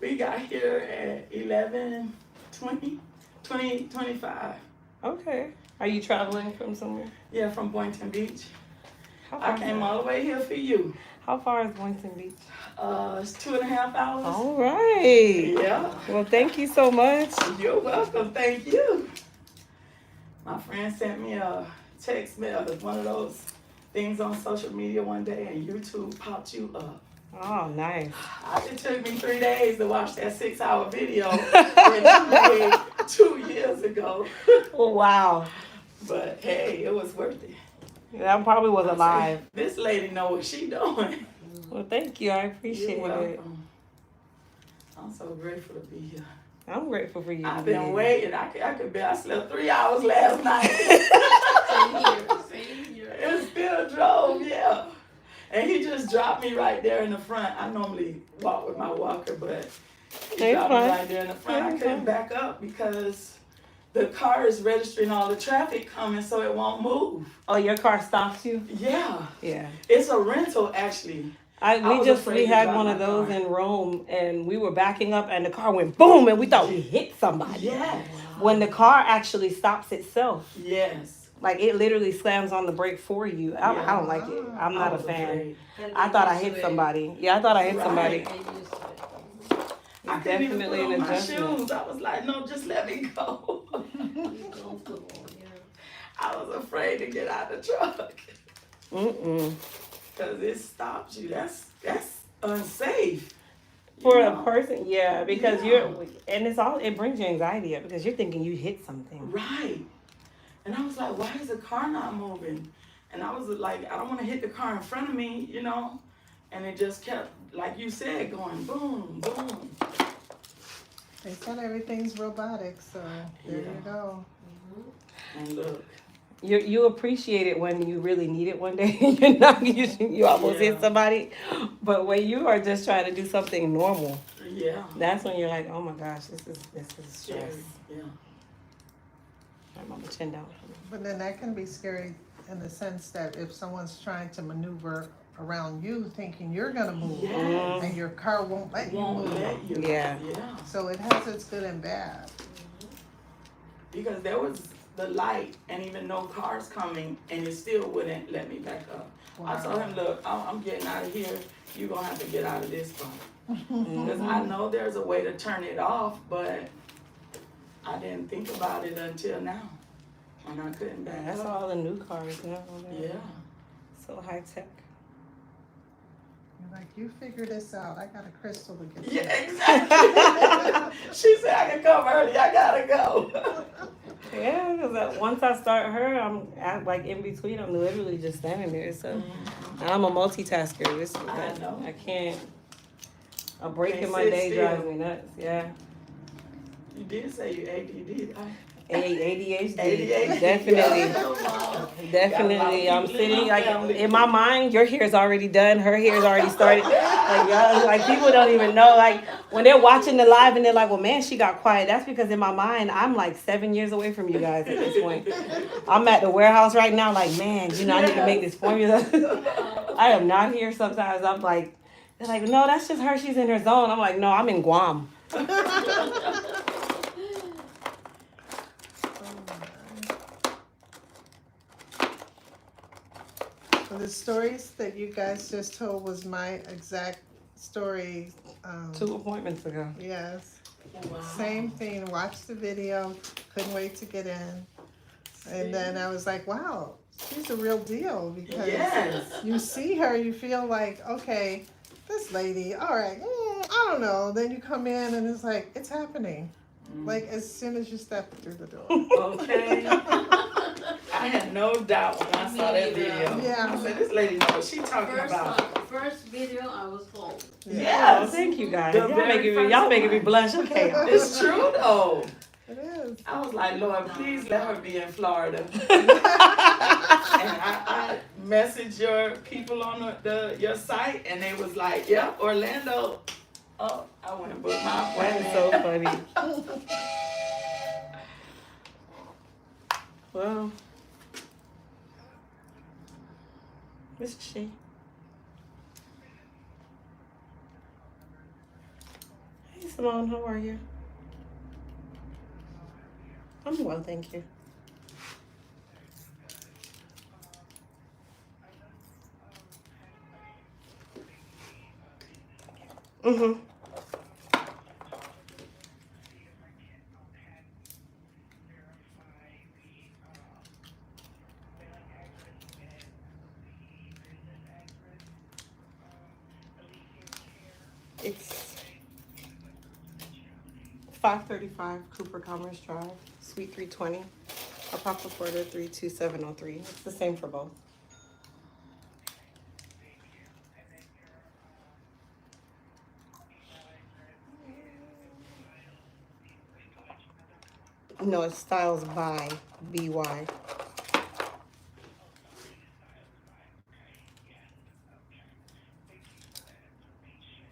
We got here at 11:20, 25. Okay. Are you traveling from somewhere? Yeah, from Boynton Beach. How I came all the way here for you. How far is Boynton Beach? It's 2.5 hours. All right. Yeah. Well, thank you so much. You're welcome. Thank you. My friend sent me a text mail, one of those things on social media one day, and YouTube popped you up. Oh, nice. It took me 3 days to watch that 6-hour video that you made 2 years ago. Oh, wow. But hey, it was worth it. That probably was I said, alive. this lady know what she doing. Well, thank you. I appreciate You're it. welcome. I'm so grateful to be here. I'm grateful for you. I've been waiting. I slept 3 hours last night. Same here. It still drove, yeah. And he just dropped me right there in the front. I normally walk with my walker, but he It's dropped fine. me right there in the front. I It's couldn't fine. back up because the car is registering all the traffic coming, so it won't move. Oh, your car stops you? Yeah. Yeah. It's a rental, actually. We was afraid we to had drive one my of those car. in Rome, and we were backing up, and the car went boom, and we thought we hit somebody. Yes. When the car actually stops itself, Yes. like it literally slams on the brake for you. I don't like it. I'm not I a was fan. afraid. I thought I hit somebody. Yeah, I thought I hit somebody. Right. It's I couldn't even definitely put an on my adjustment. shoes. I was like, no, just let me go. I was afraid to get out of the truck. Because it stops you. That's unsafe. For You a know? person, yeah, because Yeah. it brings your anxiety up because you're thinking you hit something. Right. And I was like, why is the car not moving? And I was like, I don't want to hit the car in front of me, you know? And it just kept, like you said, going boom, boom. They said everything's robotic, so there Yeah. you go. And look. You appreciate it when you really need it one day. You almost hit Yeah. somebody, but when you are just trying to do something normal, Yeah. that's when you're like, oh my gosh, this is stress. Scary. Yeah. I'm gonna chin down. But then that can be scary in the sense that if someone's trying to maneuver around you thinking you're gonna move Yes. and your car won't let you Won't move. let you. Yeah. Yeah. So it has its good and bad. Because there was the light and even no cars coming and it still wouldn't let me back up. I told him, look, I'm getting out of here. You're going to have to get out of this car. Because I know there's a way to turn it off, but I didn't think about it until now. And I couldn't back That's up. all the new cars now. Yeah. So high tech. You're like, you figure this out. I got a crystal to get Yeah, exactly. She said I can come early. I got to go. Yeah, because once I start her, I'm like in between. I'm literally just standing there. So and I'm a multitasker. I know. I can't. A break Can't in my sit day still. drives me nuts. Yeah. You did say you ADD, right? ADHD. ADHD. Definitely. Definitely. I'm people in sitting my like family. in my mind, your hair's already done, her hair's already started. Like y'all, like people don't even know. Like when they're watching the live and they're like, well man, she got quiet. That's because in my mind, I'm like 7 years away from you guys at this point. I'm at the warehouse right now, like, man, I need to make this formula. I am not here sometimes. I'm like, they're like, no, that's just her, she's in her zone. I'm like, no, I'm in Guam. So the stories that you guys just told was my exact story. 2 appointments ago. Yes. Wow. Same thing. Watched the video. Couldn't wait to get in. And then I was like, wow, she's a real deal because Yes. you see her, you feel like, okay, this lady, all right, I don't know. Then you come in and it's like, it's happening. Like as soon as you step through the door. Okay. I had no doubt when I saw that video. Yeah. I said, this lady knows what she talking about. First video, I was home. Yes. Oh, thank you guys. The Y'all very making me, first y'all making me one. blush. Okay, y'all. It's true though. It is. I was like, Lord, please let her be in Florida. And I messaged your people on your site, and they was like, yeah, Orlando. Oh, I went and booked my That is appointment. so funny. Well, this is she. Hey, Salon, how are you? I'm well, thank you. Mm-hmm. It's 535 Cooper Commerce Drive, Suite 320, Apopka Porter 32703. It's the same for both. No, it's Styles by BY.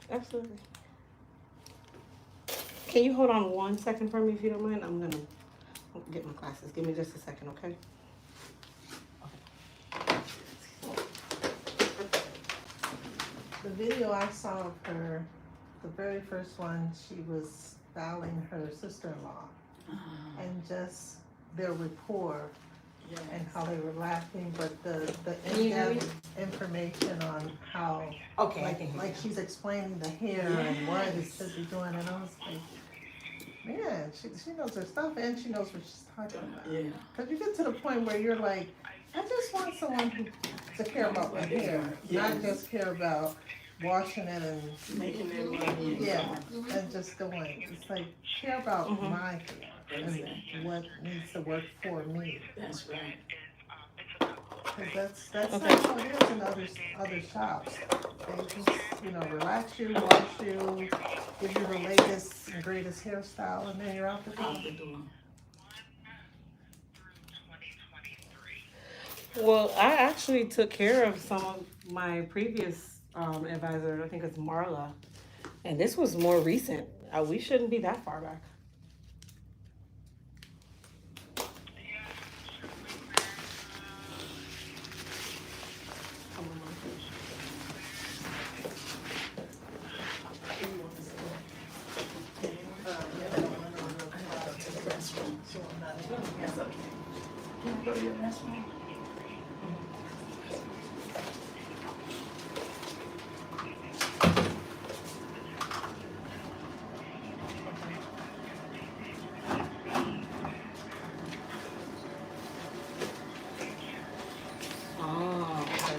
Absolutely. Can you hold on 1 second for me if you don't mind? I'm gonna get my glasses. Give me just a second, okay? The video I saw of her, the very first one, she was styling her sister-in-law, and just their rapport and how they were laughing, but the in-depth information on how, Okay, I can hear like she's explaining the hair and what it should be doing, and I was like, man, she knows her stuff and she knows what she's talking about. Yeah. Because you get to the point where you're like, I just want someone to care about my hair, not just care about washing it and Making their money. yeah, and just going. It's like care about my hair Exactly. and what needs to work for me. That's right. Because that's not how it is in other shops. They just, relax you, wash you, give you the latest and greatest hairstyle, and then you're out the door. Out the door. Well, I actually took care of some of my previous advisor. I think it's Marla, and this was more recent. We shouldn't be that far back. That's okay. Can you go to your restroom? Oh, okay.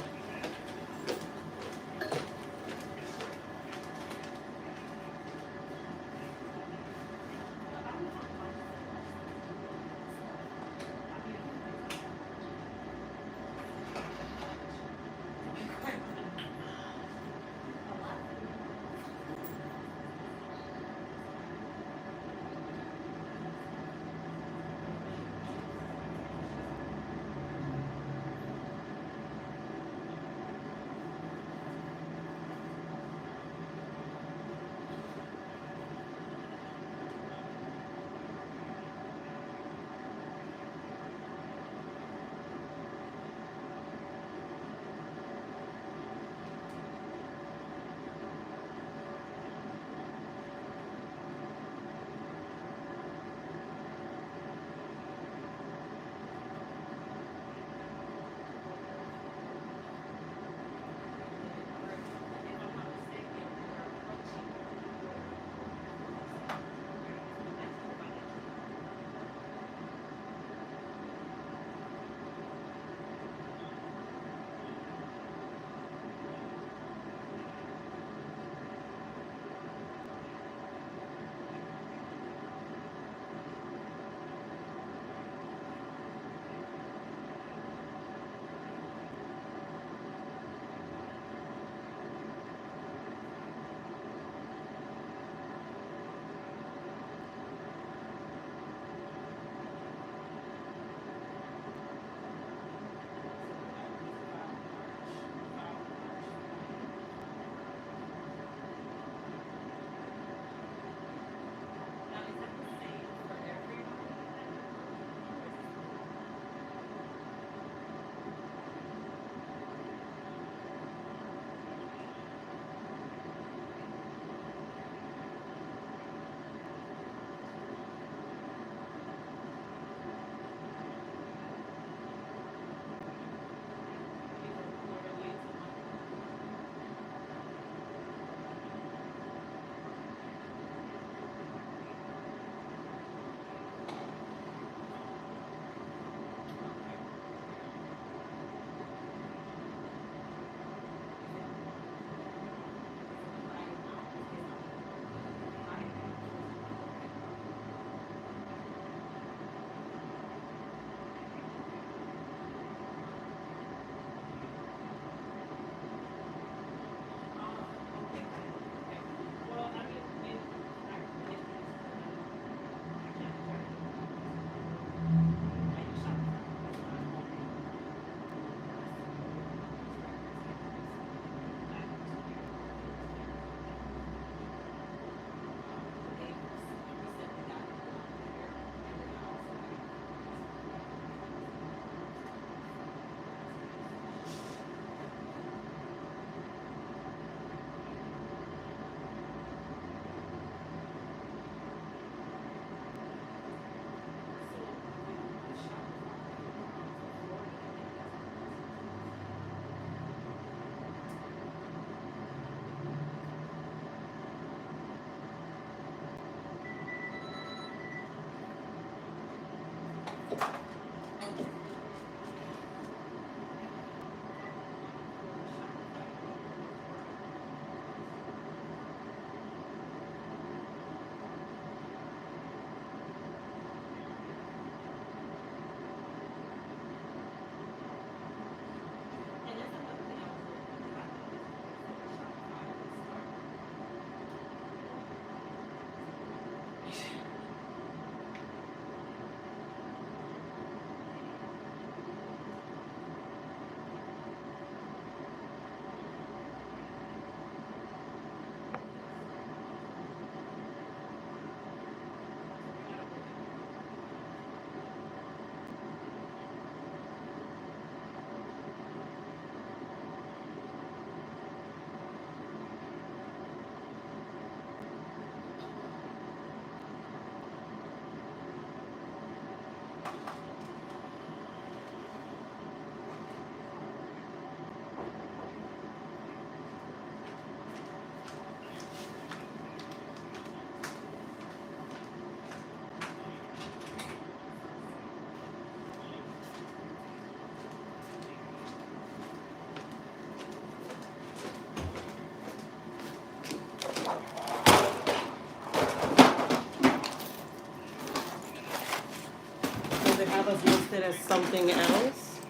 Does it have us listed as something else?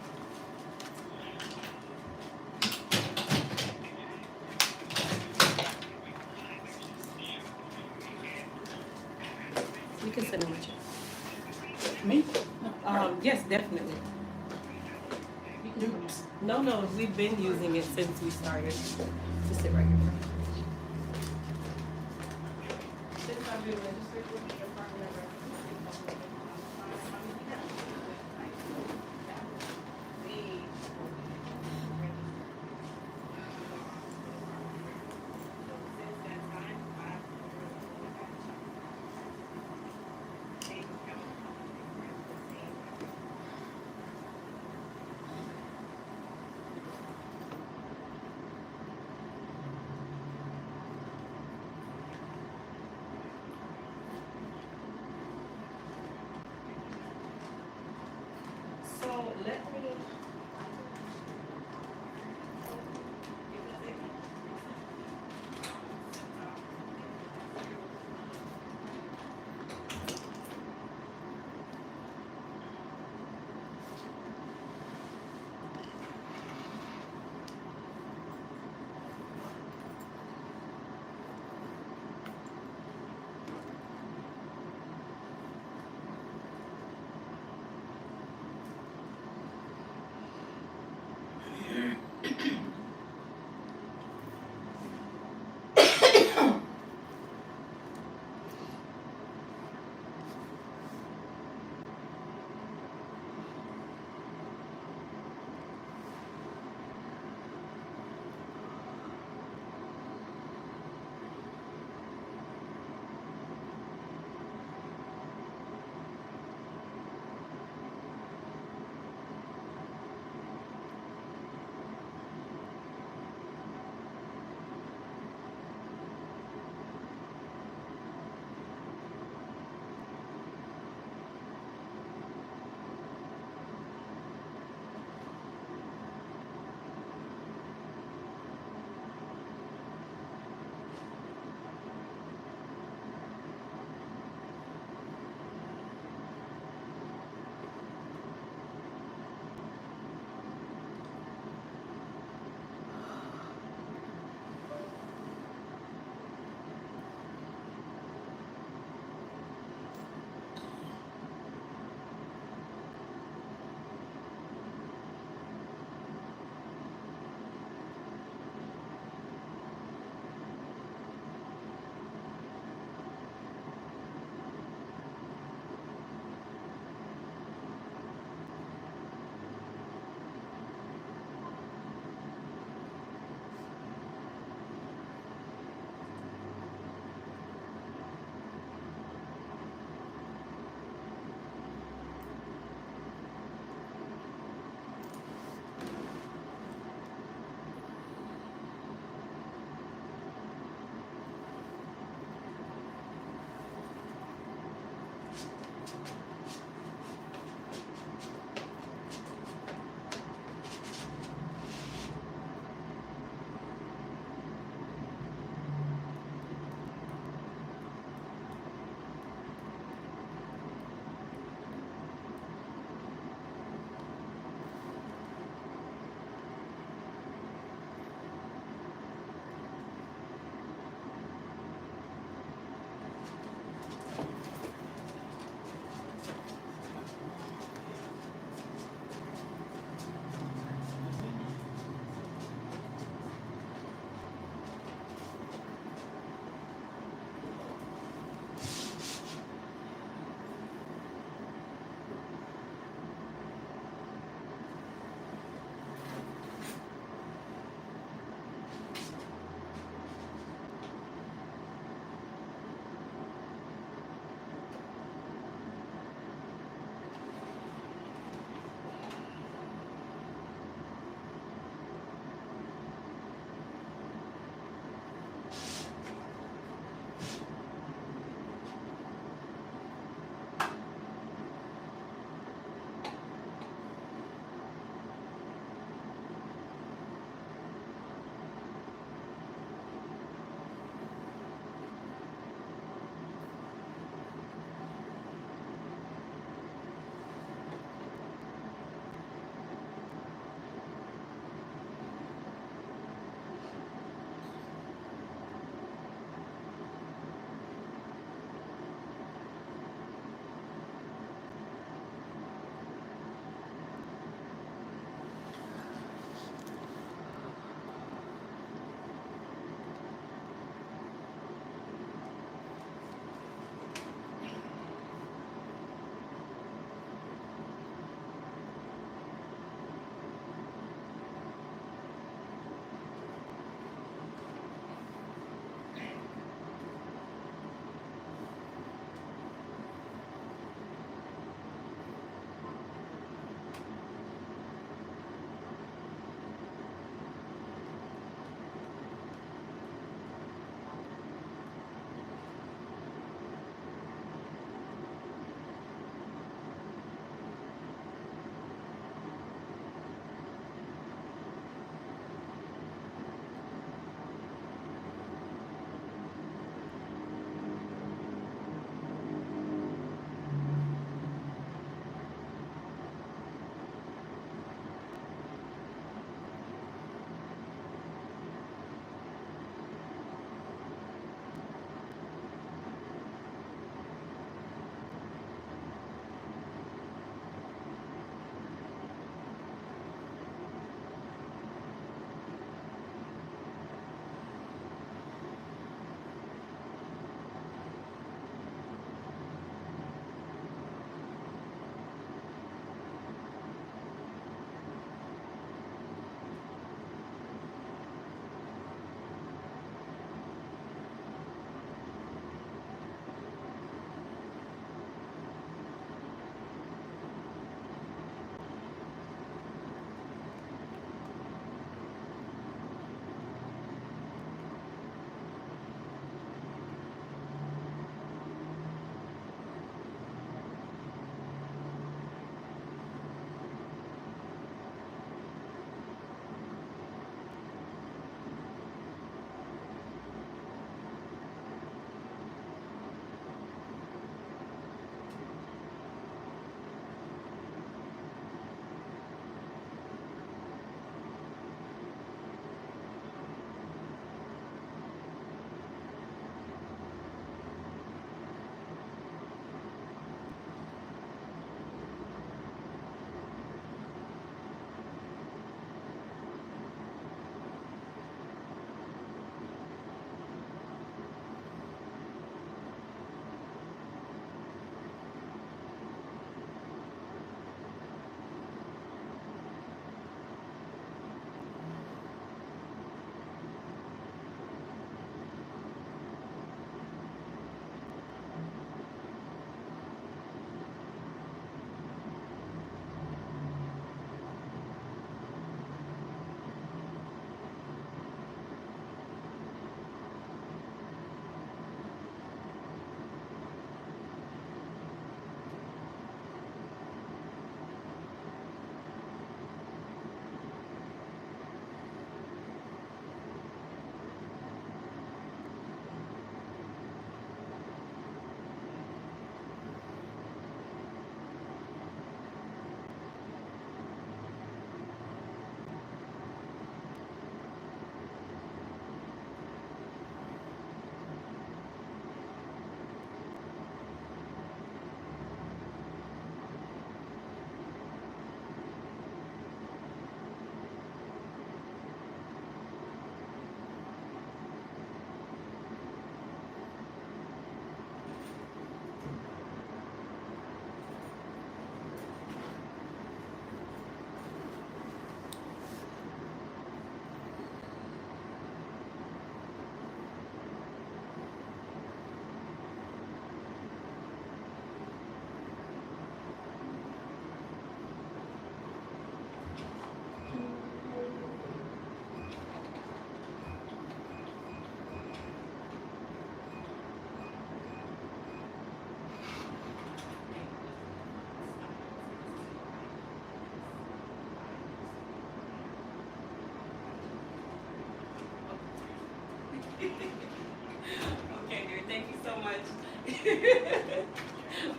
We can send it with you. Me? Yes, definitely. No, we've been using it since we started. Just sit right here. Since I've been registered with the Department of Revenue. So let me.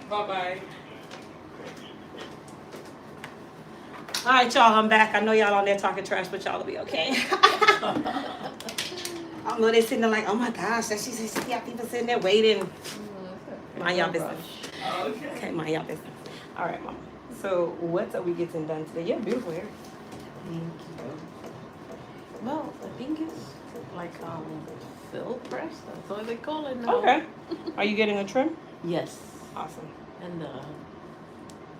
Bye-bye. All right, y'all, I'm back. I know y'all on there talking trash, but y'all will be okay. I know they're sitting there like, oh my gosh, that she got people sitting there waiting. Mind y'all business. Okay. Okay, mind y'all business. All right, mama. So what are we getting done today? Yeah, beautiful hair. Thank you. Well, I think it's like fill press. That's what they call it now. Okay. Are you getting a trim? Yes. Awesome. And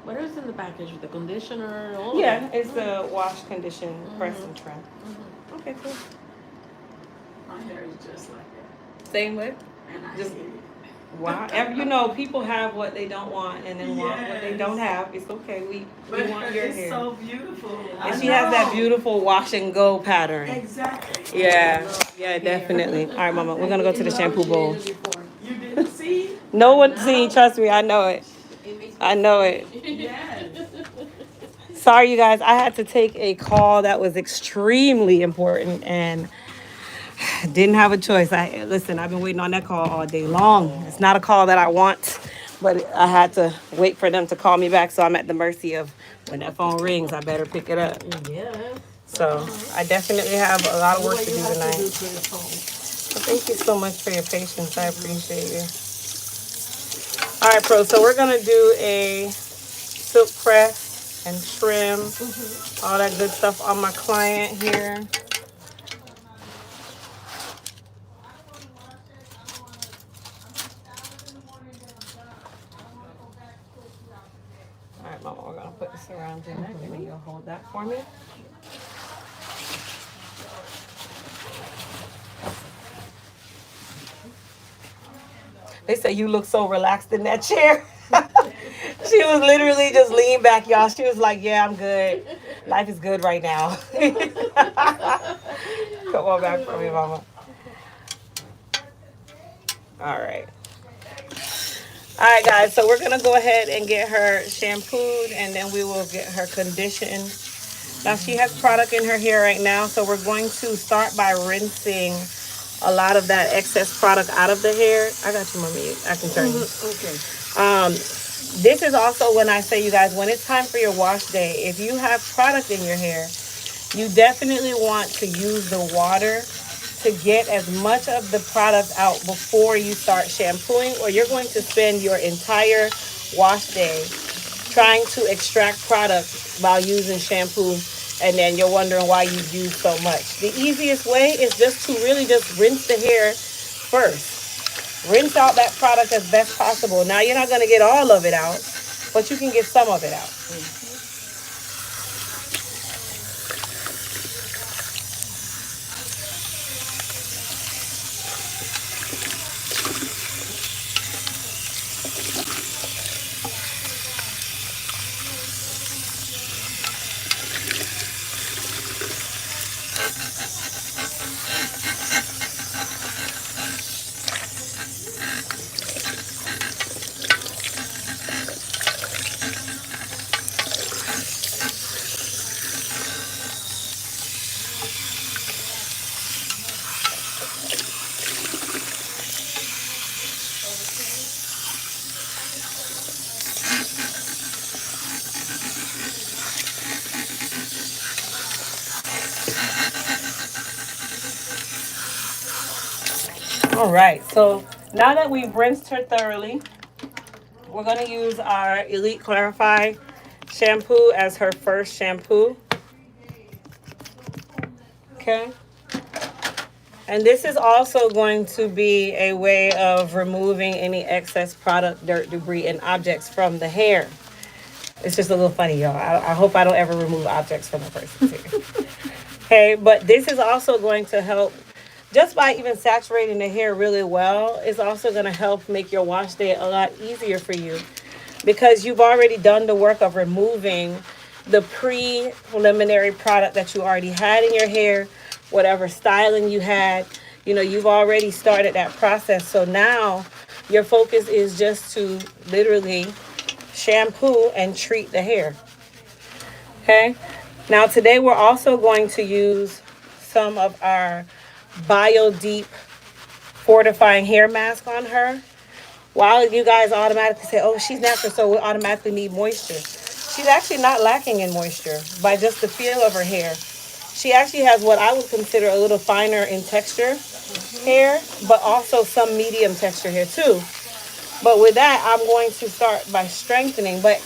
what is in the package with the conditioner? All Yeah, that? it's the wash, condition, press, and trim. Mhm. Okay, cool. My hair is just like that. Same way. And I Just- hate it. Wow. You know, people have what they don't want and then want what they don't have. It's okay. We But want your it's hair. so beautiful. And she has that beautiful wash and go pattern. Exactly. Yeah, yeah, definitely. All right, mama, we're gonna go to the shampoo bowl. You didn't see? No one seen, trust me, I know it. I know it. Yes. Sorry, you guys, I had to take a call that was extremely important and didn't have a choice. Listen, I've been waiting on that call all day long. It's not a call that I want, but I had to wait for them to call me back, so I'm at the mercy of when that phone rings, I better pick it up. Yeah. So I definitely have a lot of work to do tonight. To the phone. Well, thank you so much for your patience. I appreciate you. All right, Pro. So we're gonna do a silk press and trim, all that good stuff on my client here. All right, Mama. We're gonna put this around your neck, and then you'll hold that for me. They say you look so relaxed in that chair. She was literally just leaned back, y'all. She was like, yeah, I'm good. Life is good right now. Come on back for me, Mama. All right. All right, guys. So we're going to go ahead and get her shampooed, and then we will get her conditioned. Now, she has product in her hair right now, so we're going to start by rinsing a lot of that excess product out of the hair. I got you, Mommy. I can turn you. Okay. This is also when I say, you guys, when it's time for your wash day, if you have product in your hair, you definitely want to use the water to get as much of the product out before you start shampooing, or you're going to spend your entire wash day trying to extract product while using shampoo, and then you're wondering why you use so much. The easiest way is just to really just rinse the hair first. Rinse out that product as best possible. Now, you're not going to get all of it out, but you can get some of it out. All right, so now that we've rinsed her thoroughly, we're going to use our Elite Clarify shampoo as her first shampoo. Okay. And this is also going to be a way of removing any excess product, dirt, debris, and objects from the hair. It's just a little funny, y'all. I hope I don't ever remove objects from a person's hair. Okay, but this is also going to help, just by even saturating the hair really well, it's also going to help make your wash day a lot easier for you, because you've already done the work of removing the preliminary product that you already had in your hair, whatever styling you had. You know, you've already started that process. So now your focus is just to literally shampoo and treat the hair. Okay. Now today we're also going to use some of our Bio Deep fortifying hair mask on her. While you guys automatically say, oh, she's natural, so we automatically need moisture. She's actually not lacking in moisture by just the feel of her hair. She actually has what I would consider a little finer in texture hair, but also some medium texture hair too. But with that, I'm going to start by strengthening. But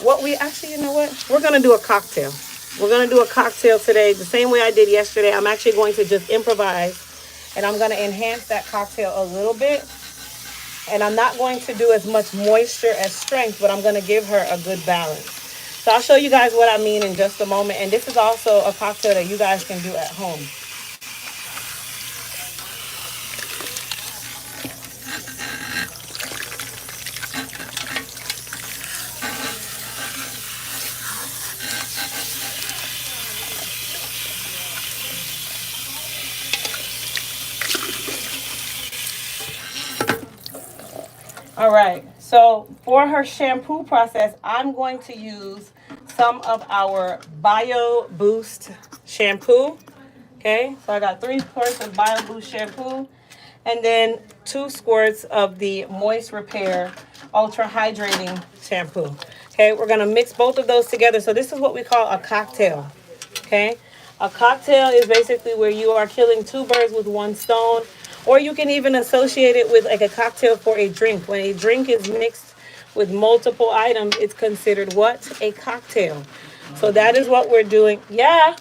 what we actually, you know what? We're going to do a cocktail. We're going to do a cocktail today the same way I did yesterday. I'm actually going to just improvise and I'm going to enhance that cocktail a little bit. And I'm not going to do as much moisture as strength, but I'm going to give her a good balance. So I'll show you guys what I mean in just a moment. And this is also a cocktail that you guys can do at home. All right, so for her shampoo process, I'm going to use some of our Bio Boost shampoo. Okay, so I got 3 squirts of Bio Boost shampoo and then 2 squirts of the Moist Repair Ultra Hydrating shampoo. Okay, we're gonna mix both of those together. So this is what we call a cocktail. Okay, a cocktail is basically where you are killing 2 birds with 1 stone. Or you can even associate it with like a cocktail for a drink. When a drink is mixed with multiple items, it's considered what? A cocktail. So that is what we're doing. Yeah.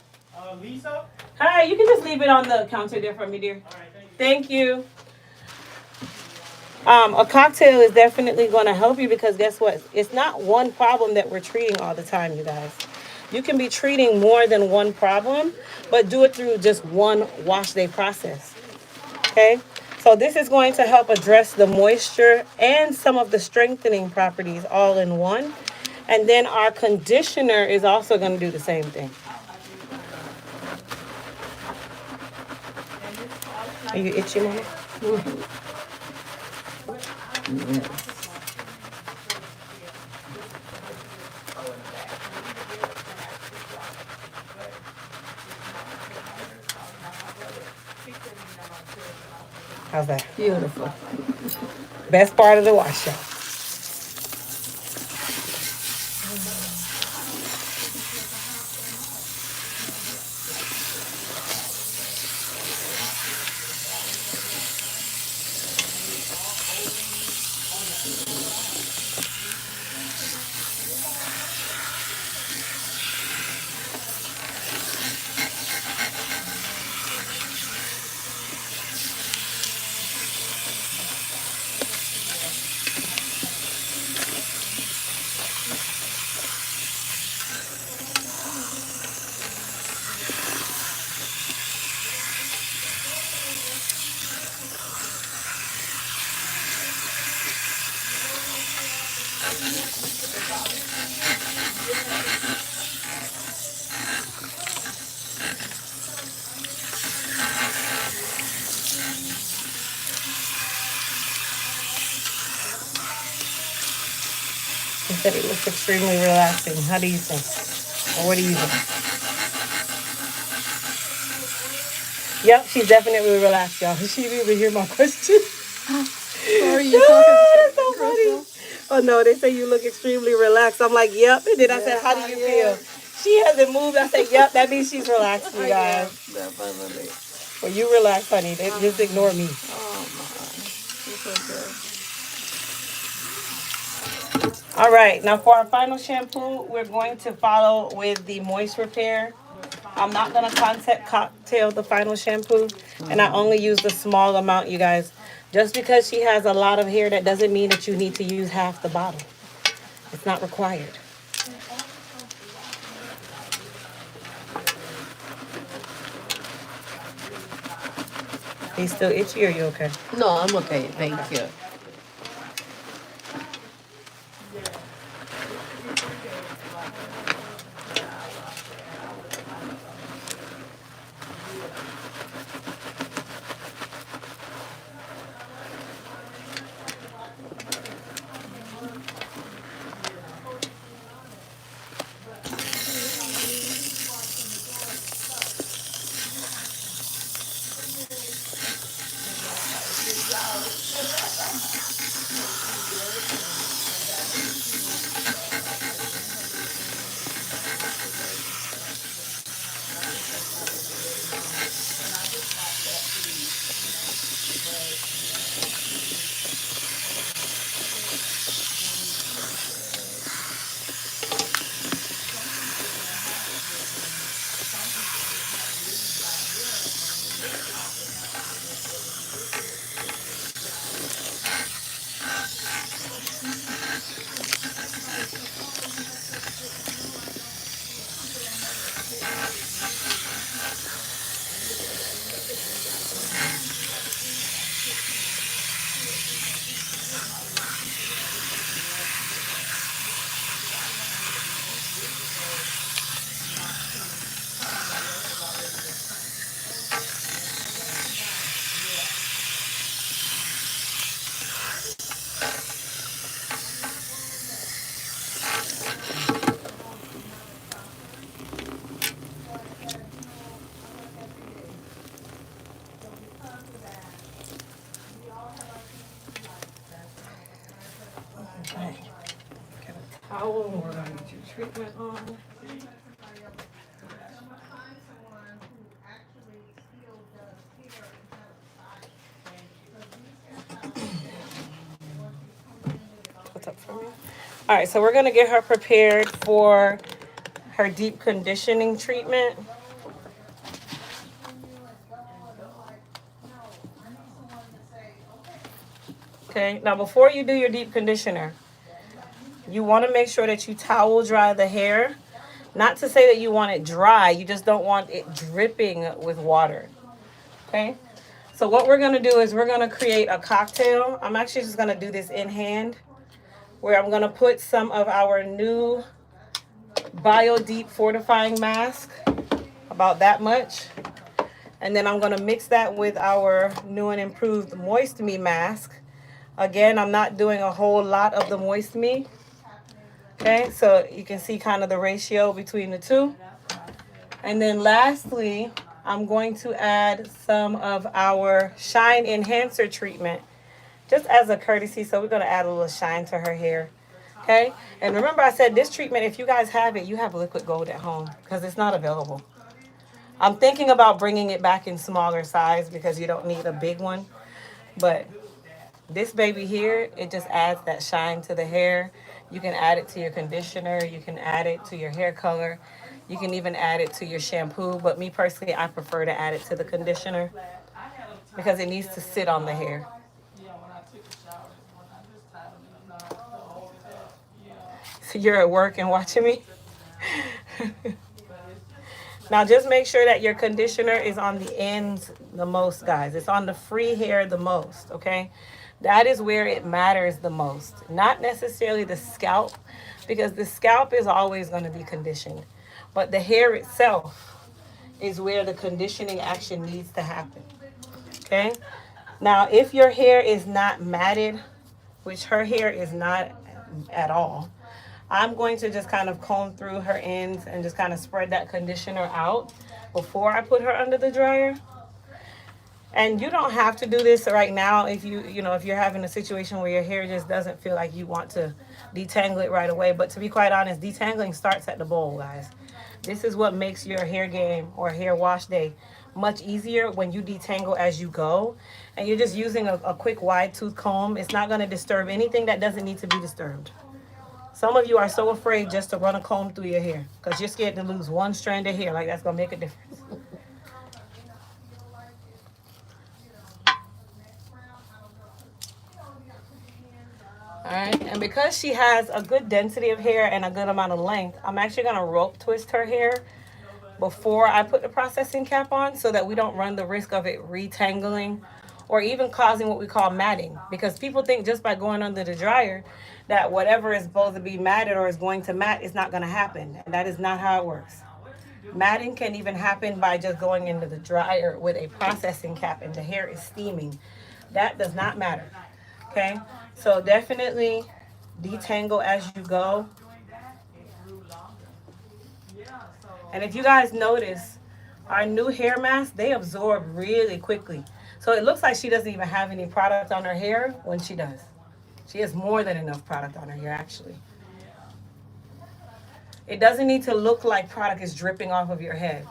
Lisa? Hi, you can just leave it on the counter there for me, dear. All right, Thank you. A cocktail is definitely going to help you because guess what? It's not one problem that we're treating all the time, you guys. You can be treating more than one problem, but do it through just one wash day process. Okay, so this is going to help address the moisture and some of the strengthening properties all in one. And then our conditioner is also going to do the same thing. Are you itchy, Mama? How's that? Beautiful. Best part of the wash, y'all. He said it looks extremely relaxing. How do you think? Or what do you think? Yep, she's definitely relaxed, y'all. She didn't even hear my question. Sorry, you're talking That's so funny. Oh no, they say you look extremely relaxed. I'm like, yep. And then I said, how do you feel? She hasn't moved. I said, yep, that means she's relaxed, you guys. Definitely. Well, you relax, honey. Just ignore me. Oh my. It's okay. All right, now for our final shampoo, we're going to follow with the Moist Repair. I'm not going to cocktail the final shampoo, and I only use the small amount, you guys. Just because she has a lot of hair, that doesn't mean that you need to use half the bottle. It's not required. Are you still itchy or you okay? No, I'm okay. Thank you. towel and we're gonna get your treatment on. I'm gonna find someone who actually still does hair instead of style. Because these hairstyles, once you come in with it What's already up for me? on, All right, so we're gonna get her prepared for her deep conditioning treatment. and I'm like, no, I need someone to say, okay, Okay, now before you do your deep conditioner, you want to make sure that you towel dry the hair. Not to say that you want it dry, you just don't want it dripping with water. Okay, so what we're going to do is we're going to create a cocktail. I'm actually just going to do this in hand, where I'm going to put some of our new Bio Deep Fortifying Mask, about that much. And then I'm going to mix that with our new and improved Moist Me mask. Again, I'm not doing a whole lot of the Moist Me. Okay, so you can see kind of the ratio between the two. And then lastly, I'm going to add some of our Shine Enhancer treatment, just as a courtesy. So we're going to add a little shine to her hair. Okay, and remember I said this treatment, if you guys have it, you have liquid gold at home because it's not available. I'm thinking about bringing it back in smaller size because you don't need a big one. But this baby here, it just adds that shine to the hair. You can add it to your conditioner. You can add it to your hair color. You can even add it to your shampoo. But me personally, I prefer to add it to the conditioner because it needs to sit on the hair. So you're at work and watching me? Now just make sure that your conditioner is on the ends the most, guys. It's on the free hair the most, okay? That is where it matters the most. Not necessarily the scalp, because the scalp is always going to be conditioned. But the hair itself is where the conditioning action needs to happen, okay? Now, if your hair is not matted, which her hair is not at all, I'm going to just kind of comb through her ends and just kind of spread that conditioner out before I put her under the dryer. And you don't have to do this right now if if you're having a situation where your hair just doesn't feel like you want to detangle it right away. But to be quite honest, detangling starts at the bowl, guys. This is what makes your hair game or hair wash day much easier when you detangle as you go. And you're just using a quick wide tooth comb. It's not going to disturb anything that doesn't need to be disturbed. Some of you are so afraid just to run a comb through your hair because you're scared to lose one strand of hair. Like that's going to make a difference. All right, and because she has a good density of hair and a good amount of length, I'm actually going to rope twist her hair before I put the processing cap on so that we don't run the risk of it retangling or even causing what we call matting. Because people think just by going under the dryer that whatever is supposed to be matted or is going to mat is not going to happen. And that is not how it works. Matting can even happen by just going into the dryer with a processing cap and the hair is steaming. That does not matter. Okay? So definitely detangle as you go. And if you guys notice, our new hair masks, they absorb really quickly. So it looks like she doesn't even have any product on her hair when she does. She has more than enough product on her hair, actually. It doesn't need to look like product is dripping off of your head.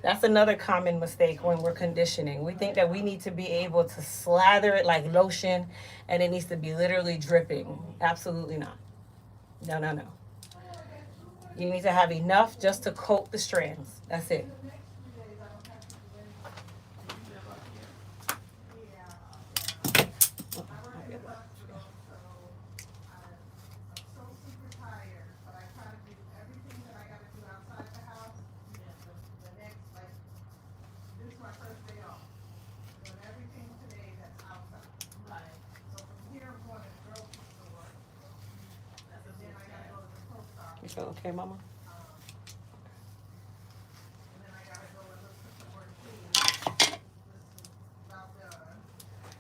That's another common mistake when we're conditioning. We think that we need to be able to slather it like lotion and it needs to be literally dripping. Absolutely not. No, no, no. You need to have enough just to coat the strands. That's it. You feel okay, Mama?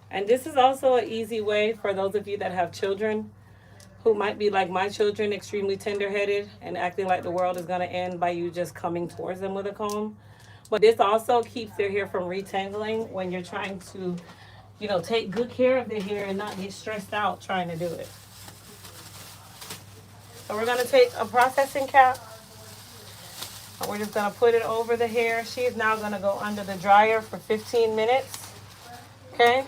And this is also an easy way for those of you that have children who might be like my children, extremely tender-headed and acting like the world is going to end by you just coming towards them with a comb. But this also keeps their hair from retangling when you're trying to, take good care of their hair and not get stressed out trying to do it. So we're gonna take a processing cap and we're just gonna put it over the hair. She's now gonna go under the dryer for 15 minutes. Okay.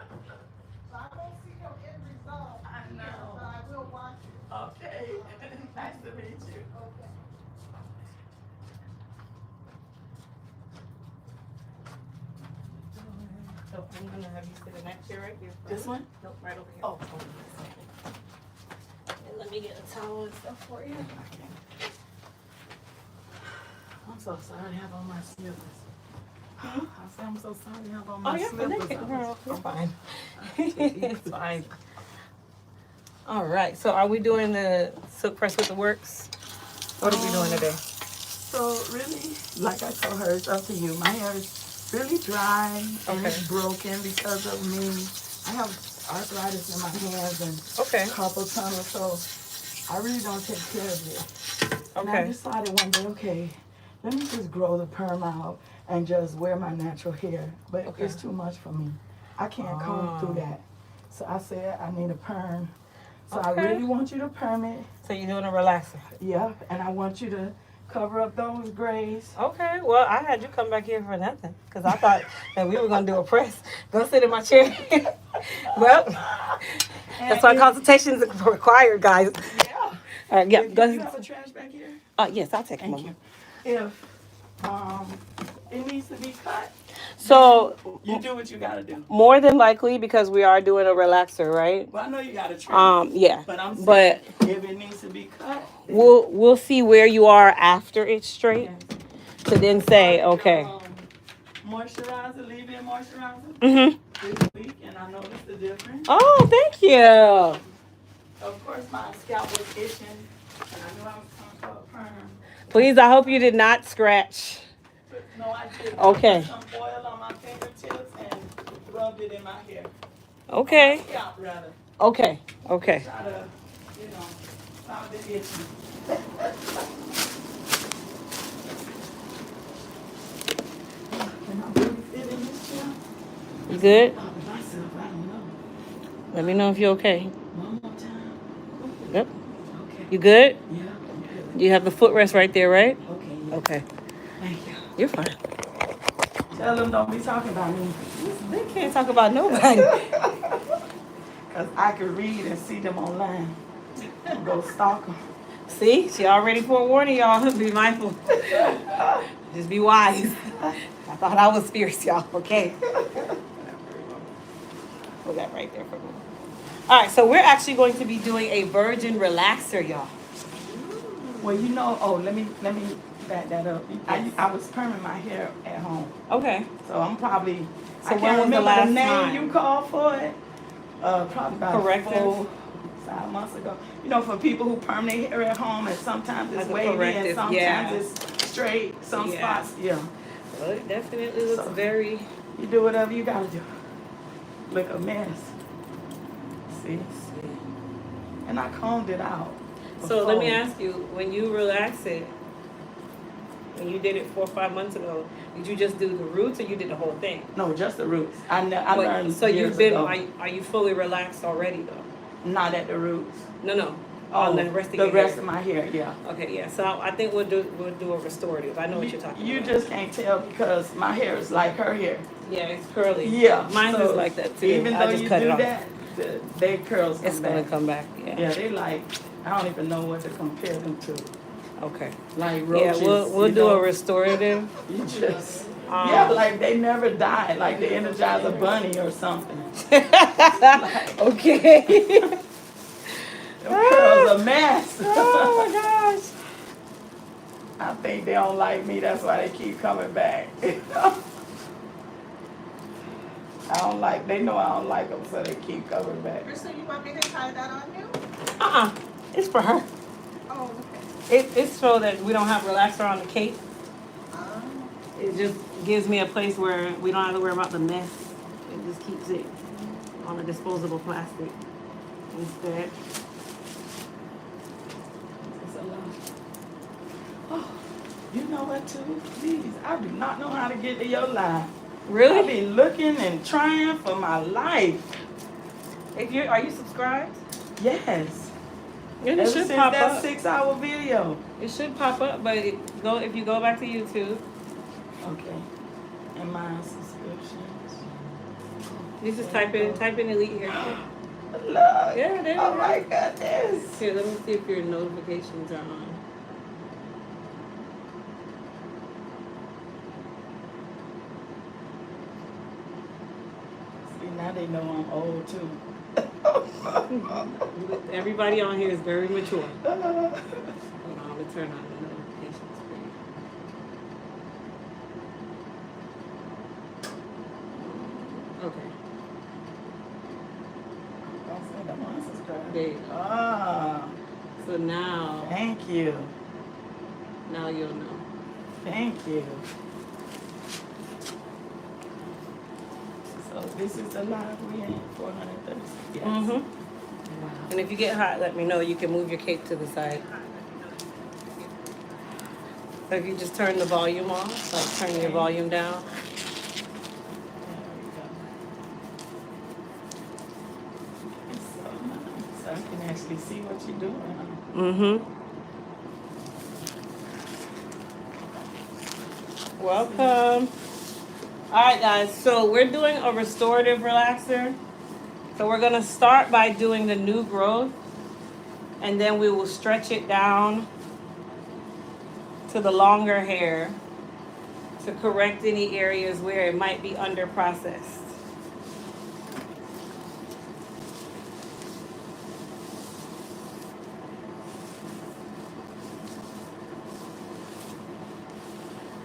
So I won't see your end result, I know. but I will watch it. Okay. Nice to meet you. Okay. So I'm gonna have you sit in that chair right here. This one? Nope, right over here. Oh. And let me get a towel and stuff for you. I'm so sorry to have on my slippers. I said I'm so sorry to have on my Oh, you're slippers. fine, girl. You're fine. It's fine. All right. So, are we doing the silk press with the works? What are we doing today? So really, like I told her, it's up to you. My hair is really dry and Okay. it's broken because of me. I have arthritis in my hands and Okay. carpal tunnel, so I really don't take care of it. And I Okay. decided one day, okay, let me just grow the perm out and just wear my natural hair. But Okay. it's too much for me. I can't comb through that. So I said I need a perm. So I Okay. really want you to perm it. So you're doing a relaxer. Yeah, and I want you to cover up those grays. Okay. Well, I had you come back here for nothing because I thought that we were gonna do a press. Go sit in my chair. Well, that's why consultations are required, guys. Yeah. All right. Yeah. Do Go you ahead. have a trash back here? Yes, I'll take a Thank moment. you. If it needs to be cut, So you do what you gotta do. more than likely, because we are doing a relaxer, right? Well, I know you gotta trim. Yeah. But I'm saying, But if it needs to be cut, we'll see where you are after it's straight to then say okay. Moisturizer, leave-in moisturizer Mhm. this week, and I noticed the difference. Oh, thank you. Of course, my scalp was itching, and I knew I was coming for a perm. Please, I hope you did not scratch. But no, I did. Okay. I put some oil on my fingertips and rubbed it in my hair. Okay. My scalp, rather. Okay. Okay. Try to, stop the itching. Can I really fit in this chair? You good? Oh, myself, I don't know. Let me know if you're okay. One more time. Yep. Okay. You good? Yeah, I'm good. You have the footrest right there, right? Okay, yeah. Okay. Thank you. You're fine. Tell them don't be talking about me. They can't talk about nobody. Because I can read and see them online. Go stalk them. See, she already forewarning y'all. Be mindful. Just be wise. I thought I was fierce, y'all. Okay. Put that right there for me. All right, so we're actually going to be doing a virgin relaxer, y'all. Well, let me back that up. I was perming my hair at home. Okay. So I'm probably, So I when can't was the remember last the name time? you called for it. Probably about Corrective? 5 months ago. For people who perm their hair at home, and sometimes it's Like a wavy and corrective, sometimes yeah. it's straight, some Yeah. spots, yeah. Well, it definitely looks So- very. You do whatever you gotta do. Look a mess. See? And I combed it out. So let me before. ask you, when you relax it, when you did it 4 or 5 months ago, did you just do the roots or you did the whole thing? No, just the roots. I But- learned so years you've been, ago. are you fully relaxed already though? Not at the roots. No. On the rest of the your rest hair. of my hair, yeah. Okay, yeah. So I think we'll do a restorative. I know what you're talking You about. just can't tell because my hair is like her hair. Yeah, it's curly. Yeah. Mine so is like that too. Even I though just you cut do it off. that, they curls come It's gonna back. come back. Yeah. Yeah, they like, I don't even know what to compare them to. Okay. Like Yeah, roaches. we'll you do know? a restorative. You just, yeah, like they never die. Like the Energizer Bunny or something. Okay. Them curls a mess. Oh my gosh. I think they don't like me. That's why they keep coming back. They know I don't like them, so they keep coming back. Krista, you want me to tie that on you? It's for her. Oh, okay. It's so that we don't have relaxer on the cape. Um, It just gives me a place where we don't have to worry about the mess. It just keeps it on a disposable plastic instead. It's a lot. Oh, You know what, too? Please, I do not know how to get to your live. I Really? be looking and trying for my life. Are you subscribed? Yes. And it Ever should since pop that up. 6-hour video. It should pop up, but if you go back to YouTube, Okay. And my subscriptions. you just type in Elite Hair Care. Look. Yeah, there you Oh go. my goodness. Here, let me see if your notifications are on. See, now they know I'm old too. Everybody on here is very mature. Hold on, I'm gonna turn on the notifications for you. Okay. Don't say the one subscribe. There you go. Ah, So now thank you. you'll know. Thank you. So this is the live we in 436. Yes. Mm-hmm. Wow. And if you get hot, let me know. You can move your cake to the side. So if you just turn the volume off, like turn your volume down. There we go. It's so nice. So I can actually see what you're doing. Mm-hmm. Welcome. All right, guys. So we're doing a restorative relaxer. So we're gonna start by doing the new growth, and then we will stretch it down to the longer hair to correct any areas where it might be under processed.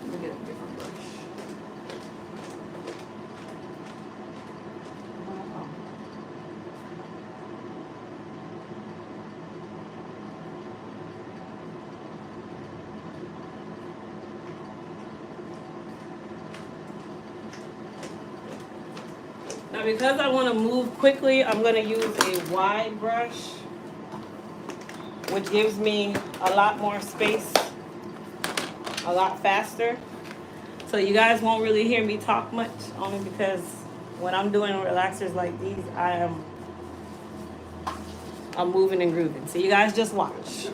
Let me get a different brush. Wow. Now, because I want to move quickly, I'm going to use a wide brush, which gives me a lot more space, a lot faster. So you guys won't really hear me talk much, only because when I'm doing relaxers like these, I'm moving and grooving. So you guys just watch.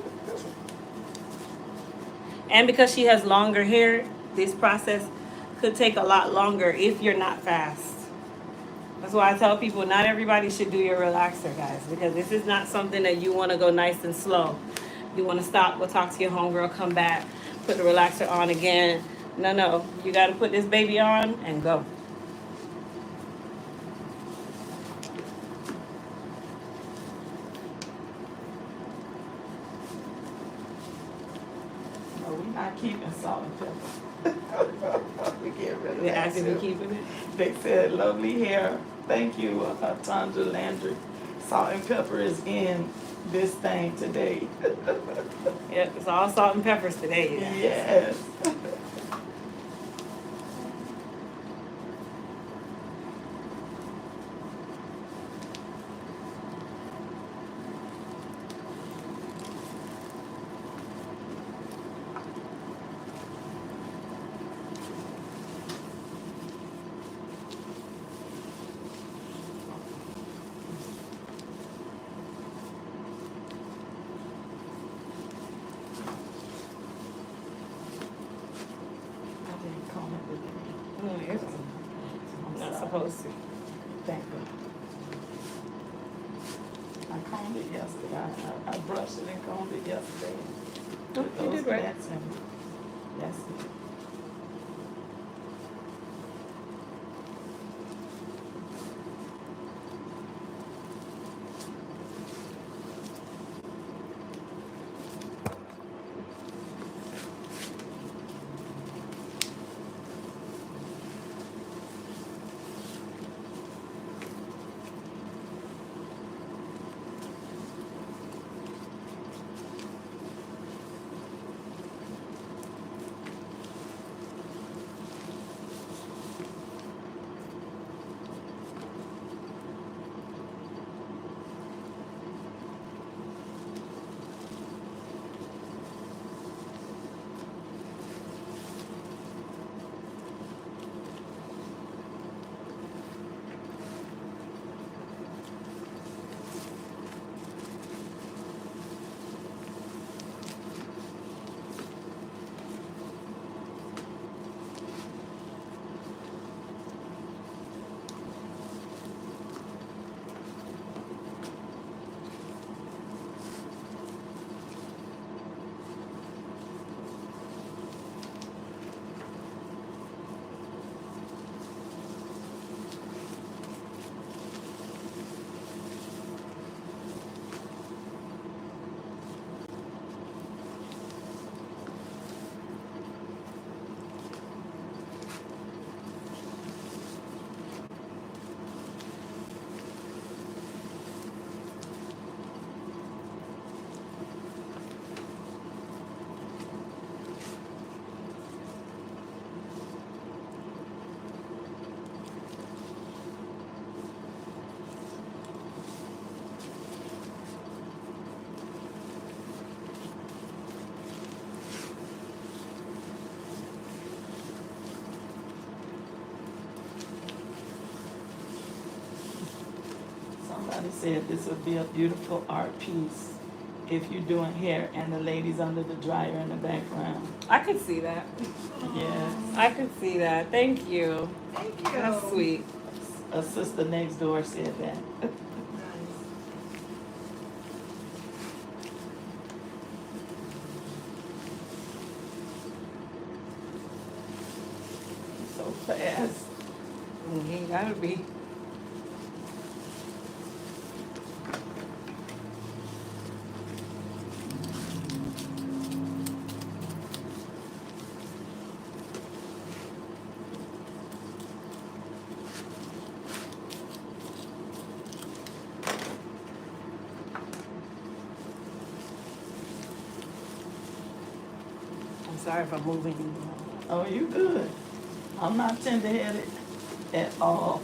And because she has longer hair, this process could take a lot longer if you're not fast. That's why I tell people not everybody should do your relaxer, guys, because this is not something that you want to go nice and slow. You want to stop, go talk to your homegirl, come back, put the relaxer on again. No, you got to put this baby on and go. No, we're not keeping salt and pepper. We get rid of They that asking me too. keeping it. They said lovely hair. Thank you, Tandra Landry. Salt and pepper is in this thing today. Yep, it's all salt and peppers today, you guys. Yes. I didn't comb it today. Oh, yes. I'm Not sorry. supposed to. Thank you. I combed it yesterday. I brushed it and combed it yesterday. Oh, Put you those did right. cats in. That's it. said this would be a beautiful art piece if you're doing hair and the ladies under the dryer in the background. I could see that. Yes. I could see that. Thank you. Thank you. That's sweet. A sister next door said that. Nice. So fast. You gotta be. I'm sorry if I'm moving you. Oh, you good. I'm not tender-headed at all.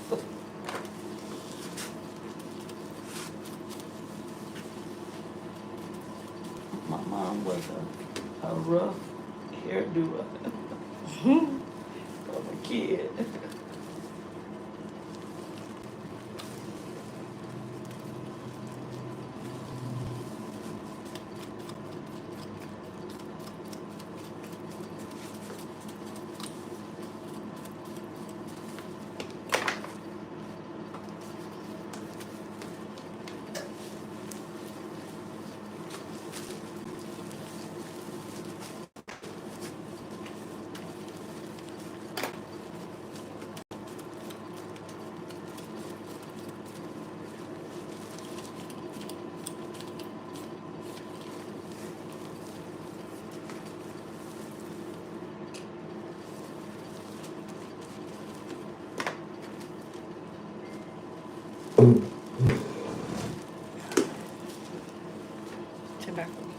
My mom was a rough hairdoer of a kid. Turn back for me.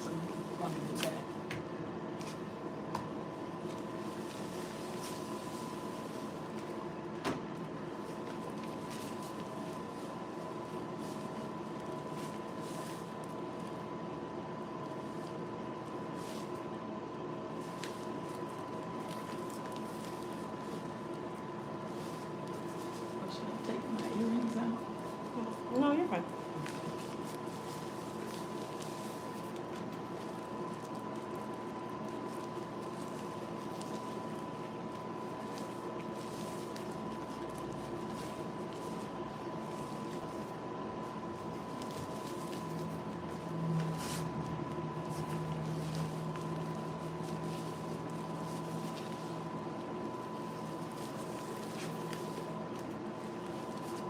So, let me do that. Or should I take my earrings out? No, you're fine.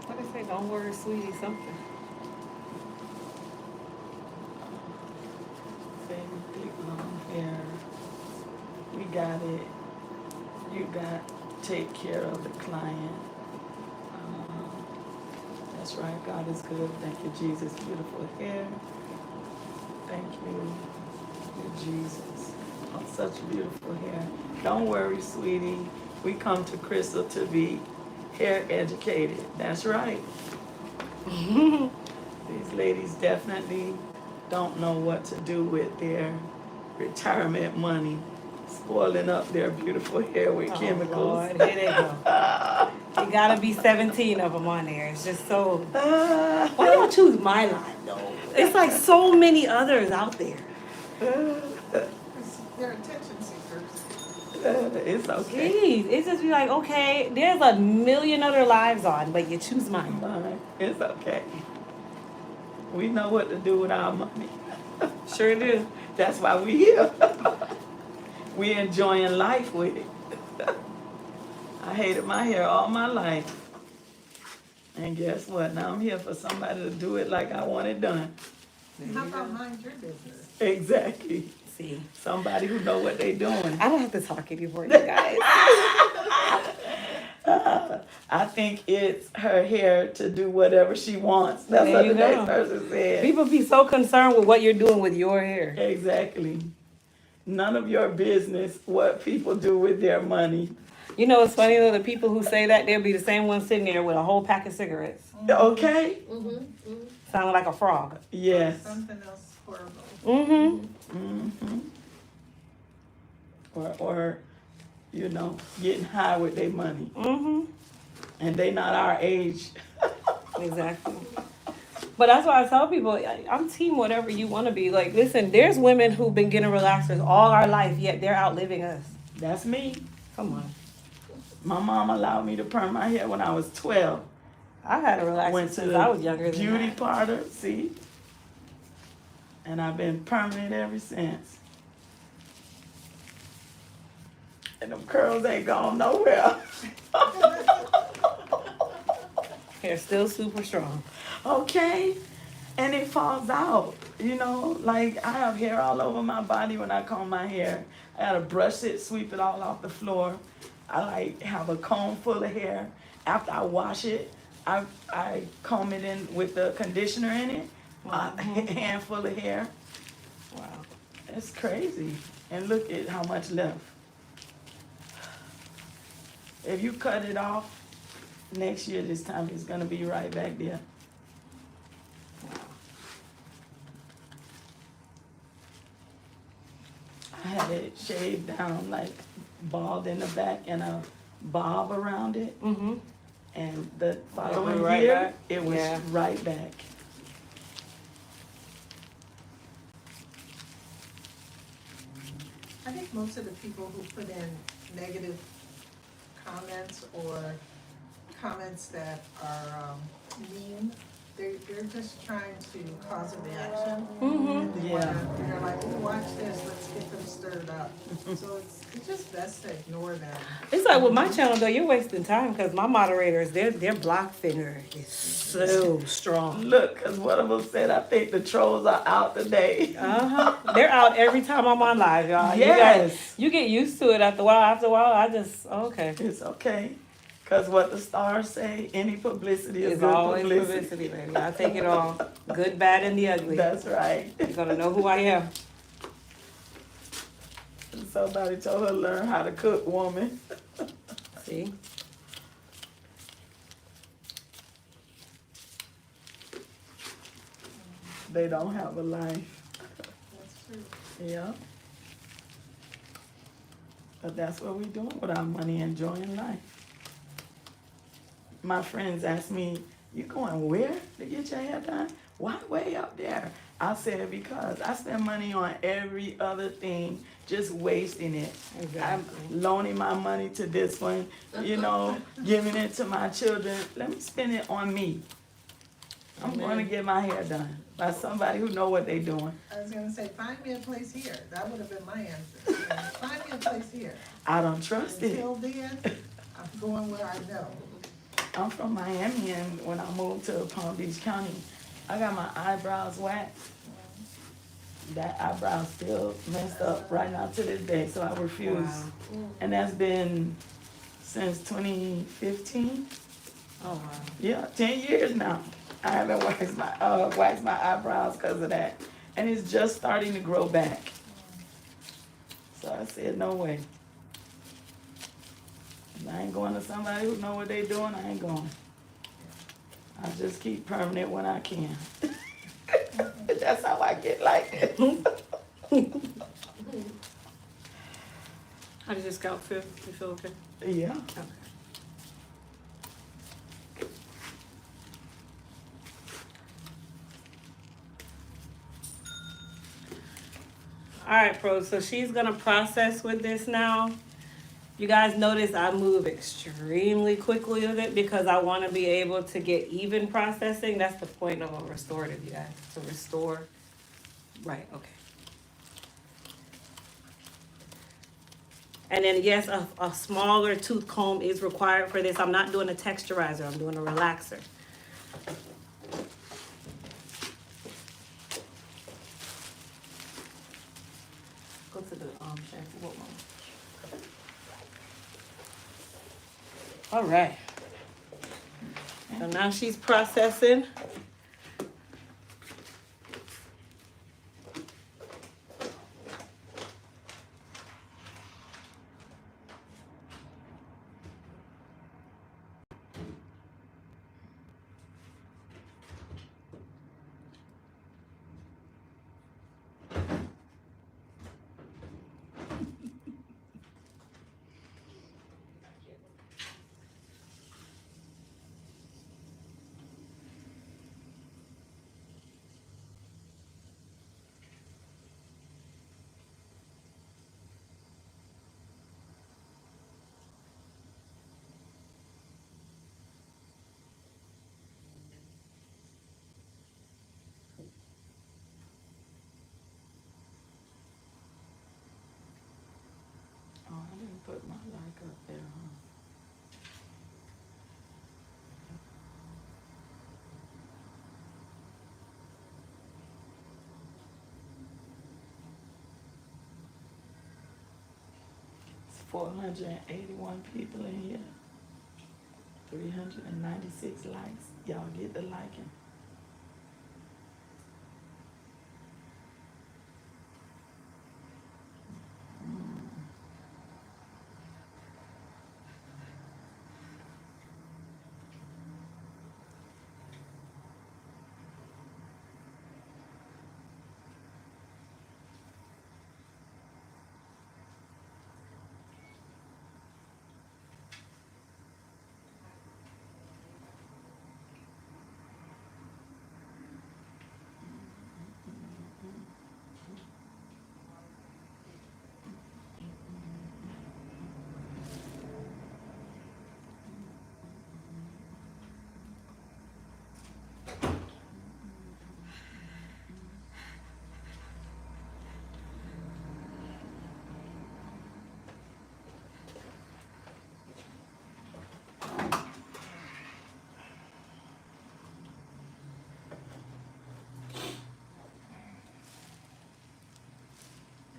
What did I say? Don't worry, sweetie, something. Baby, thick, long hair. We got it. You got take care of the client. That's right. God is good. Thank you, Jesus. Beautiful hair. Thank you, Jesus. Oh, such beautiful hair. Don't worry, sweetie. We come to Crystal to be hair educated. That's right. These ladies definitely don't know what to do with their retirement money, spoiling up their beautiful hair with chemicals. Lord, here they go. You gotta be 17 of them on there. It's just so. Why y'all choose my line though? It's like so many others out there. They're attention seekers. It's okay. Jeez, it's just be like, okay, there's a million other lives on, but you choose mine. Fine. It's okay. We know what to do with our money. Sure do. That's why we here. We enjoying life with it. I hated my hair all my life. And guess what? Now I'm here for somebody to do it like I want it done. How about mind your business? Exactly. See, Somebody who know what they doing. I don't have to talk anymore, you guys. I think it's her hair to do whatever she wants. That's There what you the go. next person said. People be so concerned with what you're doing with your hair. Exactly. None of your business what people do with their money. You know, it's funny though, the people who say that, they'll be the same ones sitting there with a whole pack of cigarettes. Okay? Sounding like a frog. Yes. Something else horrible. Mm-hmm. Or you know, getting high with their money. Mm-hmm. And they not our age. Exactly. But that's why I tell people, I'm team whatever you want to be. Like, listen, there's women who've been getting relaxers all our life, yet they're outliving us. That's me. Come on. My mom allowed me to perm my hair when I was 12. I had a relaxer Went to since the I was younger than beauty that. parlor, see? And I've been permanent ever since. And them curls ain't gone nowhere. Hair still super strong. Okay? And it falls out. You know, like I have hair all over my body when I comb my hair. I gotta brush it, sweep it all off the floor. I like have a comb full of hair. After I wash it, I comb it in with the conditioner in it. A handful of hair. Wow. That's crazy. And look at how much left. If you cut it off, next year this time it's gonna be right back there. I had it shaved down, like bald in the back and a bob around it. Mm-hmm. And the following right year, back? it was Yeah. right back. I think most of the people who put in negative comments or comments that are mean, they're just trying to cause a reaction. Mm-hmm. They Yeah. they're like, oh, watch this, let's get them stirred up. So it's just best to ignore them. It's like with my channel though, you're wasting time because my moderators, their block finger is so strong. Look, cause one of them said, I think the trolls are out today. They're out every time I'm on live, y'all. Yes. You get used to it after a while. After a while, I just okay. It's okay. Cause what the stars say, any publicity is It's good always publicity. publicity, baby. I take it all, good, bad, and the ugly. That's right. You're gonna know who I am. Somebody told her to learn how to cook, woman. See. They don't have a life. That's true. Yeah. But that's what we doing with our money, enjoying life. My friends ask me, you going where to get your hair done? Why way up there? I said, because I spend money on every other thing, just wasting it. Exactly. I'm loaning my money to this one, you know, giving it to my children. Let me spend it on me. I'm going to get my hair done by somebody who know what they doing. I was gonna say, find me a place here. That would have been my answer. Find me a place here. I don't trust it. Until then, I'm going where I know. I'm from Miami, and when I moved to Palm Beach County, I got my eyebrows waxed. That eyebrow still messed up right now to this day, so I refuse. Wow. And that's been since 2015. Oh wow. Yeah, 10 years now. I haven't waxed my eyebrows because of that, and it's just starting to grow back. So I said, no way. If I ain't going to somebody who know what they doing, I ain't going. I just keep permanent when I can. That's how I get like it. How does your scalp feel? You feel okay? Yeah. Okay. All right, pros. So she's gonna process with this now. You guys notice I move extremely quickly with it because I want to be able to get even processing. That's the point of a restorative, you guys, to restore. Right, okay. And then yes, a smaller tooth comb is required for this. I'm not doing a texturizer, I'm doing a relaxer. Go to the shampoo. What one? All right. So now she's processing. put my like up there, huh? It's 481 people in here. 396 likes. Y'all get the liking.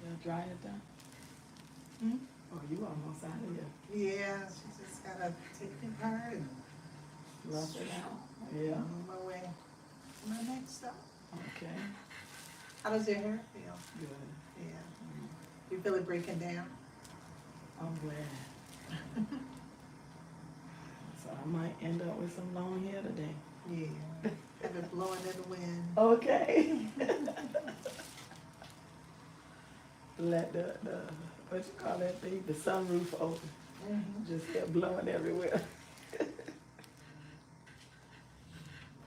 Y'all dry it down? Oh, you almost out of here. Yeah, she just gotta take the car and Rough it out. I'm Yeah, on my way to my next stop. okay, How does your hair feel? good. Yeah. You feel it breaking down? I'm glad. So I might end up with some long hair today. Yeah. Have it blowing in the wind. Okay. Let the what you call that thing, the sunroof open. Just kept blowing everywhere.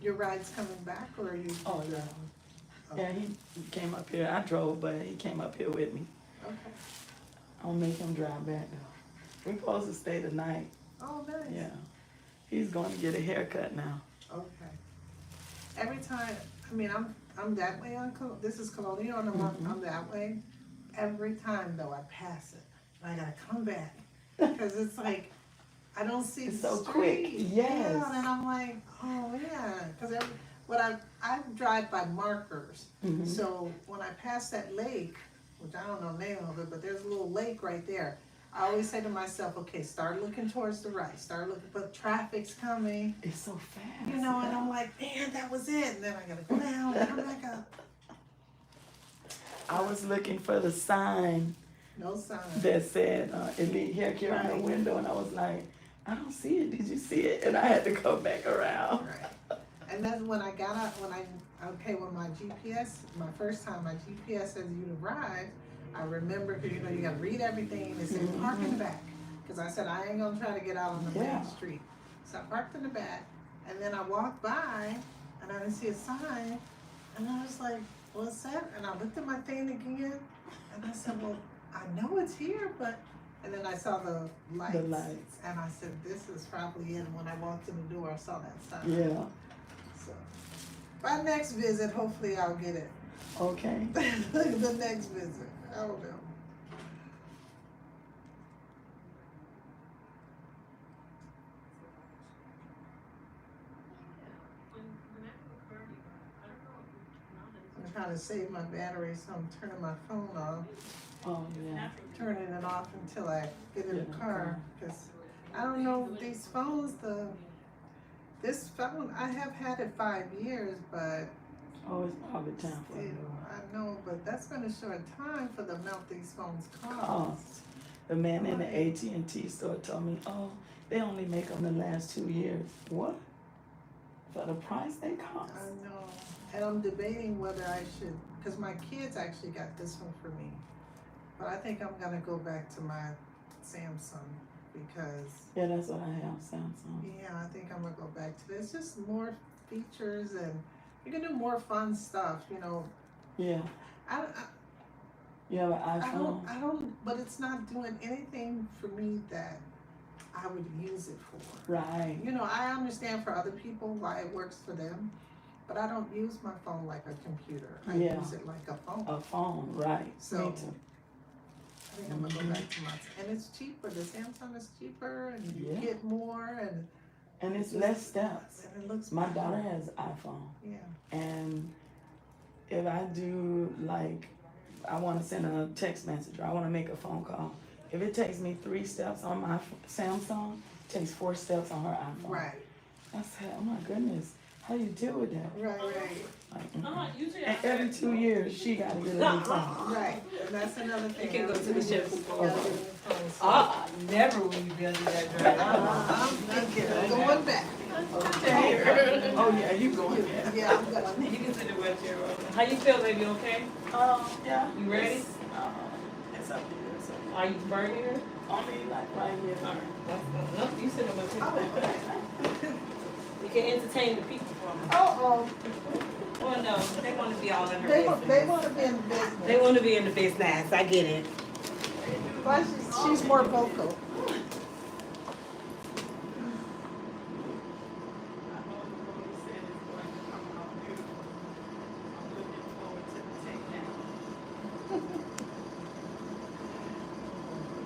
Your ride's coming back or are you? Oh, yeah. Oh, Yeah, he came up here. I drove, but he came up here with me. okay. I'll make him drive back though. We're supposed to stay the night. Oh, nice. Yeah. He's going to get a haircut now. Okay. Every time, I mean, I'm that way on, this is Colonial, and I'm that way. Every time though, I pass it, and I gotta come back, because it's like, I don't see It's the so street. quick, yes. Yeah, and I'm like, oh yeah, because I drive by markers, so when I pass that lake, which I don't know the name of it, but there's a little lake right there, I always say to myself, okay, start looking towards the right, start looking, but traffic's coming, It's so fast. you know, and I'm like, man, that was it, and then I gotta go down and come back up. I was looking for the sign No sign. that said Elite Hair Care on the Right. window, and I was like, I don't see it. Did you see it? And I had to come back around. Right. And then when I got out, when my GPS, my first time, my GPS says you arrived, I remember, cause you know, you gotta read everything, it said park in the back. Cause I said, I ain't gonna try to get out on the Yeah. main street. So I parked in the back, and then I walked by, and I didn't see a sign, and I was like, what's that? And I looked at my thing again, and I said, well, I know it's here, but, and then I saw the lights. The lights. And I said, this is probably it. And when I walked in the door, I saw that sign. Yeah. So, my next visit, hopefully I'll get it. Okay. The next visit, I don't know. I'm trying to save my battery, so I'm turning my phone off, Oh, yeah. turning it off until I get in the car. Cause I don't know, these phones, this phone, I have had it 5 years, but Oh, it's probably time for still, it. I know, but that's gonna show a time for the amount these phones cost. Cost. The man in the AT&T store told me, oh, they only make them the last 2 years. What? For the price they cost? I know, and I'm debating whether I should, cause my kids actually got this one for me. But I think I'm gonna go back to my Samsung, because, Yeah, that's what I have, Samsung. yeah, I think I'm gonna go back to this, just more features and you can do more fun stuff, you know. Yeah. I You have an iPhone? don't, but it's not doing anything for me that I would use it for. Right. You know, I understand for other people why it works for them, but I don't use my phone like a computer. I Yeah. use it like a phone. A phone, right. So- Me too. think I'm gonna go back to my, and it's cheaper, the Samsung is cheaper, and you Yeah. get more, And it's less steps. and it looks My better. daughter has iPhone, Yeah, and if I do like, I want to send a text message or I want to make a phone call, if it takes me 3 steps on my Samsung, it takes 4 steps on her iPhone. right, I said, oh my goodness, how do you deal with that? right, Like, and every 2 years, she got to get a new phone. right, and that's another thing. can go to the Shampoo. Never will you be under that I'm thinking of going back. Oh yeah, you going there? Yeah, I'm going. You can sit in the wheelchair. How you feel, baby? Okay? Yeah. You ready? It's up to you. It's up to you. Are you burning her? Only like right here. That's good enough. You sit in the wheelchair. Oh, You can entertain the people for me. oh, Well, no, they want to be all in her they business. want to be in business. They want to be in the business. I get it. But she's more vocal.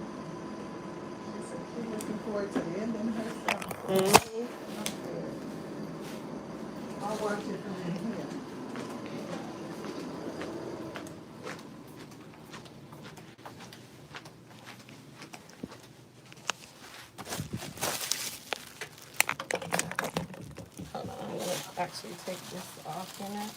She said she's looking forward to ending herself. Mhm. I'll watch it from in here. Hold on, I'm gonna actually take this off in it.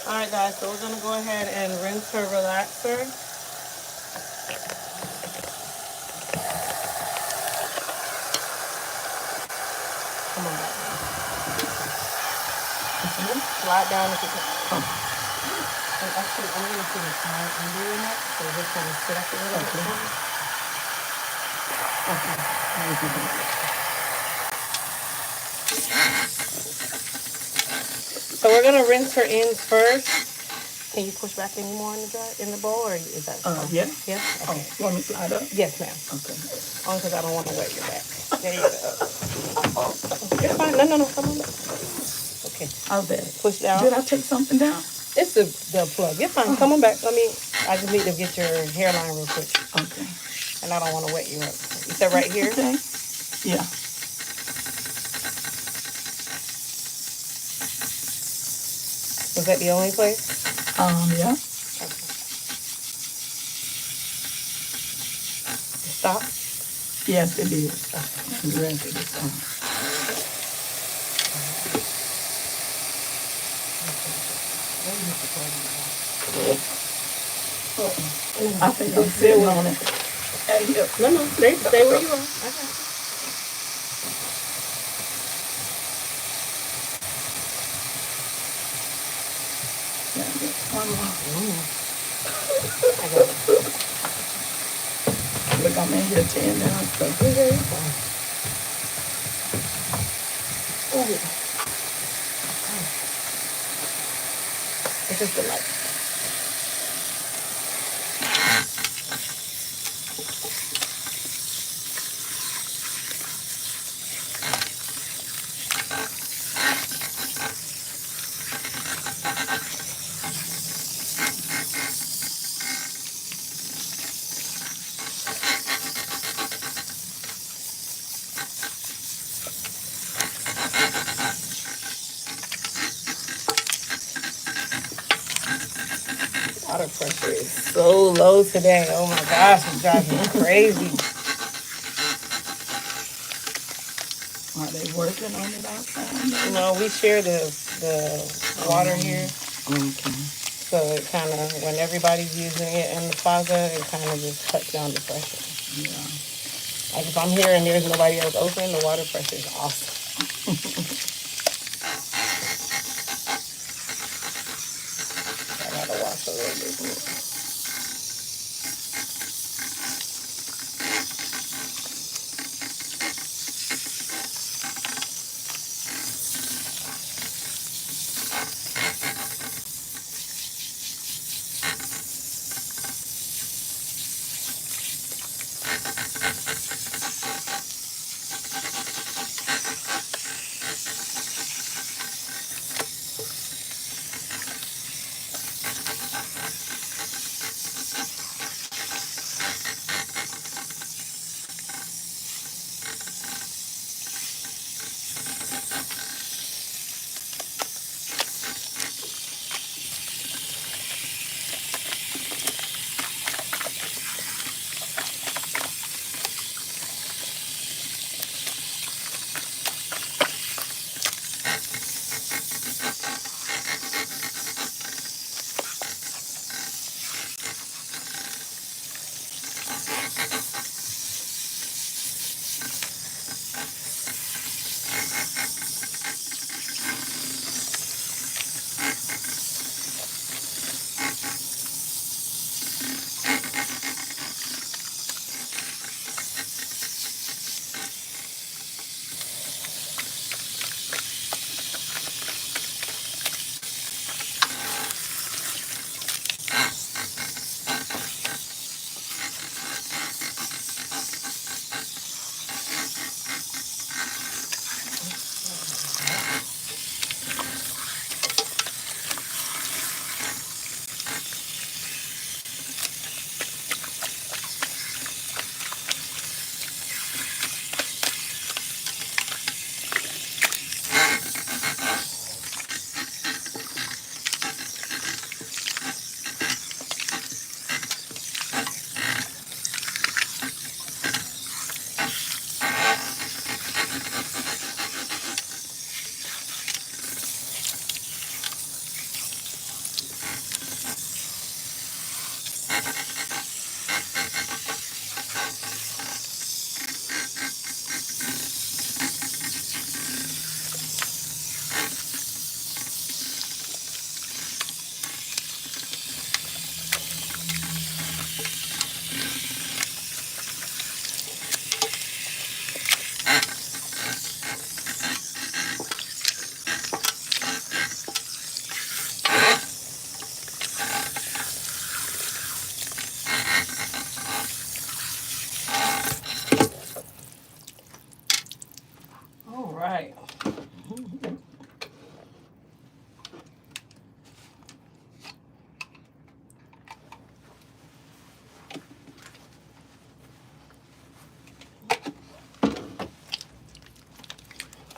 All right, guys, so we're gonna go ahead and rinse her relaxer. Come on back. Slide down if you can. And actually, I'm gonna put a towel under your neck, so just kind of sit up a little bit. So we're gonna rinse her ends first. Can you push back any more in the bowl, or is that? Yeah. Yeah. Oh, Okay. you want me to slide up? Yes, ma'am. Okay. Only because I don't want to wet your back. There you go. You're fine. No, come on back. Okay. How's that? Push down. Did I take something down? It's the plug. You're fine. Come on back. I just need to get your hairline real quick. Okay. And I don't want to wet you up. You said right here? Okay. Yeah. Was that the only place? Yeah. Stop. Yes, it is. You rinse it this time. I think I'm sitting on it. Hey, here. No. Stay where you are. I got you. Yeah, just one more. I got you. Look, I'm in here 10 now. So. Okay, you're fine. Oh, yeah. It's just the light. Water pressure is so low today. Oh my gosh, it's driving me crazy. Are they working on it outside? No, we share the water here, Okay. so it kind of, when everybody's using it in the plaza, it kind of just cuts down the pressure. Yeah. Like if I'm here and there's nobody else open, the water pressure is awesome. I gotta wash a little bit more.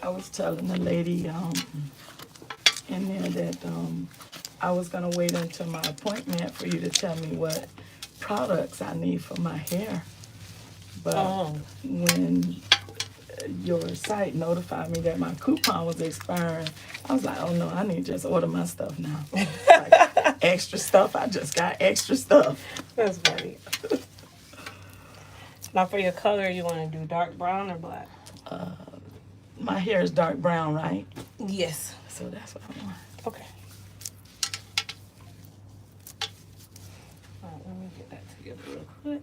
I was telling the lady in there that I was gonna wait until my appointment for you to tell me what products I need for my hair. But Oh. when your site notified me that my coupon was expiring, I was like, oh no, I need to just order my stuff now. Like, extra stuff, I just got extra stuff. That's funny. Now for your color, you want to do dark brown or black? My hair is dark brown, right? Yes. So that's what I want. Okay. All right, let me get that together real quick.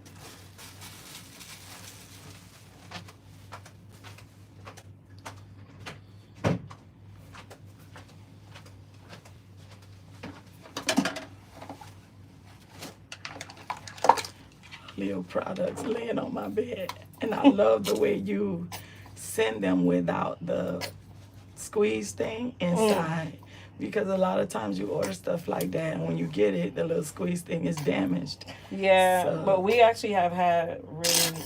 Leo products laying on my bed. And I love the way you send them without the squeeze thing inside. Because a lot of times you order stuff like that, and when you get it, the little squeeze thing is damaged. Yeah, So- but we actually have had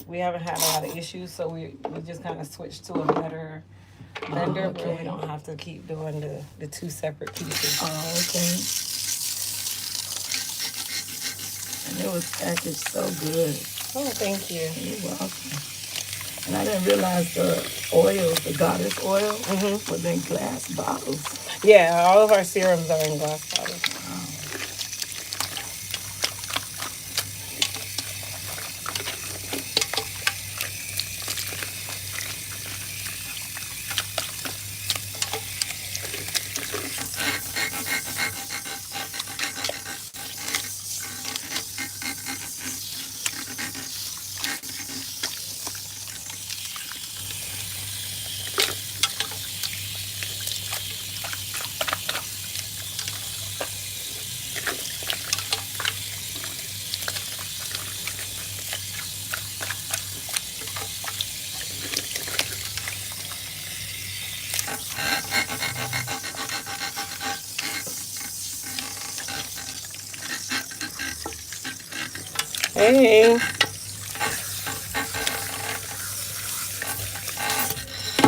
we haven't had a lot of issues, so we just kind of switched to a better vendor where okay. we don't have to keep doing the two separate pieces. Oh, okay. And it was packaged so good. Oh, thank you. You're welcome. And I didn't realize the oils, the goddess oil, was in glass bottles. Yeah, all of our serums are in glass bottles. Hey.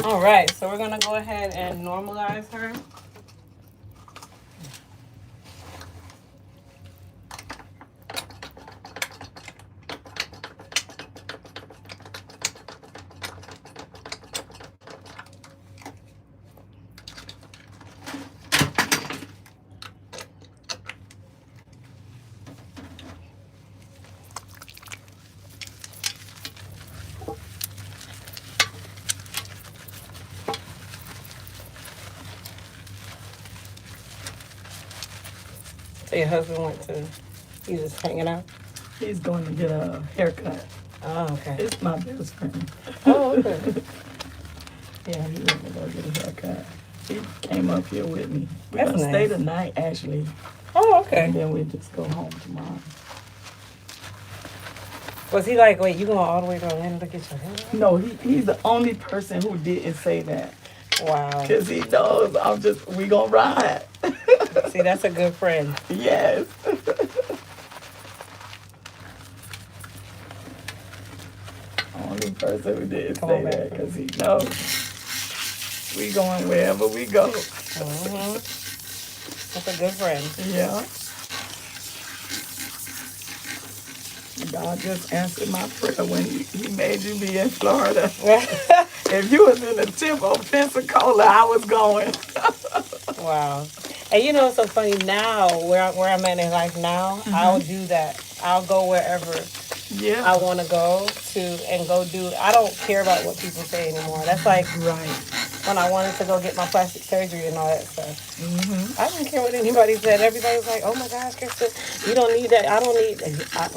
All right, so we're gonna go ahead and normalize her. So your husband went to, he's just hanging out? He's going to get a haircut. Oh, okay. It's my best friend. Oh, okay. Yeah, he went to go get a haircut. He came up here with me. We're That's going to stay nice. the night, actually. Oh, okay. And then we just go home tomorrow. Was he like, wait, you going all the way to Atlanta to get your hair done? No, he's the only person who didn't say that. Wow. Because he knows we going to ride. See, that's a good friend. Yes. Only person who didn't Come say on back. that because he knows we going wherever we go. Mm-hmm. That's a good friend. Yeah. God just answered my prayer when he made you be in Florida. If you was in the tip of Pensacola, I was going. Wow. And you know what's so funny now, where I'm at in life now, I'll do that. I'll go wherever Yeah. I want to go to and go do. I don't care about what people say anymore. That's like Right. when I wanted to go get my plastic surgery and all that stuff. I didn't care what anybody said. Everybody was like, oh my gosh, Krista, you don't need that. I don't need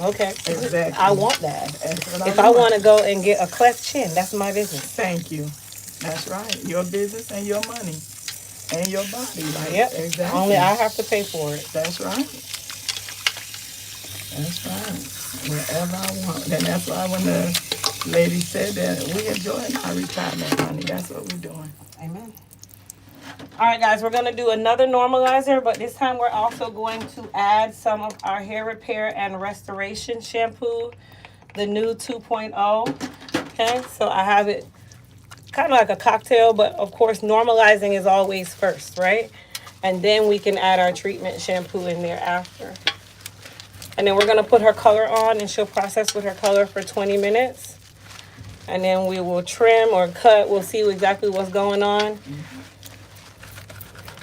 okay. Exactly. I want that. That's what If I want to go and get a cleft chin, that's my business. Thank you. That's right. Your business and your money. And your body. Like, Yep. Exactly. Only I have to pay for it. That's right. That's right. Wherever I want. And that's why when the lady said that, we enjoying our retirement, honey. That's what we're doing. Amen. All right, guys, we're going to do another normalizer, but this time we're also going to add some of our hair repair and restoration shampoo, the new 2.0. Okay, so I have it kind of like a cocktail, but of course normalizing is always first, right? And then we can add our treatment shampoo in there after. And then we're gonna put her color on and she'll process with her color for 20 minutes. And then we will trim or cut. We'll see exactly what's going on.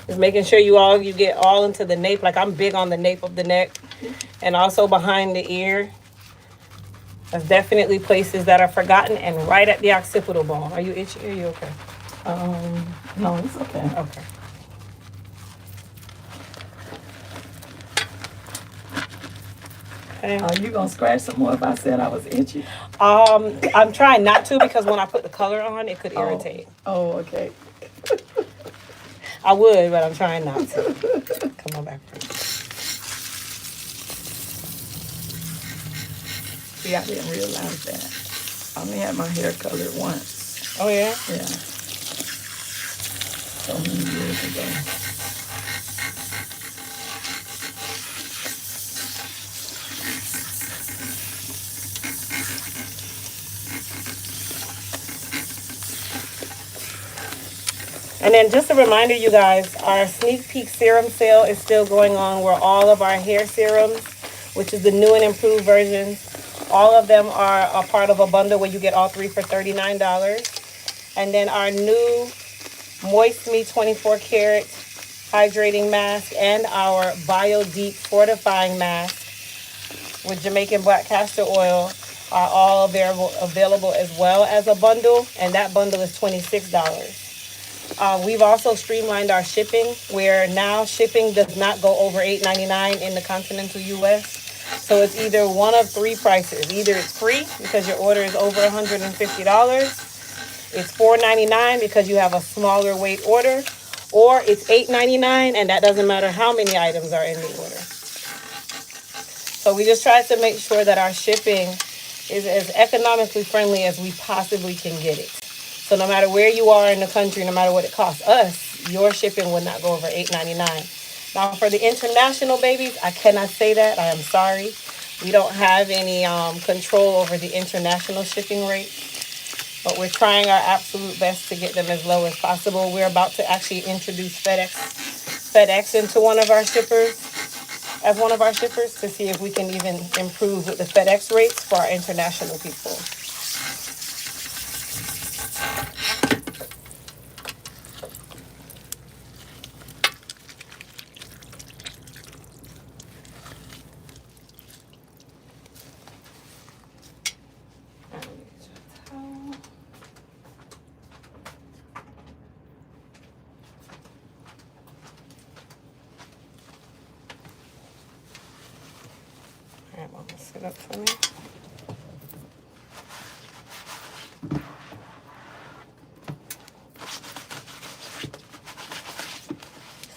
Just making sure you get all into the nape. Like I'm big on the nape of the neck and also behind the ear. That's definitely places that are forgotten and right at the occipital bone. Are you itchy? Are you okay? No, it's okay. Okay. Okay. Are you gonna scratch some more if I said I was itchy? I'm trying not to because when I put the color on, it could irritate. Oh, okay. I would, but I'm trying not to. Come on back. See, I didn't realize that. I only had my hair colored once. Oh yeah. Yeah. So many years ago. And then just a reminder, you guys, our sneak peek serum sale is still going on where all of our hair serums, which is the new and improved versions, all of them are a part of a bundle where you get all three for $39. And then our new Moist Me 24 karat hydrating mask and our Bio Deep fortifying mask with Jamaican black castor oil are all available as well as a bundle, and that bundle is $26. We've also streamlined our shipping, where now shipping does not go over $8.99 in the continental U.S. So it's either one of three prices. Either it's free because your order is over $150. It's $4.99 because you have a smaller weight order, or it's $8.99 and that doesn't matter how many items are in the order. So we just try to make sure that our shipping is as economically friendly as we possibly can get it. So no matter where you are in the country, no matter what it costs us, your shipping would not go over $8.99. Now for the international babies, I cannot say that. I am sorry. We don't have any control over the international shipping rate. But we're trying our absolute best to get them as low as possible. We're about to actually introduce FedEx into one of our shippers, as one of our shippers, to see if we can even improve with the FedEx rates for our international people. Sit up for me.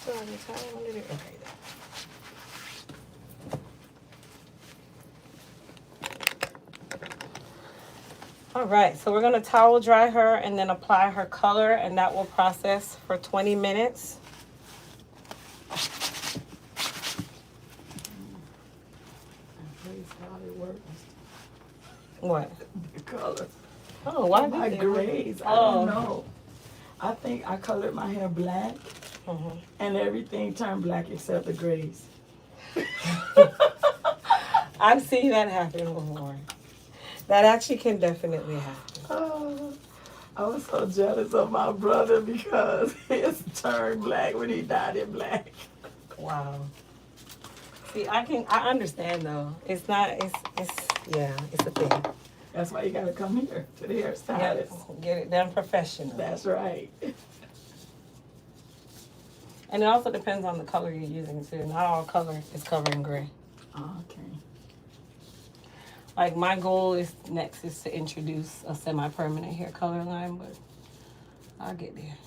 Still on the towel under there? Okay. All right, so we're gonna towel dry her and then apply her color, and that will process for 20 minutes. What? The color. Oh, why My did grays. I don't know. I think I colored my hair black, and everything turned black except the grays. I've seen that happen before. That actually can definitely happen. I was so jealous of my brother because his turned black when he dyed it black. Wow. See, I understand though. It's a thing. That's why you gotta come here to the hairstylist. Get it done professionally. That's right. And it also depends on the color you're using too. Not all color is covering gray. Okay. Like my goal is to introduce a semi-permanent hair color line, but I'll get there.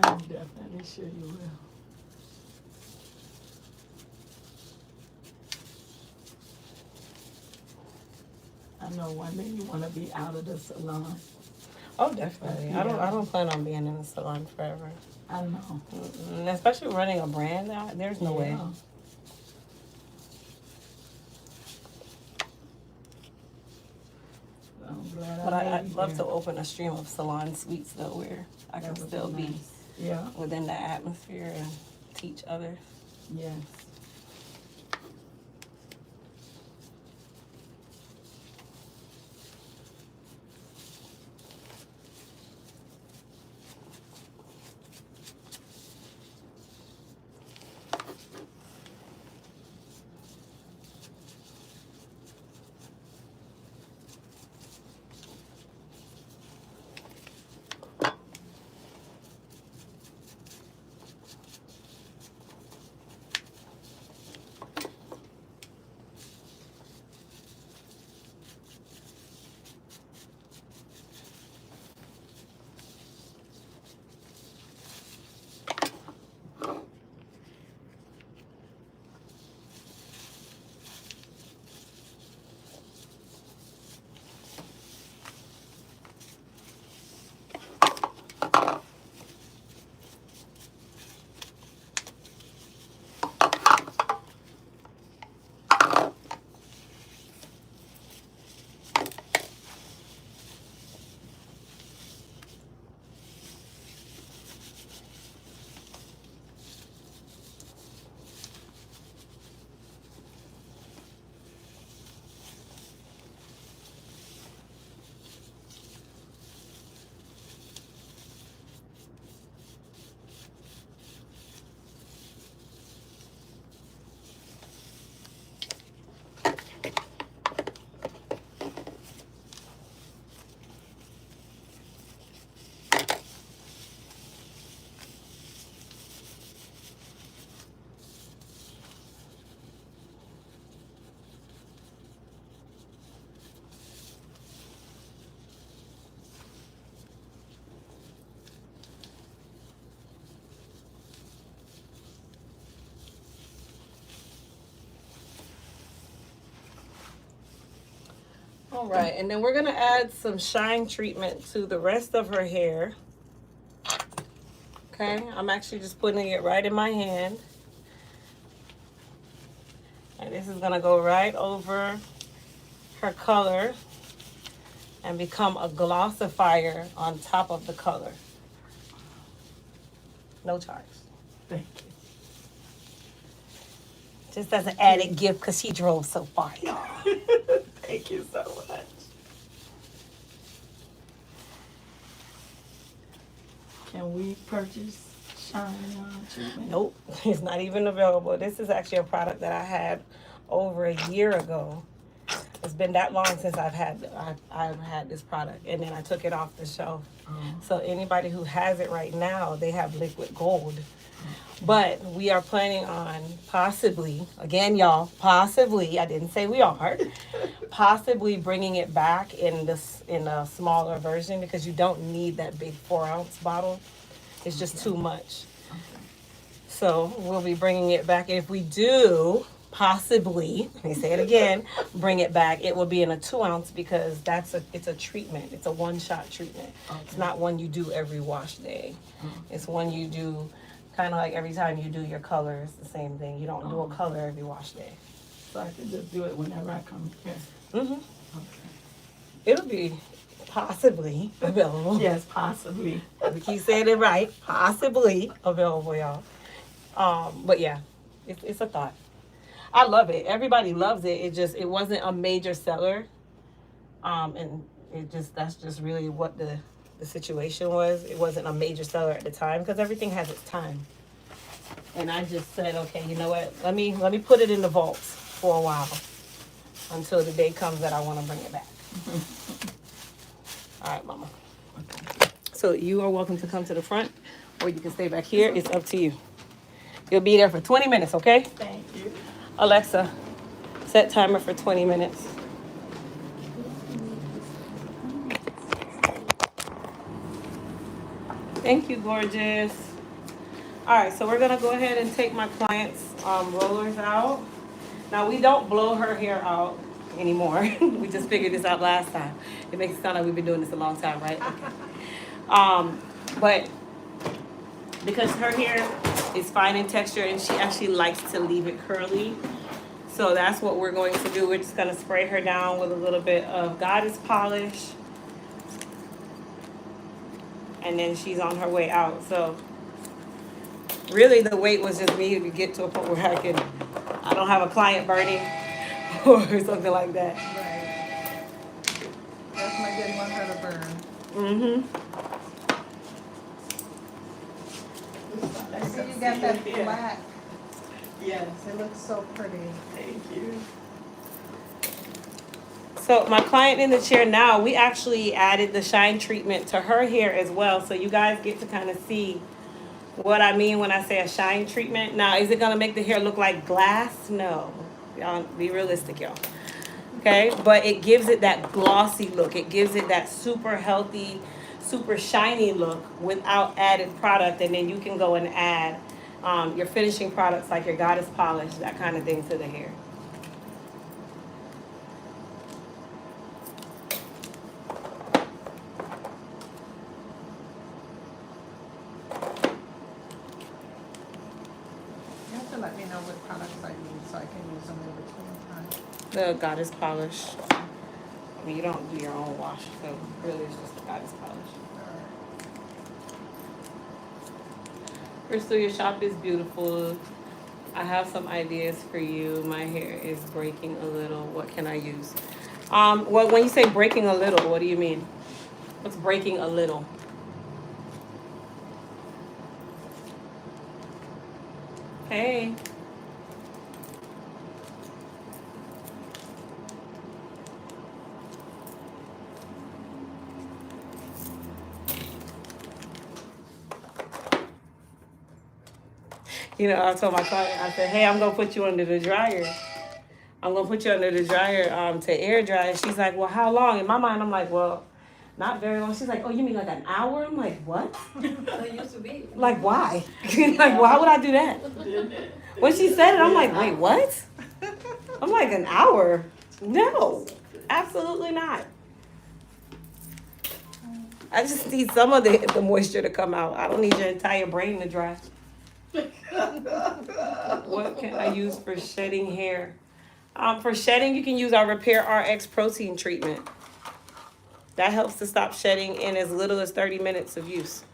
I'm definitely sure you will. I know one day you want to be out of the salon. Oh, definitely. Yeah. I don't plan on being in the salon forever. I know. And especially running a brand now, there's no way. I'm glad But I made I'd it love to there. open a stream of Salon Suites though, where I can That would still be nice. Yeah, within the atmosphere and teach others. yes. All right, and then we're gonna add some shine treatment to the rest of her hair. Okay, I'm actually just putting it right in my hand. And this is gonna go right over her color and become a glossifier on top of the color. No charge. Thank you. Just as an added gift because she drove so far. Thank you so much. Can we purchase shine treatment? Nope, it's not even available. This is actually a product that I had over a year ago. It's been that long since I've had this product, and then I took it off the shelf. So anybody who has it right now, they have liquid gold. But we are planning on possibly, again, y'all, possibly, I didn't say we are, possibly bringing it back in a smaller version because you don't need that big 4-ounce bottle. It's just too much. So we'll be bringing it back. If we do, possibly, let me say it again, bring it back, it will be in a 2-ounce because it's a treatment. It's a one-shot treatment. It's not one you do every wash day. It's one you do kind of like every time you do your color. It's the same thing. You don't do a color every wash day. So I can just do it whenever I come here. Mm-hmm. Okay. It'll be possibly available. Yes, possibly. We keep saying it right. Possibly available, y'all. But yeah, it's a thought. I love it. Everybody loves it. It wasn't a major seller. And that's just really what the situation was. It wasn't a major seller at the time because everything has its time. And I just said, okay, you know what? Let me put it in the vaults for a while until the day comes that I want to bring it back. All right, Mama. So you are welcome to come to the front, or you can stay back here. It's up to you. You'll be there for 20 minutes, okay? Thank you. Alexa, set timer for 20 minutes. Thank you, gorgeous. All right, so we're gonna go ahead and take my client's rollers out. Now we don't blow her hair out anymore. We just figured this out last time. It makes it sound like we've been doing this a long time, right? Okay. But because her hair is fine in texture and she actually likes to leave it curly, so that's what we're going to do. We're just gonna spray her down with a little bit of Goddess polish and then she's on her way out. So really the wait was just me to get to a point where I don't have a client burning or something like that. Right. Definitely didn't want her to burn. Mm-hmm. I see you got that black. Yes, It looks so pretty. thank you. So my client in the chair now, we actually added the shine treatment to her hair as well. So you guys get to kind of see what I mean when I say a shine treatment. Now, is it gonna make the hair look like glass? No. Y'all be realistic, y'all. Okay, but it gives it that glossy look. It gives it that super healthy, super shiny look without added product. And then you can go and add your finishing products like your goddess polish, that kind of thing to the hair. You have to let me know what products I use so I can use them in between time. The goddess polish. I mean, you don't do your own wash, so really it's just the goddess polish. Crystal, your shop is beautiful. I have some ideas for you. My hair is breaking a little. What can I use? Well, when you say breaking a little, what do you mean? What's breaking a little? Hey. You know, I told my client, I said, hey, I'm going to put you under the dryer. I'm going to put you under the dryer to air dry. And she's like, well, how long? In my mind, I'm like, well, not very long. She's like, oh, you mean like an hour? I'm like, what? It used to be. Like, why? Like, why would I do that? When she said it, I'm like, wait, what? I'm like, an hour? No, absolutely not. I just need some of the moisture to come out. I don't need your entire brain to dry. What can I use for shedding hair? For shedding, you can use our Repair RX protein treatment. That helps to stop shedding in as little as 30 minutes of use.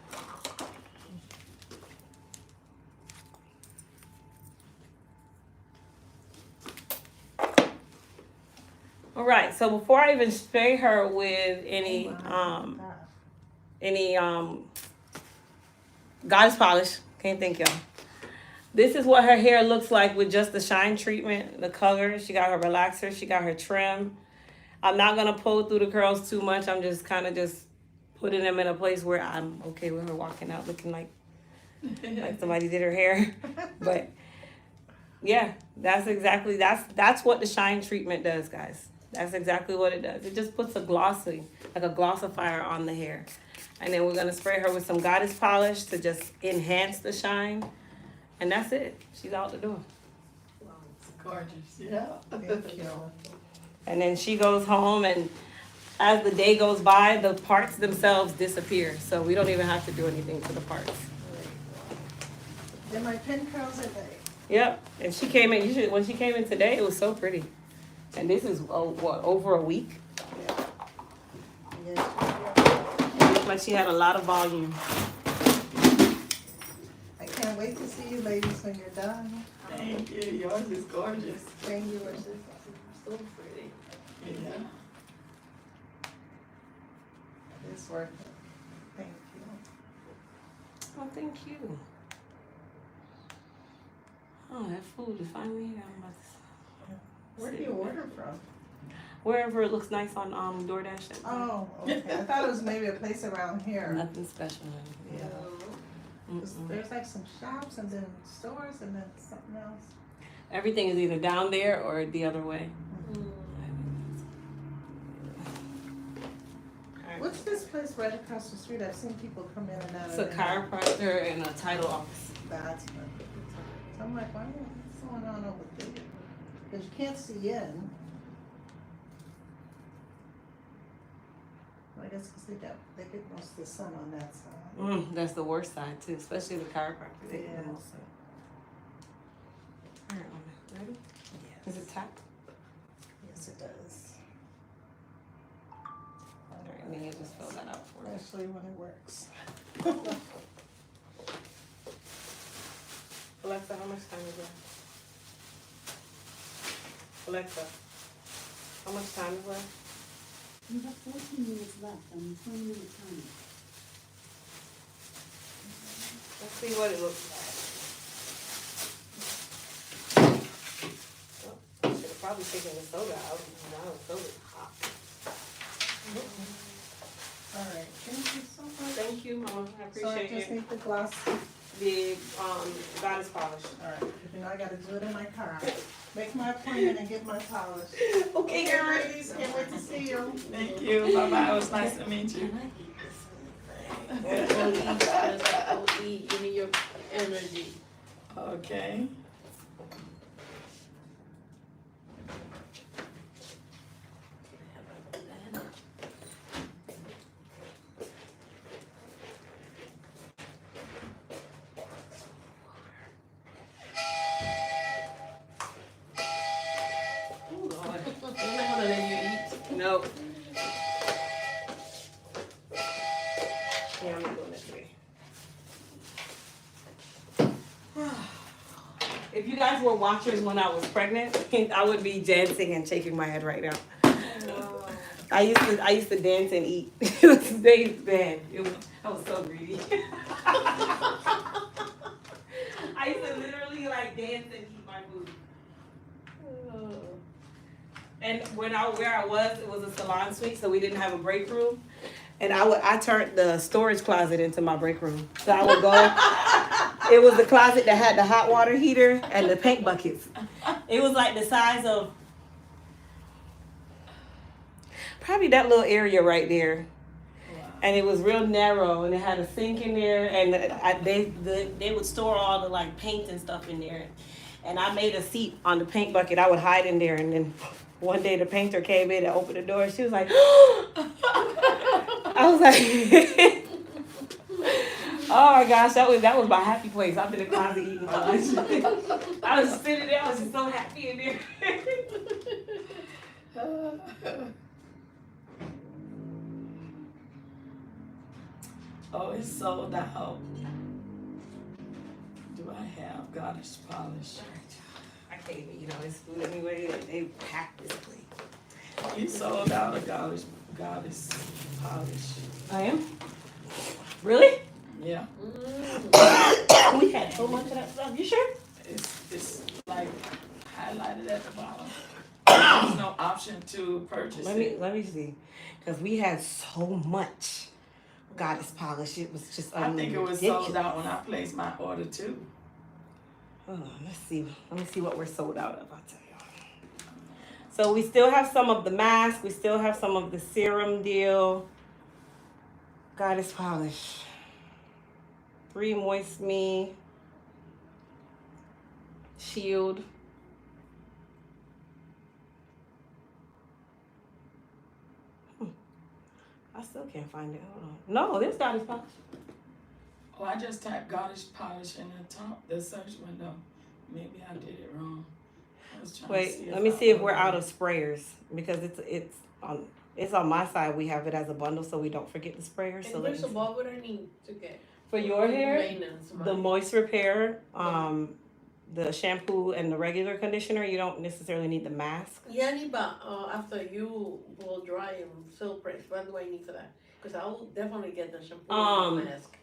All right, so before I even spray her with any goddess polish, can't think, y'all. This is what her hair looks like with just the shine treatment, the color. She got her relaxer, she got her trim. I'm not gonna pull through the curls too much. I'm just kind of just putting them in a place where I'm okay with her walking out looking like somebody did her hair. But yeah, that's what the shine treatment does, guys. That's exactly what it does. It just puts a glossy, like a glossifier on the hair. And then we're gonna spray her with some goddess polish to just enhance the shine. And that's it. She's out the door. Wow, it's gorgeous, yeah. Thank you. And then she goes home, and as the day goes by, the parts themselves disappear. So we don't even have to do anything to the parts. Then my pin curls at night. Yep. And she came in, when she came in today, it was so pretty. And this is, over a week? Yeah. It looked like she had a lot of volume. I can't wait to see you ladies when you're done. Thank you, yours is gorgeous. Thank you. So pretty. Yeah. It's worth it. Thank you. Oh, thank you. Oh, that food is finally here. I'm about to Where do you order from? wherever it looks nice on DoorDash. Oh, okay. I thought it was maybe a place around here. Nothing special. Yeah. Mm-mm. There's like some shops and then stores and then something else. Everything is either down there or the other way. What's this place right across the street? I've seen people come in and out It's of a there. chiropractor and a title office. That's what so I'm like, what's going on over there? Because you can't see in. I guess because they get most of the sun on that side. That's the worst side too, especially the chiropractor. They get the Yeah. most sun. All right, Mama, ready? Is it tap? Yes, it does. All right, and then you just fill that out for us. Especially when it works. Alexa, how much time is left? Alexa, how much time is left? You have 14 minutes left on the 20-minute timer. Let's see what it looks like. Oh, I should have probably taken the soda out. Now the soda's hot. All right, thank you so much. Thank you, Mama. I So I appreciate just it. need the gloss. The goddess polish. All right, you know I gotta do it in my car. Make my appointment and get my polish. Okay, Okay, girl. ladies, can't wait to see you. Thank you. Bye bye. It was nice to meet you. OE, you need your energy. Okay. Oh, Lord. I'm not gonna let you eat. Nope. Yeah, I'm not going this way. If you guys were watchers when I was pregnant, I would be dancing and shaking my head right now. I used to dance and eat. It was bad. I was so greedy. I used to literally like dance and eat my food. And where I was, it was a salon suite, so we didn't have a break room. And I turned the storage closet into my break room. So I would go. It was the closet that had the hot water heater and the paint buckets. It was like the size of probably that little area right there. And it was real narrow, and it had a sink in there, and they would store all the like paint and stuff in there. And I made a seat on the paint bucket. I would hide in there, and then one day the painter came in and opened the door. She was like, I was like, oh my gosh, that was my happy place. I'm in the closet eating my lunch. I was sitting there, I was just so happy in there. Oh, it's sold out. Do I have goddess polish? I can't even eat all this food anyway. They packed this plate. You sold out of goddess polish. I am? Really? Yeah. We had so much of that stuff. You sure? It's like highlighted at the bottom. There's no option to purchase it. Let me see, because we had so much goddess polish. It was just I think it was ridiculous. sold out when I placed my order too. Oh, let's see. Let me see what we're sold out of. I'll tell you. So we still have some of the mask. We still have some of the serum deal. Goddess polish. 3 Moist Me. Shield. I still can't find it. Hold on. No, there's goddess polish. Oh, I just typed goddess polish in the search window. Maybe I did it wrong. I was trying to Wait, see let me I see if we're ordered out it. of sprayers because it's on my side. We have it as a bundle so we don't forget the sprayers. So And let there's me a see. what would I need to get? For your hair, Maintenance, the right? moist repair, the shampoo and the regular conditioner. You don't necessarily need the mask. Yeah, I need, but after you blow dry and silk press, what do I need for that? Because I will definitely get the shampoo and the mask.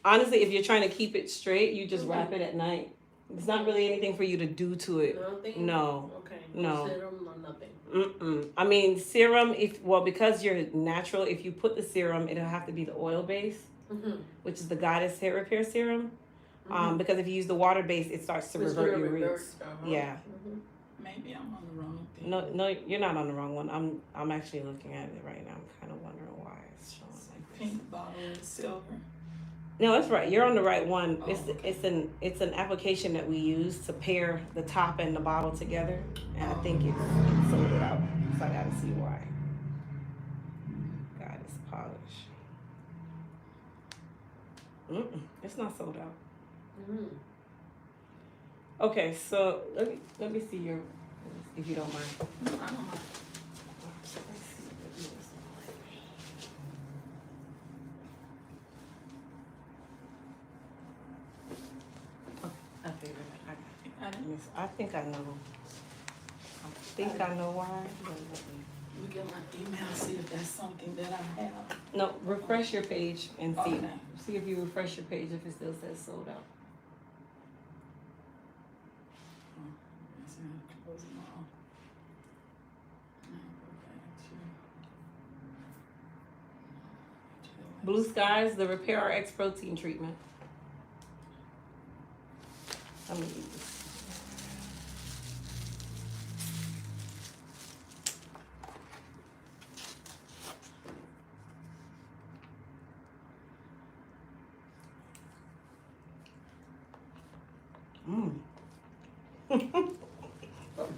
Honestly, if you're trying to keep it straight, you just wrap it at night. There's not really anything for you to do to it. Nothing? No. Okay. No. Serum or nothing. Mm-mm. I mean, serum, because you're natural, if you put the serum, it'll have to be the oil base, Mm-hmm. which is the Goddess Hair Repair Serum. Because if you use the water base, it starts to revert your roots. Yeah. Mm-hmm. Maybe I'm on the wrong thing. No, you're not on the wrong one. I'm actually looking at it right now. I'm kind of wondering why it's showing like this. Pink bottle with silver. No, that's right. You're on the right one. Oh, okay. It's an application that we use to pair the top and the bottle together, and I think it's sold it out. So I gotta see why. Goddess polish. It's not sold out. Mm-hmm. Okay, so let me see your, if you don't mind. I don't know. I think I know. I think I know why. Look at my email, see if that's something that I have. No, refresh your page and see. Okay. See if you refresh your page if it still says sold out. Let's see how to close them all. Now go back to Blue Skies, the Repair RX protein treatment. I'm gonna use this.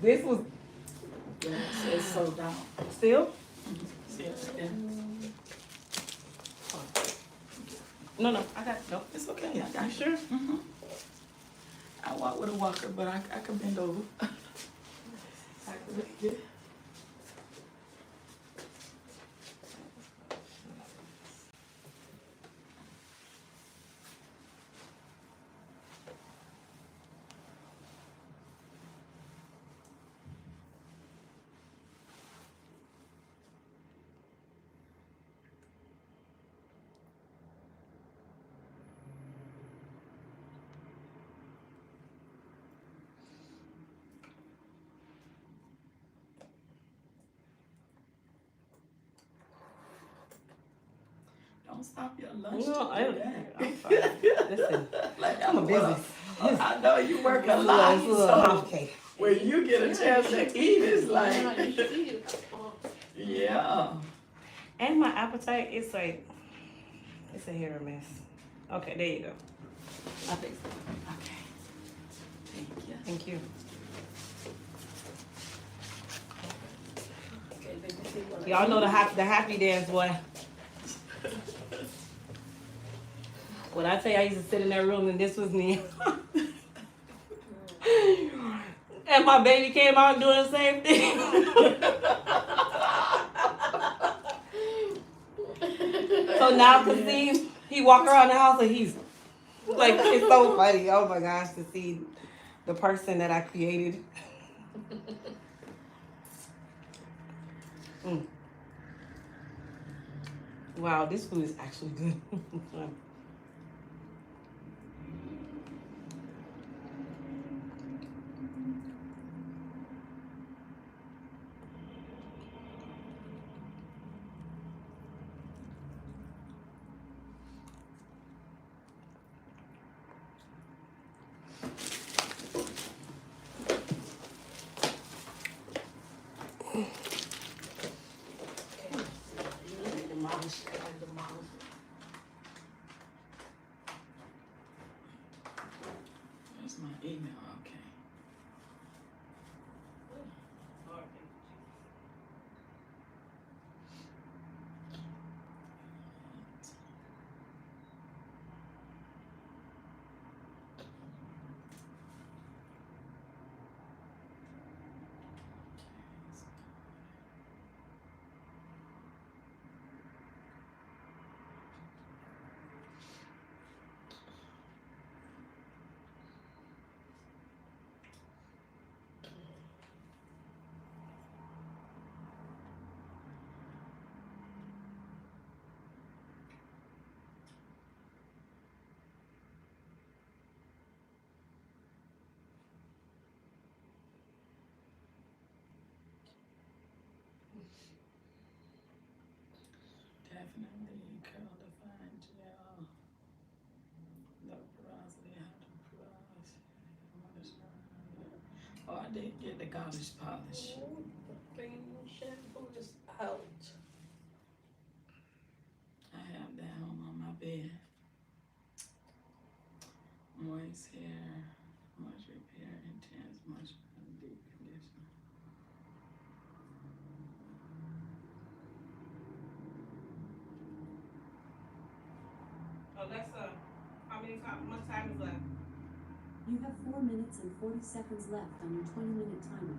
This was Yeah, it says sold out. still? See it again? No, I got no. It's okay, I got You you. sure? Mm-hmm. I walk with a walker, but I could bend over. I could make it. Don't stop your lunch No, to I do don't. that. I'm fine. Listen, Like I'm a busy. I know you work a lot, so Okay. when you get a chance to eat, it's Yeah, like, you should eat it. yeah. And my appetite is like, it's a hit or miss. Okay, there you go. I think so. Okay. Thank you. Thank you. Okay, let me see what I Y'all know the happy dance, boy. When I tell you I used to sit in that room and this was me. And my baby came out doing the same thing. So now to see he walk around the house and he's like, it's so funny. Oh my gosh, to see the person that I created. Mm. Wow, this food is actually good. demolish it. I demolish it. That's my email, okay. Definitely curl the fine gel. No porosity, how to polish. Oh, I did get the garnish polish. The thing shampoo is out. I have that home on my bed. Moist hair, much repair, intense, much deep conditioner. Alexa, how much time is left? You have 4 minutes and 40 seconds left on your 20-minute timer.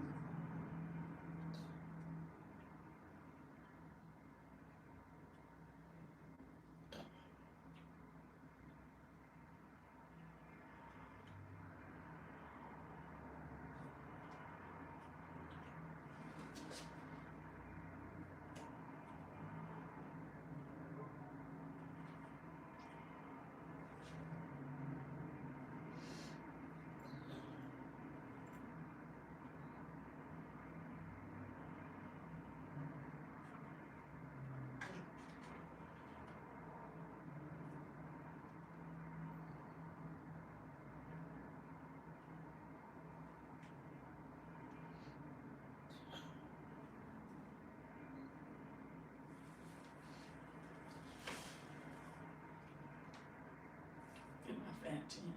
that chin.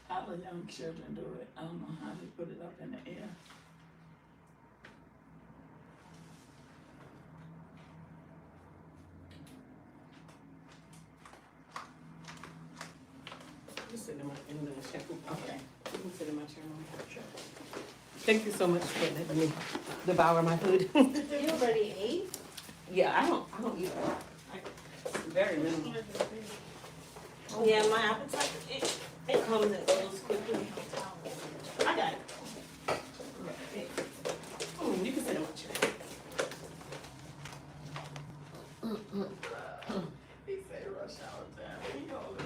All the young children do it. I don't know how they put it up in the air. Just sit in the shampoo. Okay. You can sit in my chair, Mom. Sure. Thank you so much for letting me devour my food. You already ate? Yeah, I don't eat. It's very minimal. Yeah, my appetite it comes and goes quickly. I got it. You can sit in my chair. He said rush hour time. He hold it.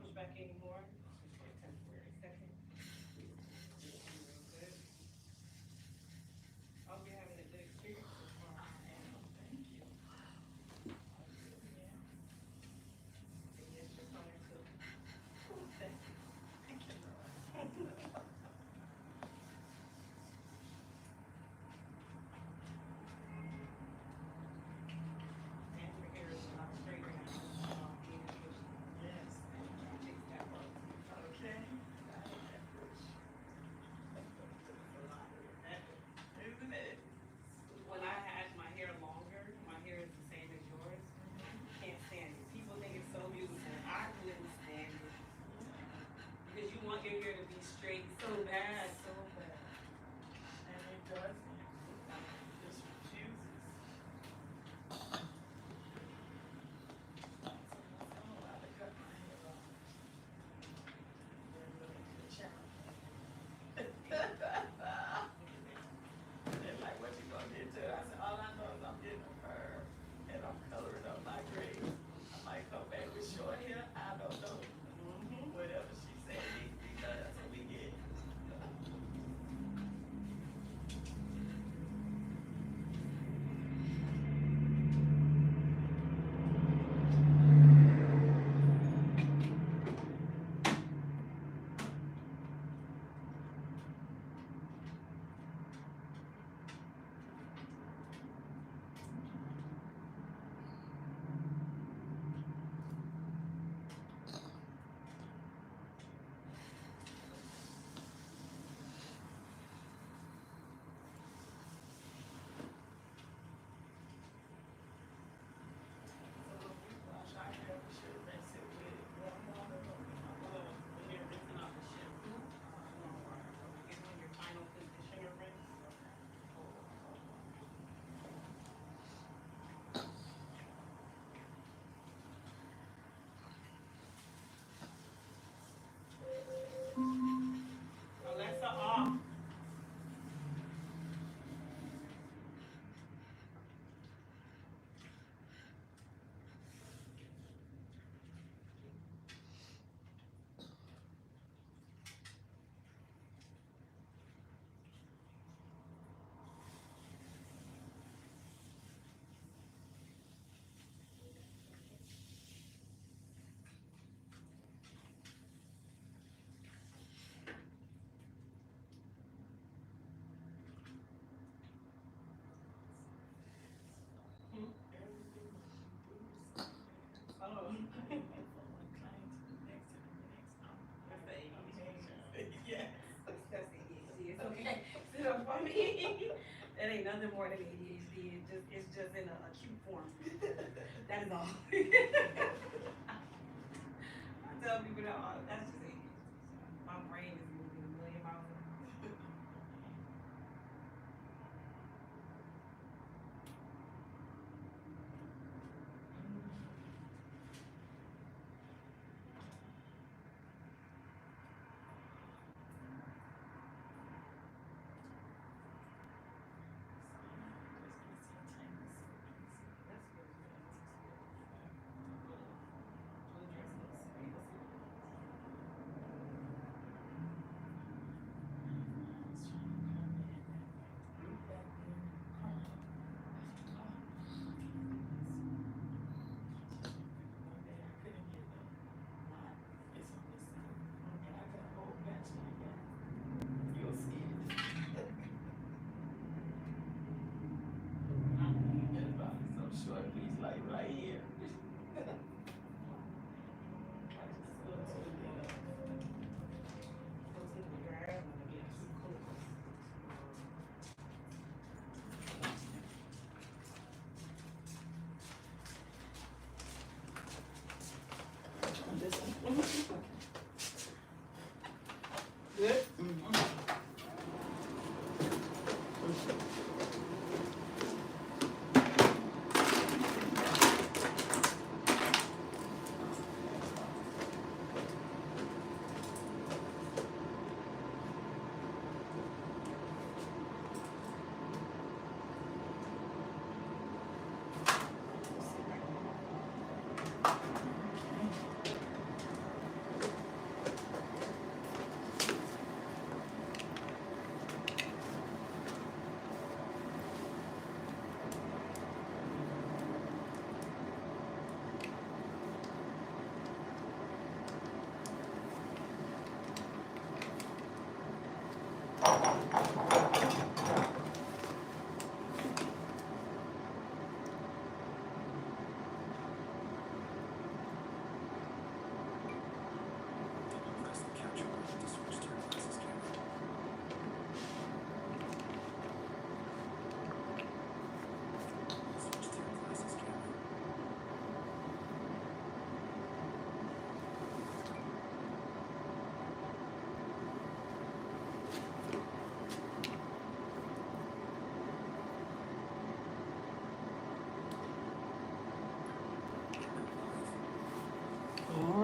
Push back anymore. Temporary second. I'll be having a good experience so far. Thank you. Yes, you're fine too. And your hair is a lot straighter now. Yes. Fix that part. Okay. Isn't it? When I had my hair longer, my hair is the same as yours. Can't stand it. People think it's so beautiful. I couldn't stand it. Because you want your hair to be straight so bad. So bad. And it doesn't. It just refuses. So I'm about to cut my hair off. They're really good challenge. They're like, what you gonna get to? I said, all I know is I'm getting a perm and I'm coloring up my grades. I might come back with short hair. I don't know. Whatever she said needs to be done, that's what we get. So when we wash our hair, we should rinse it with warm water or When you're rinsing off the shampoo, get on your final conditioner rinse. Alexa off. Oh. That's the ADHD. Yes. That's ADHD. It's okay. Sit up for me. That ain't nothing more than ADHD. It's just in a acute form. That is all. I tell people that all that's just ADHD. My brain is moving a million miles an hour.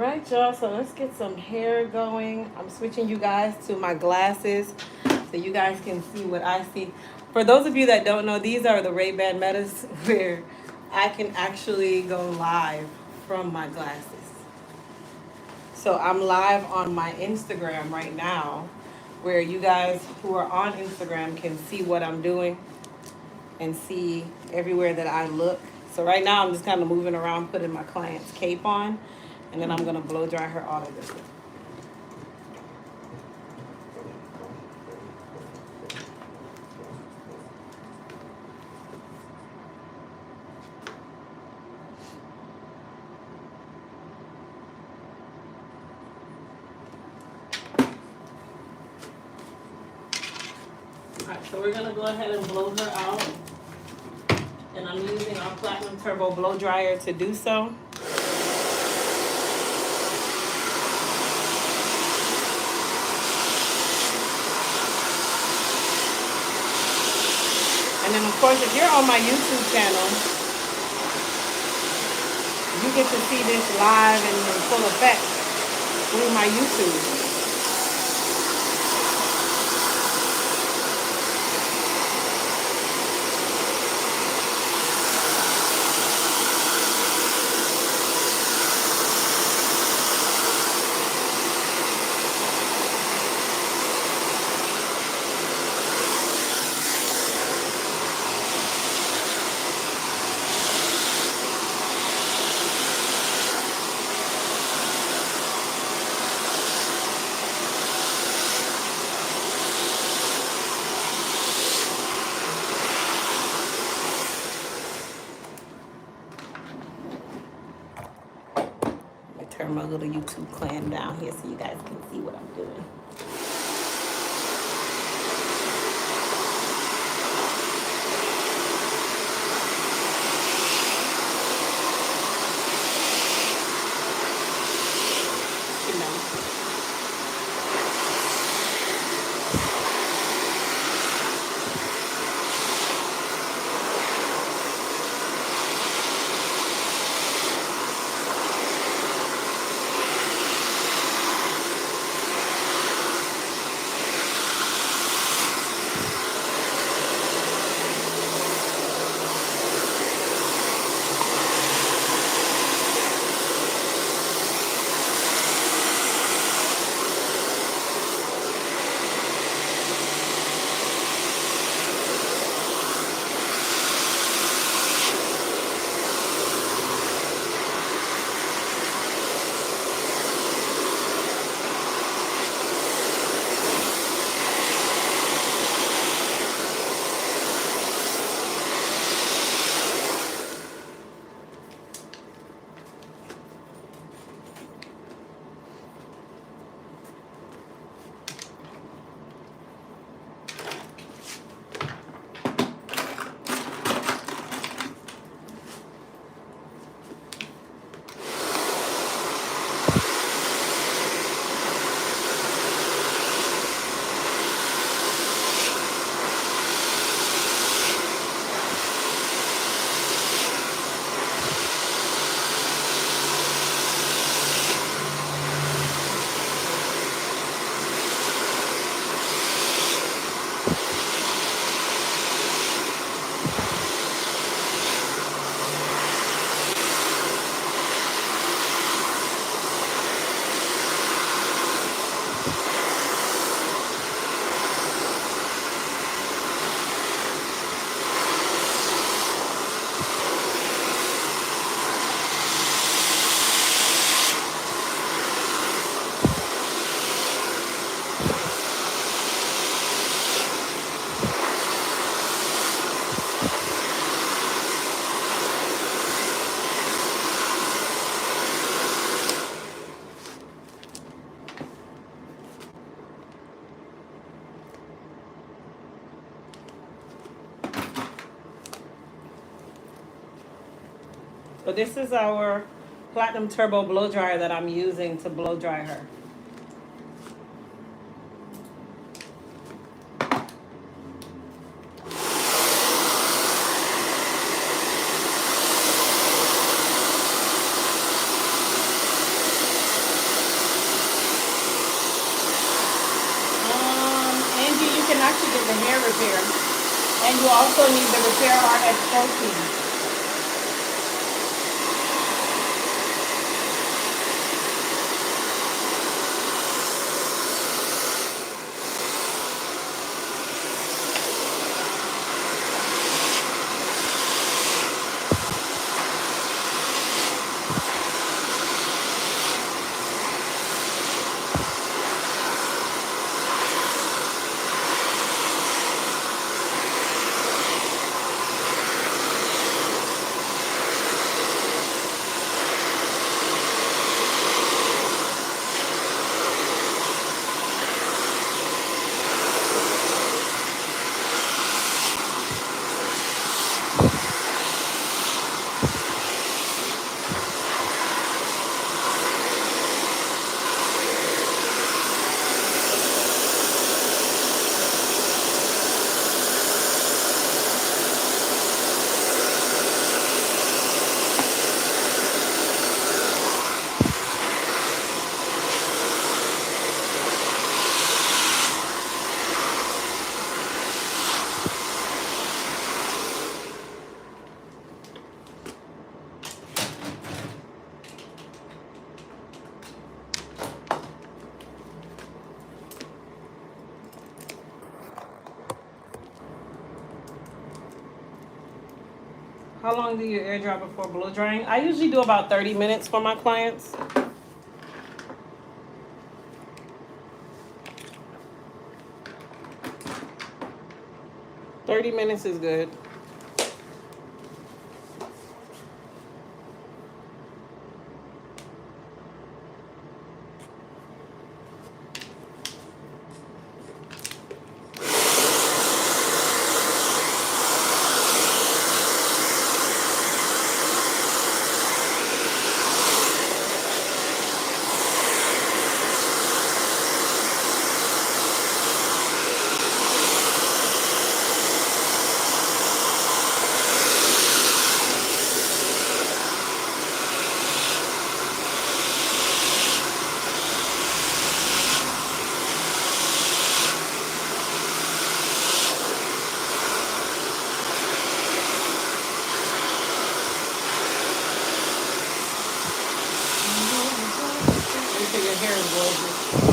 right, y'all. So let's get some hair going. I'm switching you guys to my glasses so you guys can see what I see. For those of you that don't know, these are the Ray-Ban Metas where I can actually go live from my glasses. So I'm live on my Instagram right now where you guys who are on Instagram can see what I'm doing and see everywhere that I look. So right now I'm just kind of moving around, putting my client's cape on, and then I'm gonna blow dry her all of this. Alright, so we're gonna go ahead and blow her out. And I'm using our Platinum Turbo Blow Dryer to do so. And then of course, if you're on my YouTube channel, you get to see this live and in full effect through my YouTube. Turn my little YouTube clan down here so you guys can see what I'm doing. You know. So this is our Platinum Turbo Blow Dryer that I'm using to blow dry her. You also need the Repair RX protein. How long do you air dry before blow drying? I usually do about 30 minutes for my clients. 30 minutes is good. Your hair is gorgeous.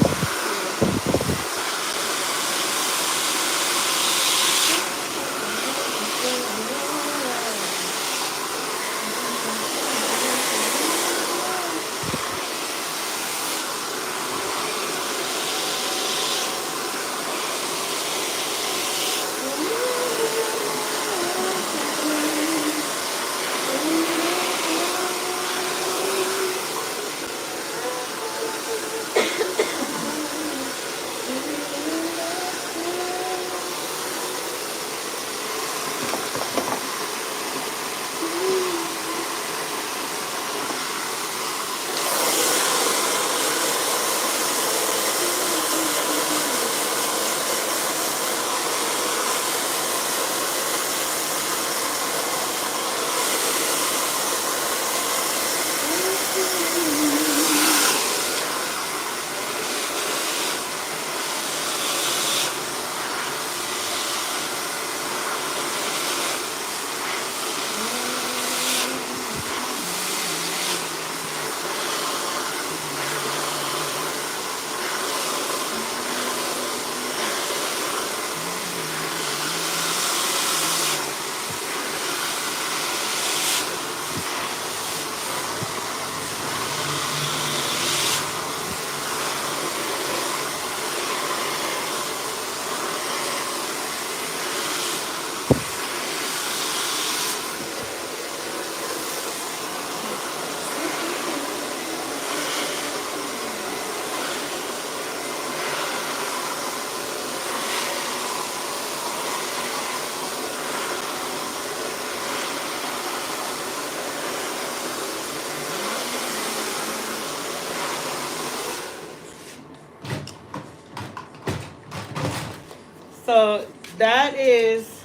So that is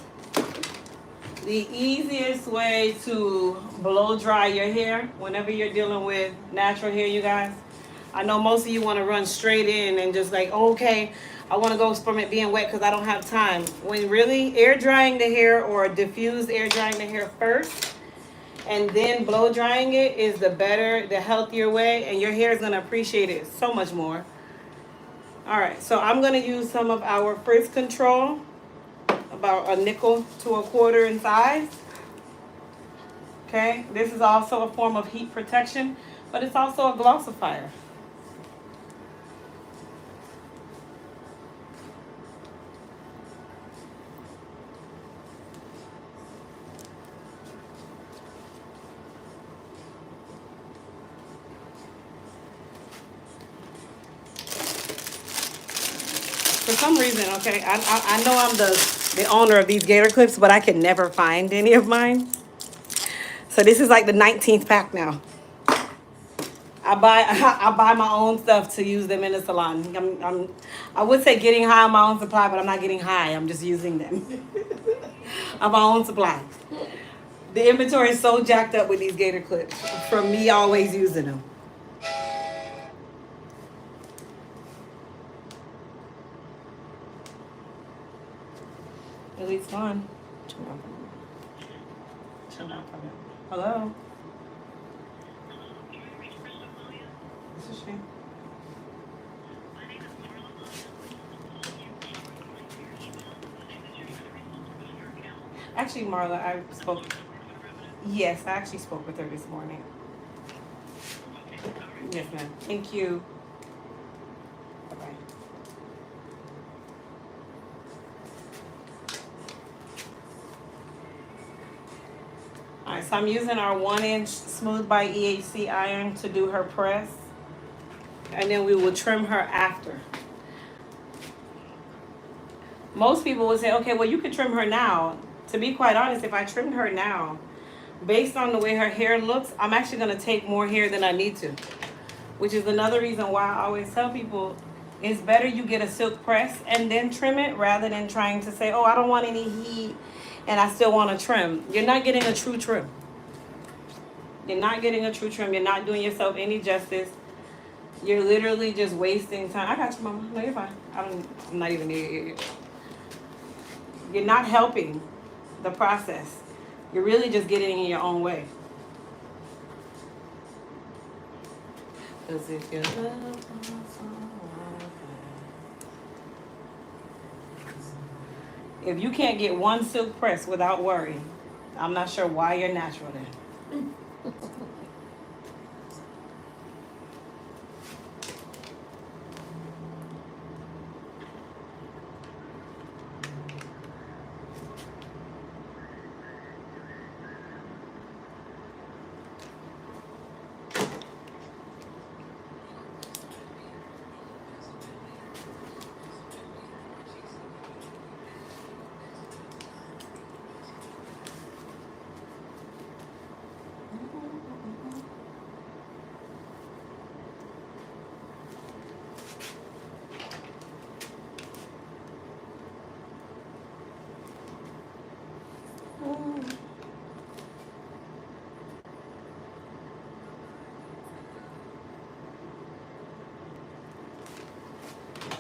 the easiest way to blow dry your hair whenever you're dealing with natural hair, you guys. I know most of you want to run straight in and just like, okay, I want to go from it being wet because I don't have time. When really air drying the hair or diffused air drying the hair first and then blow drying it is the better, the healthier way, and your hair is going to appreciate it so much more. All right, so I'm going to use some of our frizz control, about a nickel to a quarter in size. Okay, this is also a form of heat protection, but it's also a glossifier. For some reason, okay, I know I'm the owner of these gator clips, but I can never find any of mine. So this is like the 19th pack now. I buy I buy my own stuff to use them in the salon. I would say getting high on my own supply, but I'm not getting high. I'm just using them on my own supply. The inventory is so jacked up with these gator clips from me always using them. At least one. Hello. This is she. Actually, Marla, I spoke. Yes, I actually spoke with her this morning. Yes, ma'am. Thank you. Bye-bye. All right, so I'm using our 1-inch Smooth by EHC iron to do her press. And then we will trim her after. Most people would say, okay, well, you can trim her now. To be quite honest, if I trimmed her now, based on the way her hair looks, I'm actually going to take more hair than I need to. Which is another reason why I always tell people it's better you get a silk press and then trim it rather than trying to say, oh, I don't want any heat and I still want to trim. You're not getting a true trim. You're not getting a true trim. You're not doing yourself any justice. You're literally just wasting time. I got you, mama. No, you're fine. I'm not even near you. You're not helping the process. You're really just getting in your own way. Cause if you if you can't get one silk press without worry, I'm not sure why you're natural then.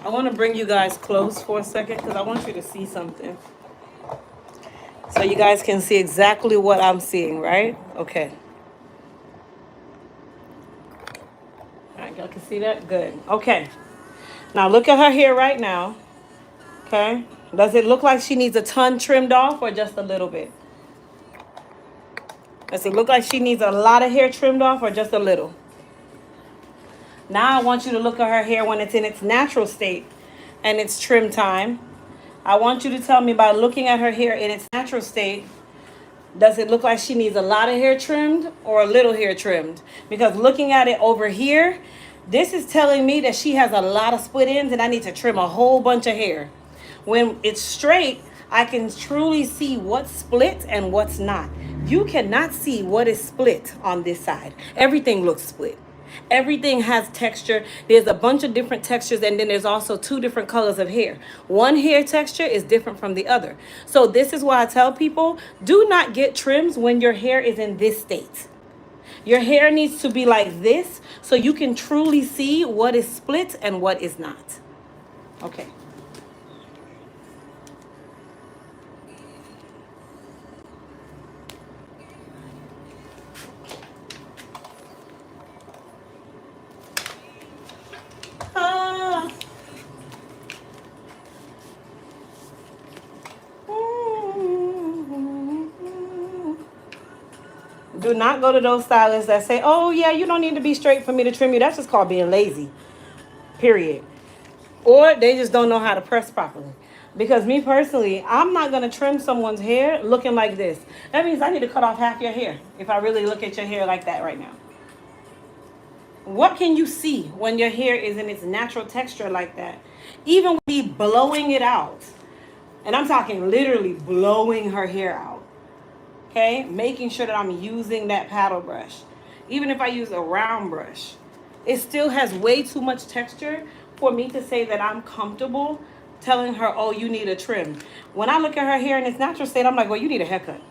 I want to bring you guys close for a second because I want you to see something. So you guys can see exactly what I'm seeing, right? Okay. All right, y'all can see that? Good. Okay. Now look at her hair right now. Okay. Does it look like she needs a ton trimmed off or just a little bit? Does it look like she needs a lot of hair trimmed off or just a little? Now I want you to look at her hair when it's in its natural state and it's trim time. I want you to tell me by looking at her hair in its natural state, does it look like she needs a lot of hair trimmed or a little hair trimmed? Because looking at it over here, this is telling me that she has a lot of split ends and I need to trim a whole bunch of hair. When it's straight, I can truly see what's split and what's not. You cannot see what is split on this side. Everything looks split. Everything has texture. There's a bunch of different textures, and then there's also 2 different colors of hair. One hair texture is different from the other. So this is why I tell people, do not get trims when your hair is in this state. Your hair needs to be like this so you can truly see what is split and what is not. Okay. Do not go to those stylists that say, oh, yeah, you don't need to be straight for me to trim you. That's just called being lazy, period. Or they just don't know how to press properly. Because me personally, I'm not going to trim someone's hair looking like this. That means I need to cut off half your hair if I really look at your hair like that right now. What can you see when your hair is in its natural texture like that? Even with me blowing it out. And I'm talking literally blowing her hair out. Okay? Making sure that I'm using that paddle brush. Even if I use a round brush, it still has way too much texture for me to say that I'm comfortable telling her, oh, you need a trim. When I look at her hair in its natural state, I'm like, well, you need a haircut.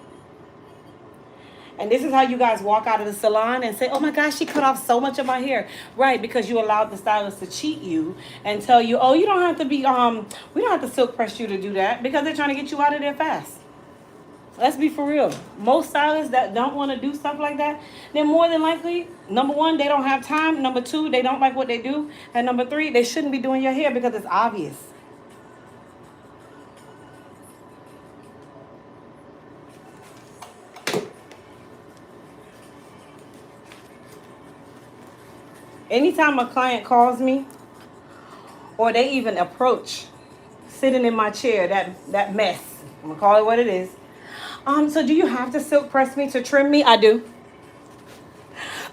And this is how you guys walk out of the salon and say, oh my gosh, she cut off so much of my hair. Right, because you allowed the stylist to cheat you and tell you, oh, you don't have to be, we don't have to silk press you to do that because they're trying to get you out of there fast. Let's be for real. Most stylists that don't want to do stuff like that, they're more than likely, number one, they don't have time. Number two, they don't like what they do. And number three, they shouldn't be doing your hair because it's obvious. Anytime a client calls me or they even approach sitting in my chair, that mess, I'm going to call it what it is. So do you have to silk press me to trim me? I do.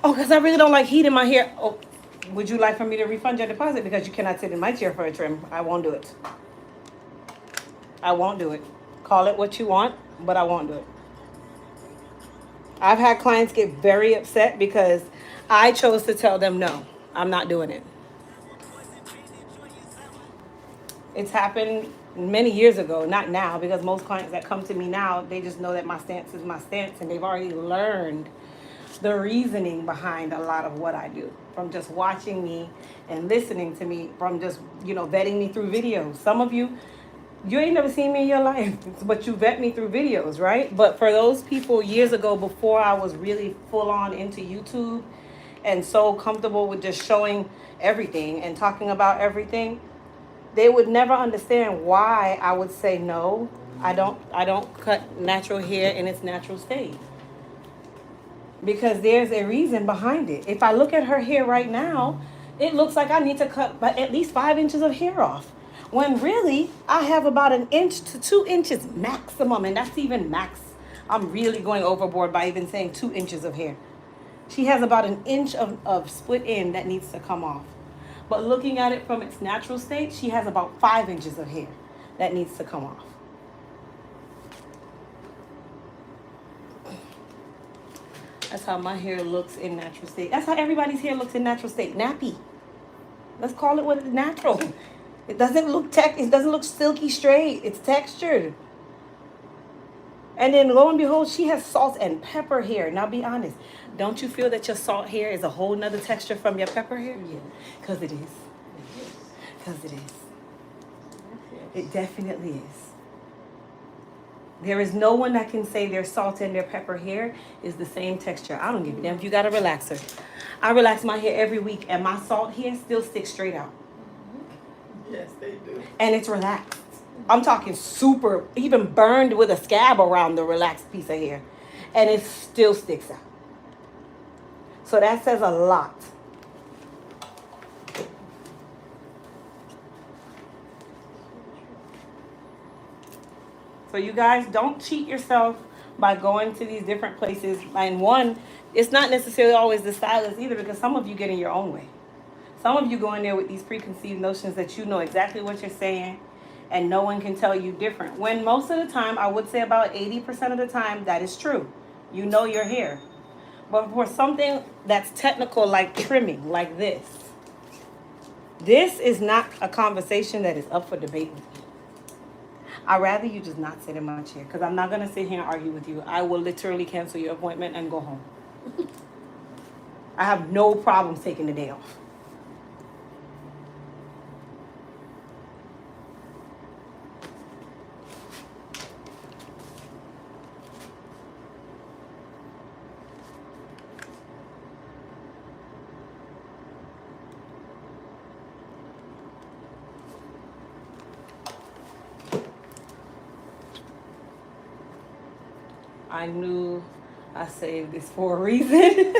Oh, because I really don't like heat in my hair. Oh, would you like for me to refund your deposit because you cannot sit in my chair for a trim? I won't do it. I won't do it. Call it what you want, but I won't do it. I've had clients get very upset because I chose to tell them no, I'm not doing it. It's happened many years ago, not now, because most clients that come to me now, they just know that my stance is my stance and they've already learned the reasoning behind a lot of what I do from just watching me and listening to me, from just, vetting me through videos. Some of you ain't never seen me in your life, but you vet me through videos, right? But for those people years ago, before I was really full on into YouTube and so comfortable with just showing everything and talking about everything, they would never understand why I would say no. I don't cut natural hair in its natural state. Because there's a reason behind it. If I look at her hair right now, it looks like I need to cut at least 5 inches of hair off. When really, I have about 1 inch to 2 inches maximum, and that's even max. I'm really going overboard by even saying 2 inches of hair. She has about 1 inch of split end that needs to come off. But looking at it from its natural state, she has about 5 inches of hair that needs to come off. That's how my hair looks in natural state. That's how everybody's hair looks in natural state. Nappy. Let's call it what is natural. It doesn't look silky straight. It's textured. And then lo and behold, she has salt and pepper hair. Now be honest. Don't you feel that your salt hair is a whole nother texture from your pepper hair? Yeah. Because it is. Because it is. It definitely is. There is no one that can say their salt and their pepper hair is the same texture. I don't give a damn if you got a relaxer. I relax my hair every week and my salt hair still sticks straight out. Yes, they do. And it's relaxed. I'm talking super, even burned with a scab around the relaxed piece of hair. And it still sticks out. So that says a lot. So you guys, don't cheat yourself by going to these different places. And one, it's not necessarily always the stylist either, because some of you get in your own way. Some of you go in there with these preconceived notions that you know exactly what you're saying and no one can tell you different. When most of the time, I would say about 80% of the time, that is true. You know your hair. But for something that's technical like trimming, like this is not a conversation that is up for debate with me. I'd rather you just not sit in my chair, because I'm not going to sit here and argue with you. I will literally cancel your appointment and go home. I have no problems taking the day off. I saved this for a reason.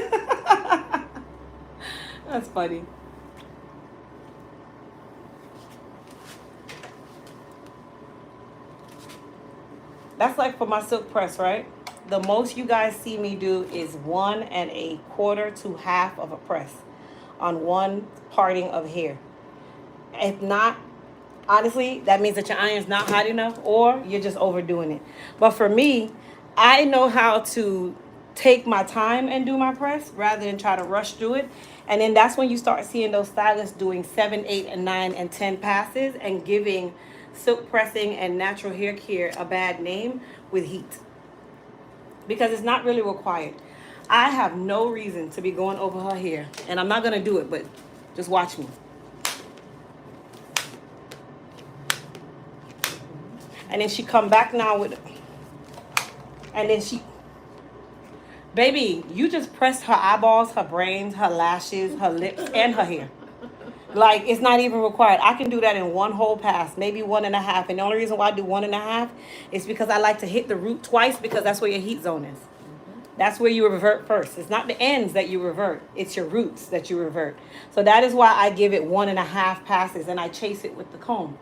That's funny. That's like for my silk press, right? The most you guys see me do is 1 1/4 to half of a press on one parting of hair. If not, honestly, that means that your iron's not hot enough or you're just overdoing it. But for me, I know how to take my time and do my press rather than try to rush through it. And then that's when you start seeing those stylists doing 7, 8, and 9 and 10 passes and giving silk pressing and natural hair care a bad name with heat. Because it's not really required. I have no reason to be going over her hair. And I'm not going to do it, but just watch me. And then she come back now with, and then she, baby, you just pressed her eyeballs, her brains, her lashes, her lips, and her hair. Like, it's not even required. I can do that in one whole pass, maybe 1 1/2. And the only reason why I do 1 1/2 is because I like to hit the root twice because that's where your heat zone is. That's where you revert first. It's not the ends that you revert. It's your roots that you revert. So that is why I give it 1 1/2 passes and I chase it with the comb.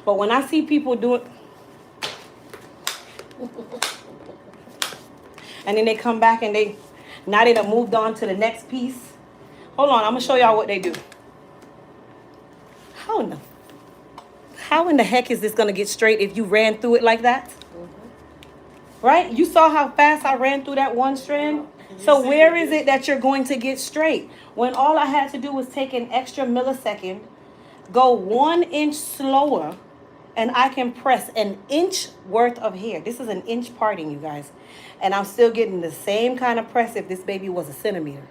But when I see people do it, and then they come back and now they done moved on to the next piece. Hold on, I'm gonna show y'all what they do. How in the heck is this gonna get straight if you ran through it like that? Right? You saw how fast I ran through that one strand? So where is it that you're going to get straight? When all I had to do was take an extra millisecond, go 1 inch slower, and I can press an inch worth of hair. This is an inch parting, you guys. And I'm still getting the same kind of press if this baby was a centimeter.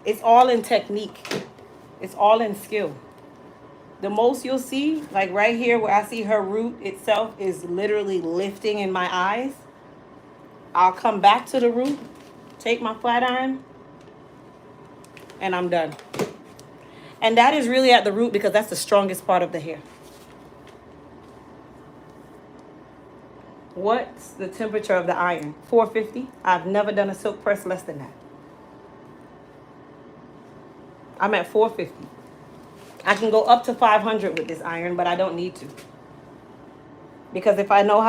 It's all in technique. It's all in skill. The most you'll see, like right here where I see her root itself is literally lifting in my eyes. I'll come back to the root, take my flat iron, and I'm done. And that is really at the root because that's the strongest part of the hair. What's the temperature of the iron? 450. I've never done a silk press less than that. I'm at 450. I can go up to 500 with this iron, but I don't need to. Because if I know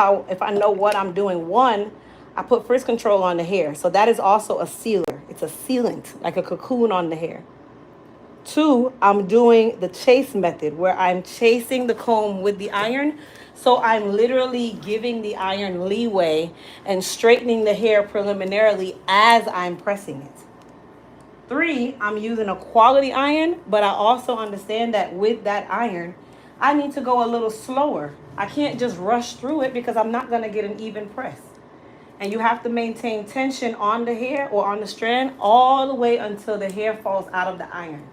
what I'm doing, one, I put frizz control on the hair. So that is also a sealer. It's a sealant, like a cocoon on the hair. 2, I'm doing the chase method where I'm chasing the comb with the iron. So I'm literally giving the iron leeway and straightening the hair preliminarily as I'm pressing it. 3, I'm using a quality iron, but I also understand that with that iron, I need to go a little slower. I can't just rush through it because I'm not going to get an even press. And you have to maintain tension on the hair or on the strand all the way until the hair falls out of the iron.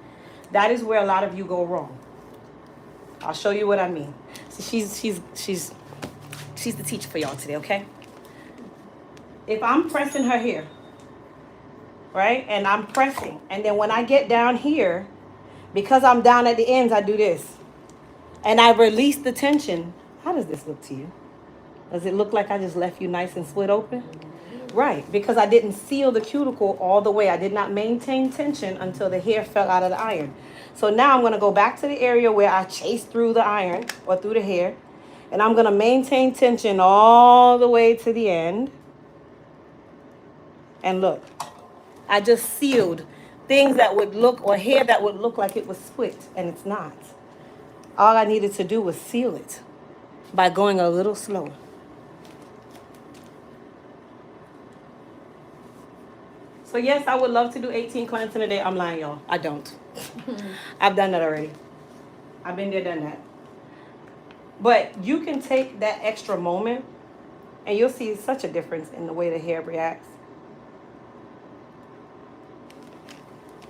That is where a lot of you go wrong. I'll show you what I mean. So she's the teacher for y'all today, okay? If I'm pressing her hair, right? And I'm pressing. And then when I get down here, because I'm down at the ends, I do this. And I release the tension. How does this look to you? Does it look like I just left you nice and split open? Right, because I didn't seal the cuticle all the way. I did not maintain tension until the hair fell out of the iron. So now I'm going to go back to the area where I chased through the iron or through the hair. And I'm going to maintain tension all the way to the end. And look, I just sealed things that would look, or hair that would look like it was split, and it's not. All I needed to do was seal it by going a little slower. So yes, I would love to do 18 clients in a day. I'm lying, y'all. I don't. I've done that already. I've been there, done that. But you can take that extra moment, and you'll see such a difference in the way the hair reacts.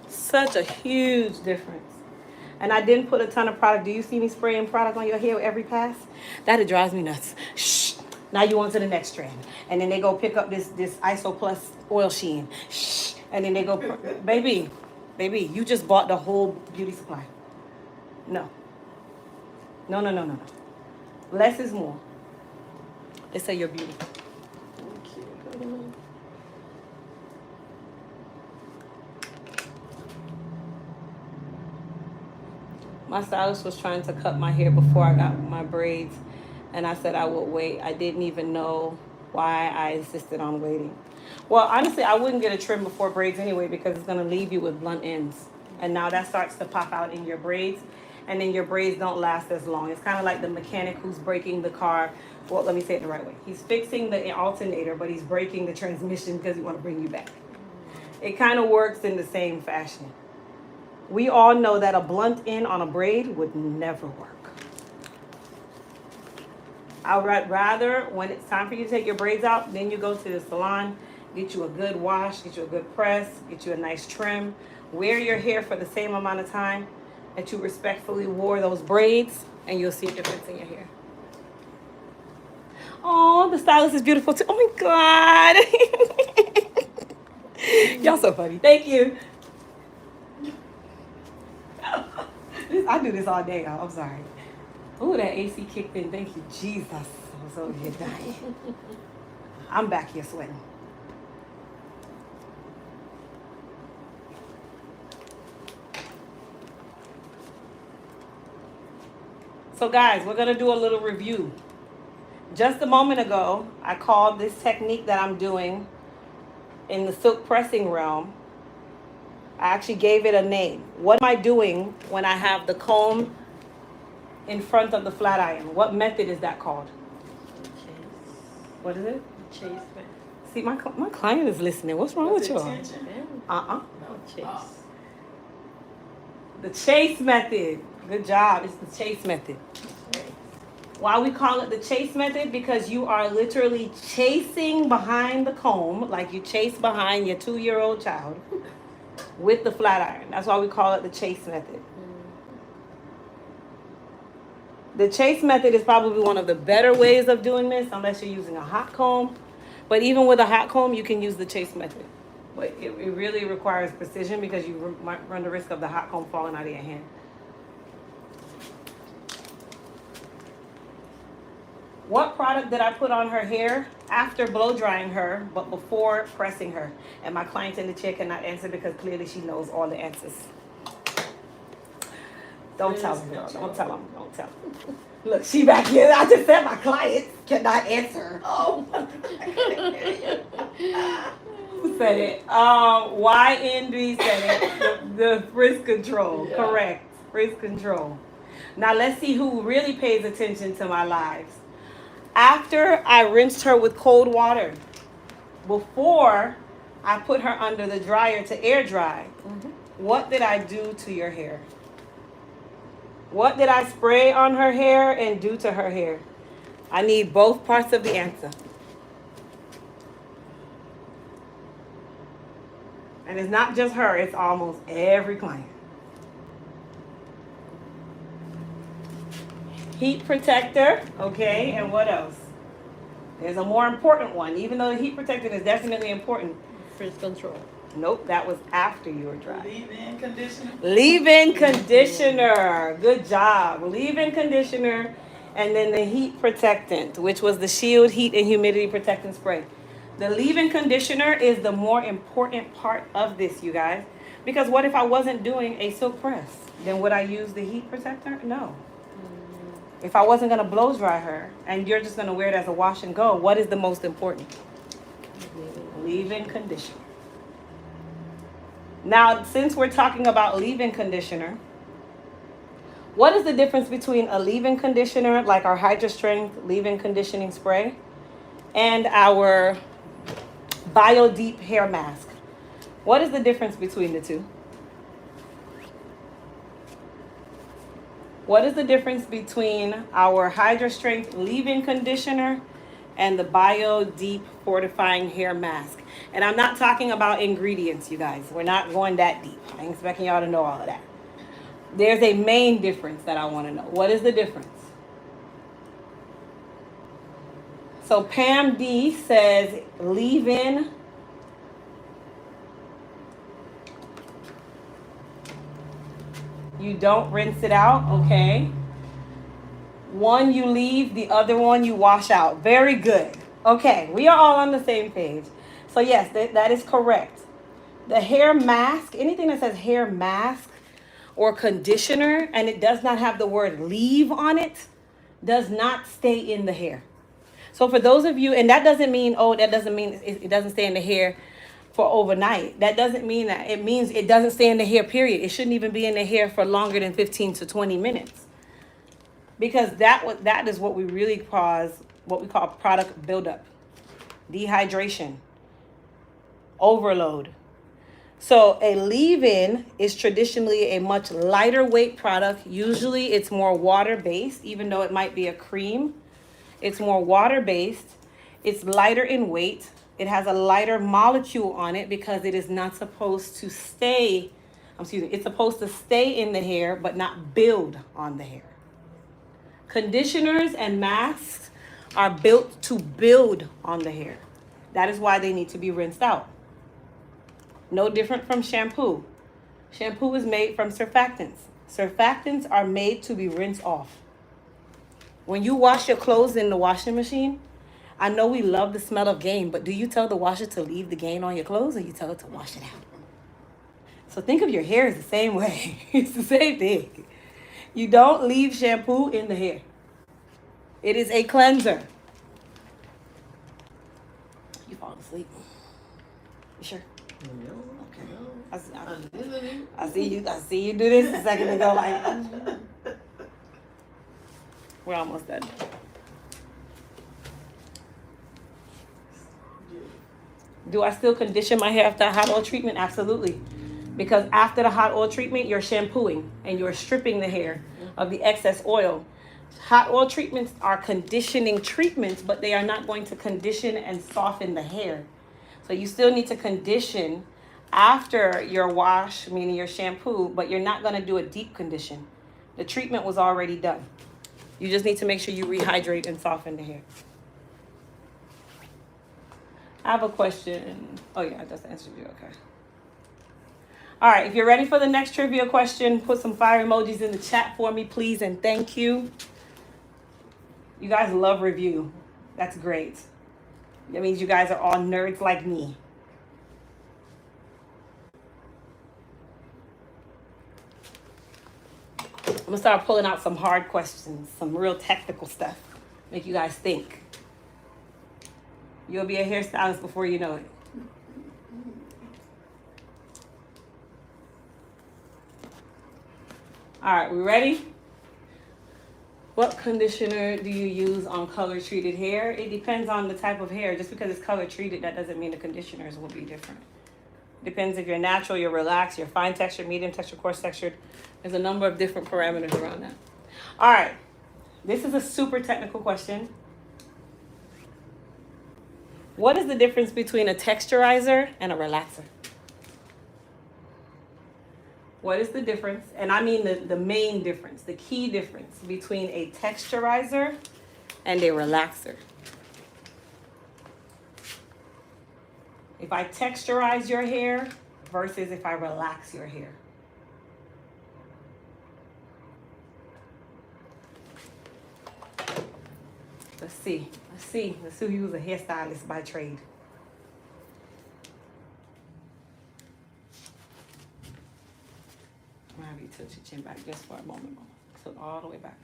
Such a huge difference. And I didn't put a ton of product. Do you see me spraying product on your hair with every pass? That it drives me nuts. Shh. Now you on to the next strand. And then they go pick up this ISO Plus oil sheen. Shh. And then they go, baby, you just bought the whole beauty supply. No. No. Less is more. They say you're beautiful. Thank you. My stylist was trying to cut my hair before I got my braids, and I said I would wait. I didn't even know why I insisted on waiting. Well, honestly, I wouldn't get a trim before braids anyway because it's going to leave you with blunt ends. And now that starts to pop out in your braids, and then your braids don't last as long. It's kind of like the mechanic who's breaking the car. Well, let me say it the right way. He's fixing the alternator, but he's breaking the transmission because he wants to bring you back. It kind of works in the same fashion. We all know that a blunt end on a braid would never work. I would rather, when it's time for you to take your braids out, then you go to the salon, get you a good wash, get you a good press, get you a nice trim, wear your hair for the same amount of time that you respectfully wore those braids, and you'll see a difference in your hair. Oh, the stylist is beautiful too. Oh my God. Y'all so funny. Thank you. I do this all day, y'all. I'm sorry. Ooh, that AC kicked in. Thank you, Jesus. I was over here dying. I'm back here sweating. So guys, we're going to do a little review. Just a moment ago, I called this technique that I'm doing in the silk pressing realm. I actually gave it a name. What am I doing when I have the comb in front of the flat iron? What method is that called? Chase. What is it? Chase method. See, my client is listening. What's wrong with y'all? No, chase. The chase method. Good job. It's the chase method. Why we call it the chase method? Because you are literally chasing behind the comb like you chase behind your 2-year-old child with the flat iron. That's why we call it the chase method. The chase method is probably one of the better ways of doing this, unless you're using a hot comb. But even with a hot comb, you can use the chase method. But it really requires precision because you might run the risk of the hot comb falling out of your hand. What product did I put on her hair after blow drying her, but before pressing her? And my client in the chair cannot answer because clearly she knows all the answers. Don't tell them, girl. Don't tell them. Don't tell them. Look, she back here. I just said my client cannot answer. Oh. Who said it? YNB said it. The frizz control. Yeah. Correct. Frizz control. Now let's see who really pays attention to my lives. After I rinsed her with cold water, before I put her under the dryer to air dry, what did I do to your hair? What did I spray on her hair and do to her hair? I need both parts of the answer. And it's not just her, it's almost every client. Heat protector, okay, and what else? There's a more important one, even though the heat protector is definitely important. Frizz control. Nope, that was after you were dry. Leave-in conditioner. Leave-in conditioner. Good job. Leave-in conditioner, and then the heat protectant, which was the Shield Heat and Humidity Protectant Spray. The leave-in conditioner is the more important part of this, you guys. Because what if I wasn't doing a silk press? Then would I use the heat protector? No. If I wasn't going to blow dry her, and you're just going to wear it as a wash and go, what is the most important? Leave-in conditioner. Now, since we're talking about leave-in conditioner, what is the difference between a leave-in conditioner, like our Hydra Strength leave-in conditioning spray, and our Bio Deep hair mask? What is the difference between the two? What is the difference between our Hydra Strength leave-in conditioner and the Bio Deep fortifying hair mask? And I'm not talking about ingredients, you guys. We're not going that deep. I ain't expecting y'all to know all of that. There's a main difference that I want to know. What is the difference? So Pam D says leave-in. You don't rinse it out, okay. One you leave, the other one you wash out. Very good. Okay, we are all on the same page. So yes, that is correct. The hair mask, anything that says hair mask or conditioner and it does not have the word leave on it, does not stay in the hair. So for those of you, and that doesn't mean, that doesn't mean it doesn't stay in the hair for overnight. That doesn't mean that. It means it doesn't stay in the hair, period. It shouldn't even be in the hair for longer than 15 to 20 minutes. Because that is what we really cause, what we call product buildup, dehydration, overload. So a leave-in is traditionally a much lighter weight product. Usually it's more water-based, even though it might be a cream. It's more water-based. It's lighter in weight. It has a lighter molecule on it because it is not supposed to stay, it's supposed to stay in the hair but not build on the hair. Conditioners and masks are built to build on the hair. That is why they need to be rinsed out. No different from shampoo. Shampoo is made from surfactants. Surfactants are made to be rinsed off. When you wash your clothes in the washing machine, I know we love the smell of Gain, but do you tell the washer to leave the Gain on your clothes or you tell it to wash it out? So think of your hair as the same way. It's the same thing. You don't leave shampoo in the hair. It is a cleanser. You falling asleep? You sure? No. Okay. I see you do this a second ago. Like, we're almost done. Do I still condition my hair after a hot oil treatment? Absolutely. Because after the hot oil treatment, you're shampooing and you're stripping the hair of the excess oil. Hot oil treatments are conditioning treatments, but they are not going to condition and soften the hair. So you still need to condition after your wash, meaning your shampoo, but you're not going to do a deep condition. The treatment was already done. You just need to make sure you rehydrate and soften the hair. I have a question. Oh yeah, I just answered you. Okay. All right, if you're ready for the next trivia question, put some fire emojis in the chat for me, please, and thank you. You guys love review. That's great. That means you guys are all nerds like me. I'm gonna start pulling out some hard questions, some real technical stuff. Make you guys think. You'll be a hairstylist before you know it. All right, we ready? What conditioner do you use on color treated hair? It depends on the type of hair. Just because it's color treated, that doesn't mean the conditioners will be different. Depends if you're natural, you're relaxed, you're fine textured, medium textured, coarse textured. There's a number of different parameters around that. All right, this is a super technical question. What is the difference between a texturizer and a relaxer? What is the difference? And I mean the main difference, the key difference between a texturizer and a relaxer. If I texturize your hair versus if I relax your hair. Let's see who's a hairstylist by trade. I'm gonna have you tilt your chin back just for a moment. Tilt all the way back.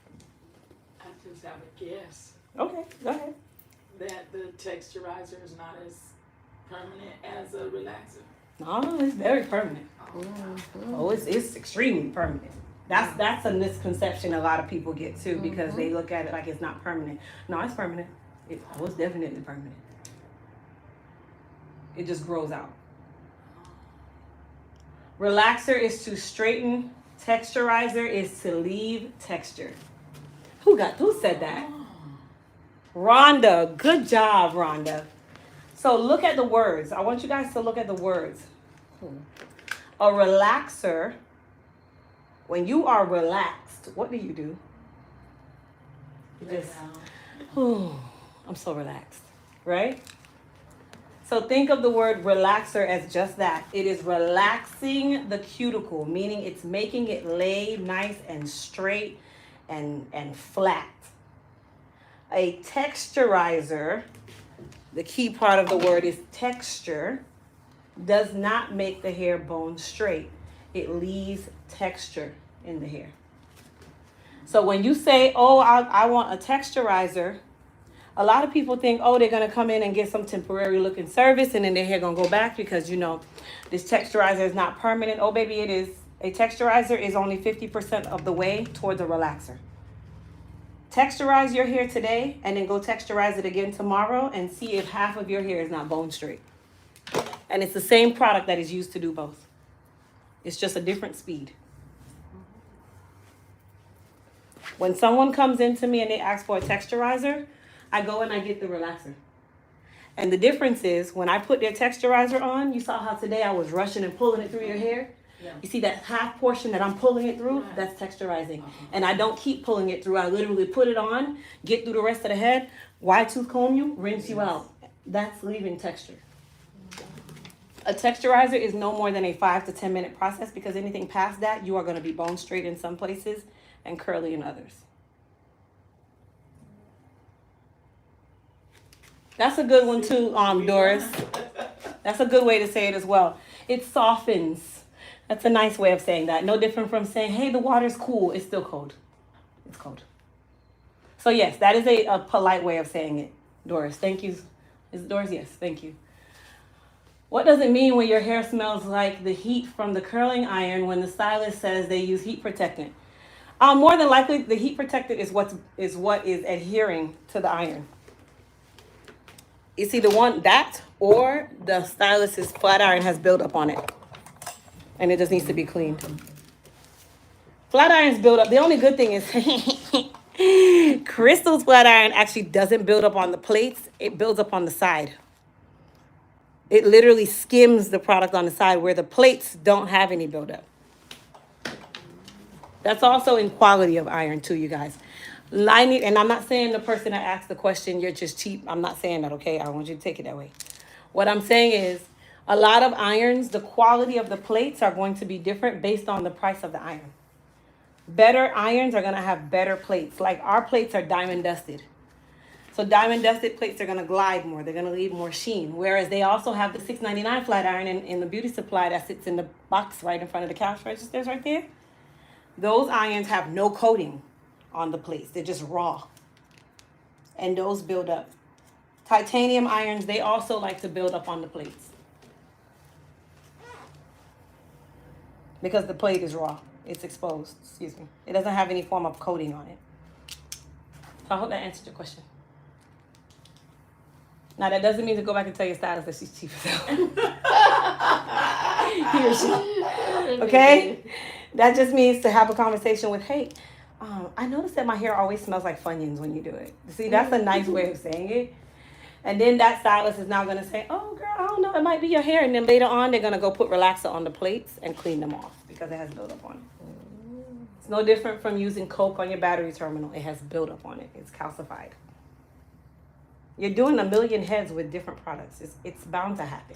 I just have a guess Okay, go ahead. that the texturizer is not as permanent as a relaxer. No, it's very permanent. Oh, it's extremely permanent. That's a misconception a lot of people get too, because they look at it like it's not permanent. No, it's permanent. It's definitely permanent. It just grows out. Relaxer is to straighten. Texturizer is to leave texture. Who said that? Rhonda. Good job, Rhonda. So look at the words. I want you guys to look at the words. A relaxer, when you are relaxed, what do? You just, I'm so relaxed, right? So think of the word relaxer as just that. It is relaxing the cuticle, meaning it's making it lay nice and straight and flat. A texturizer, the key part of the word is texture, does not make the hair bone straight. It leaves texture. in the hair. So when you say, oh, I want a texturizer, a lot of people think, oh, they're going to come in and get some temporary looking service and then their hair going to go back because, you know, this texturizer is not permanent. Oh, baby, it is. A texturizer is only 50% of the way towards a relaxer. Texturize your hair today and then go texturize it again tomorrow and see if half of your hair is not bone straight. And it's the same product that is used to do both. It's just a different speed. When someone comes into me and they ask for a texturizer, I go and I get the relaxer. And the difference is when I put their texturizer on, you saw how today I was rushing and pulling it through your hair? Yeah. You see that half portion that I'm pulling it through? That's texturizing. And I don't keep pulling it through. I literally put it on, get through the rest of the head, wide tooth comb you, rinse you out. That's leaving texture. A texturizer is no more than a 5 to 10 minute process because anything past that, you are going to be bone straight in some places and curly in others. That's a good one too, Doris. That's a good way to say it as well. It softens. That's a nice way of saying that. No different from saying, hey, the water's cool. It's still cold. It's cold. So yes, that is a polite way of saying it, Doris. Thank you. Is it Doris? Yes, thank you. What does it mean when your hair smells like the heat from the curling iron when the stylist says they use heat protectant? More than likely, the heat protectant is what is adhering to the iron. It's either one, that, or the stylist's flat iron has buildup on it. And it just needs to be cleaned. Flat irons build up. The only good thing is Crystal's flat iron actually doesn't build up on the plates. It builds up on the side. It literally skims the product on the side where the plates don't have any buildup. That's also in quality of iron too, you guys. And I'm not saying the person that asked the question, you're just cheap. I'm not saying that, okay? I want you to take it that way. What I'm saying is a lot of irons, the quality of the plates are going to be different based on the price of the iron. Better irons are going to have better plates. Like our plates are diamond dusted. So diamond dusted plates are going to glide more. They're going to leave more sheen. Whereas they also have the $6.99 flat iron in the beauty supply that sits in the box right in front of the cash registers right there. Those irons have no coating on the plates. They're just raw. And those build up. Titanium irons, they also like to build up on the plates. Because the plate is raw. It's exposed. Excuse me. It doesn't have any form of coating on it. So I hope that answered your question. Now that doesn't mean to go back and tell your stylist that she's cheap as hell. He or she. Okay? That just means to have a conversation with, hey, I noticed that my hair always smells like Funyuns when you do it. See, that's a nice way of saying it. And then that stylist is now going to say, oh, girl, I don't know, it might be your hair. And then later on, they're going to go put relaxer on the plates and clean them off because it has buildup on it. It's no different from using Coke on your battery terminal. It has buildup on it. It's calcified. You're doing a million heads with different products. It's bound to happen.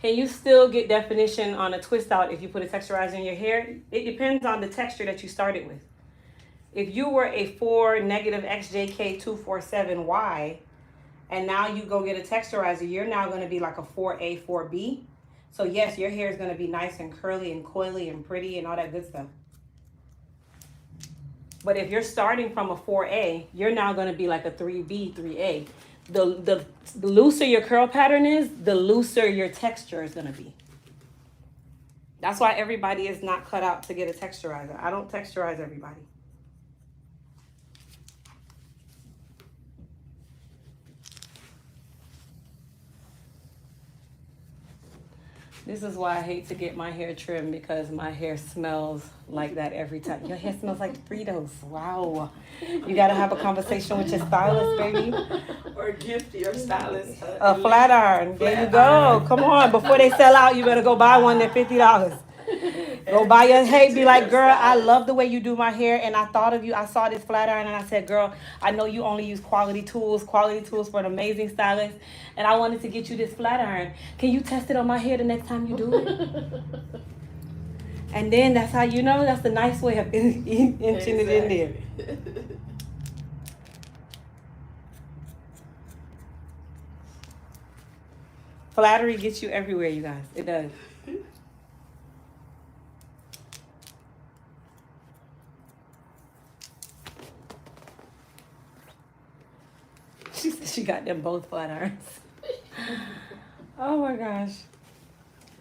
Can you still get definition on a twist out if you put a texturizer in your hair? It depends on the texture that you started with. If you were a 4 negative XJK247Y and now you go get a texturizer, you're now going to be like a 4A, 4B. So yes, your hair is going to be nice and curly and coily and pretty and all that good stuff. But if you're starting from a 4A, you're now going to be like a 3B, 3A. The looser your curl pattern is, the looser your texture is going to be. That's why everybody is not cut out to get a texturizer. I don't texturize everybody. This is why I hate to get my hair trimmed because my hair smells like that every time. Your hair smells like Fritos. Wow. You got to have a conversation with your stylist, baby. Or gift your stylist A flat iron. There you go. Come on. Before they sell out, you better go buy one. They're $50. Go buy your hair. Be like, girl, I love the way you do my hair. And I thought of you. I saw this flat iron and I said, girl, I know you only use quality tools for an amazing stylist. And I wanted to get you this flat iron. Can you test it on my hair the next time you do it? And then that's how you know. That's the nice way of inching it in there. Flattery gets you everywhere, you guys. It does. She got them both flat irons. Oh my gosh.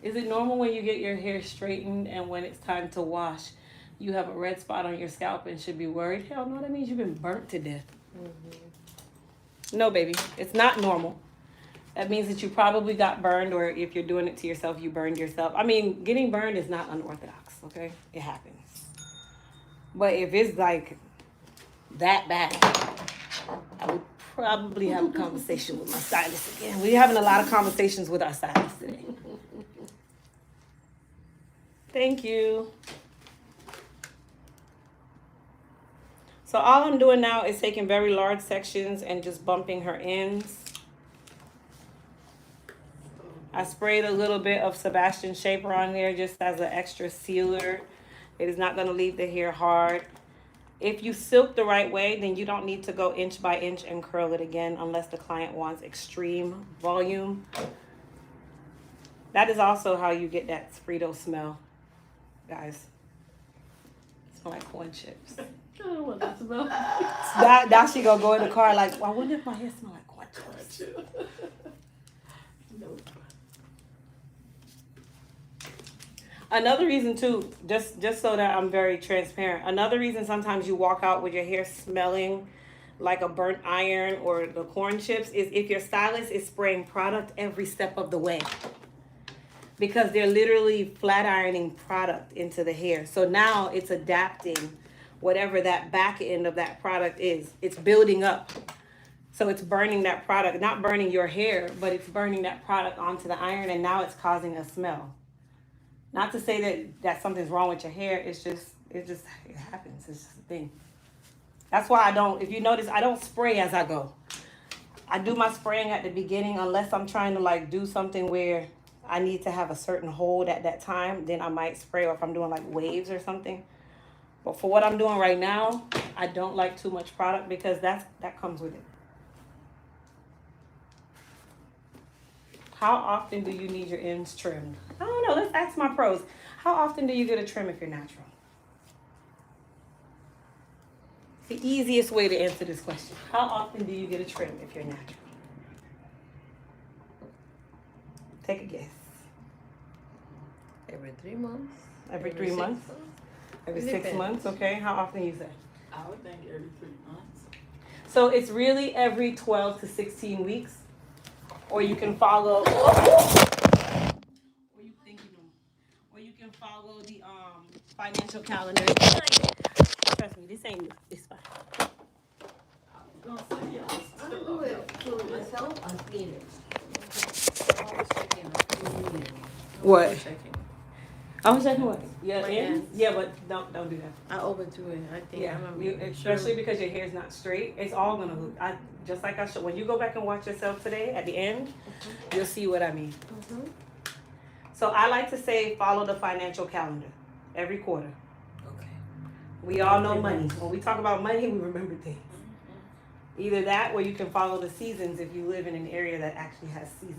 Is it normal when you get your hair straightened and when it's time to wash, you have a red spot on your scalp and should be worried? Hell no, that means you've been burnt to death. No, baby, it's not normal. That means that you probably got burned, or if you're doing it to yourself, you burned yourself. I mean, getting burned is not unorthodox, okay? It happens. But if it's like that bad, I would probably have a conversation with my stylist again. We're having a lot of conversations with our stylist today. Thank you. So all I'm doing now is taking very large sections and just bumping her ends. I sprayed a little bit of Sebastian Shaper on there just as an extra sealer. It is not going to leave the hair hard. If you silk the right way, then you don't need to go inch by inch and curl it again unless the client wants extreme volume. That is also how you get that Frito smell, guys. It smells like corn chips. I don't know what that smells Now she gonna go in the car like, well, I wonder if my hair smell like corn chips. Nope. Another reason too, just so that I'm very transparent, another reason sometimes you walk out with your hair smelling like a burnt iron or the corn chips is if your stylist is spraying product every step of the way. Because they're literally flat ironing product into the hair. So now it's adapting whatever that back end of that product is. It's building up. So it's burning that product, not burning your hair, but it's burning that product onto the iron, and now it's causing a smell. Not to say that something's wrong with your hair. It happens. It's just a thing. That's why if you notice, I don't spray as I go. I do my spraying at the beginning unless I'm trying to like do something where I need to have a certain hold at that time. Then I might spray, or if I'm doing like waves or something. But for what I'm doing right now, I don't like too much product because that comes with it. How often do you need your ends trimmed? I don't know. Let's ask my pros. How often do you get a trim if you're natural? It's the easiest way to answer this question. How often do you get a trim if you're natural? Take a guess. Every 3 months. Every 3 months? 6 months. Every It 6 depends. months? Okay. How often you say? I would think every 3 months. So it's really every 12 to 16 weeks. Or you can follow the financial calendar. Trust me, this ain't it's fine. I don't do it to myself. I clean it. Always checking. What? Always checking. I was checking what? Yeah, My ends? ends. Yeah, but don't do that. I overdo it. I think Yeah, I'm especially because your hair's not straight. It's all gonna look. Just like I showed. When you go back and watch yourself today, at the end, you'll see what I mean. So I like to say follow the financial calendar every quarter. Okay. We all know money. When we talk about money, we remember things. Either that, or you can follow the seasons if you live in an area that actually has seasons.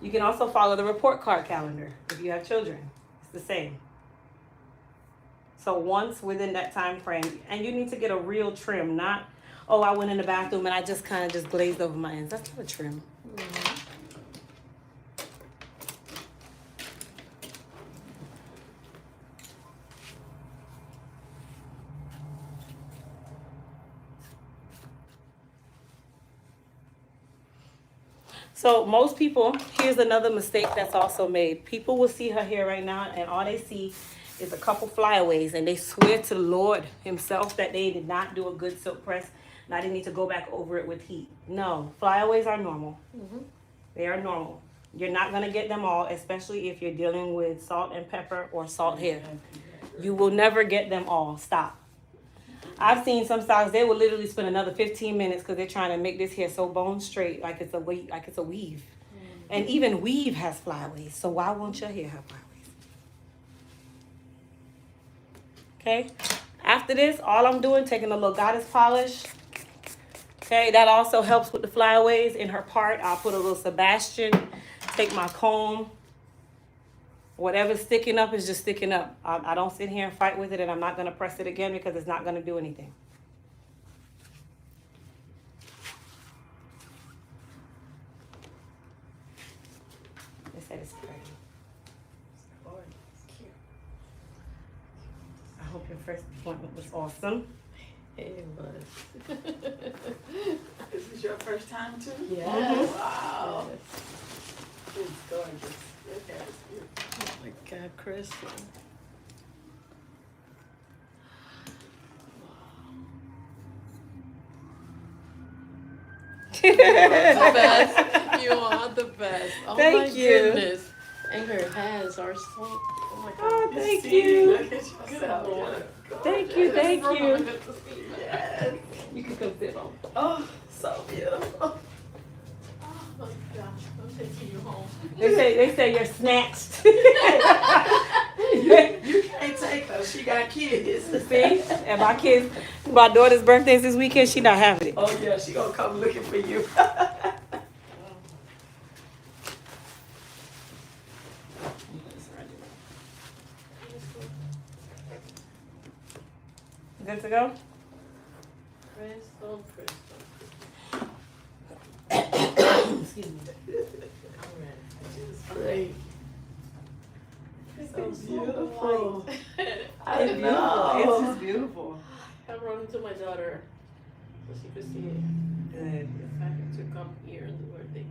You can also follow the report card calendar if you have children. It's the same. So once within that time frame, and you need to get a real trim, not, oh, I went in the bathroom and I just kind of just glazed over my ends. That's not a trim. So most people, here's another mistake that's also made. People will see her hair right now and all they see is a couple flyaways and they swear to the Lord himself that they did not do a good silk press. Now they need to go back over it with heat. No, flyaways are normal. They are normal. You're not going to get them all, especially if you're dealing with salt and pepper or salt hair. You will never get them all. Stop. I've seen some stylists, they will literally spend another 15 minutes because they're trying to make this hair so bone straight, like it's a weave. And even weave has flyaways, so why won't your hair have flyaways? Okay, after this, all I'm doing, taking a little goddess polish. Okay, that also helps with the flyaways. In her part, I'll put a little Sebastian, take my comb. Whatever's sticking up is just sticking up. I don't sit here and fight with it, and I'm not going to press it again because it's not going to do anything. It's pretty. Cute. I hope your first appointment was awesome. It was. This is your first time too? Yes. Wow. Yes. It's gorgeous. Look at it. It's beautiful. Oh my God, Crystal. You are the best. You are the best. Oh Thank my you. goodness. And her hands are so. Oh my God. Oh, thank See? you. Look at yourself. Good Lord. Thank you, thank So you. good to see you. Yes. You can come sit on. Oh, so beautiful. Oh my gosh. I'm taking you home. They say you're snatched. You can't take her. She got kids. See? And my daughter's birthday's this weekend, she not having it. Oh yeah, she gonna come looking for you. Good to go? Crystal. Excuse me. I'm ready. It's great. So So beautiful. white. I It's know. just beautiful. I brought it to my daughter so she could see it. Good. If I had to come here and do her thing.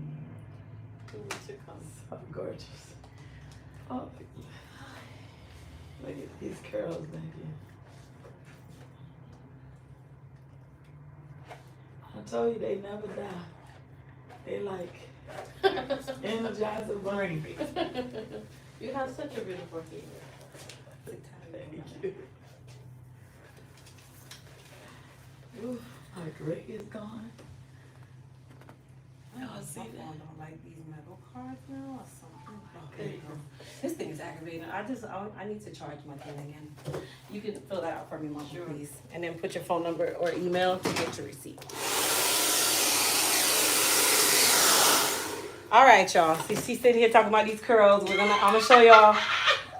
Who would to come? So gorgeous. Oh, look at these curls, baby. I told you they never die. They like energizer bunny. You have such a beautiful hair. Thank you. Ooh, my gray is gone. Oh, see that? I don't like these metal cards now or something. Okay. This thing is aggravating. I need to charge my thing again. You can fill that out for me, Mom, please. And then put your phone number or email to get your receipt. All right, y'all. See, she's sitting here talking about these curls. I'm gonna show y'all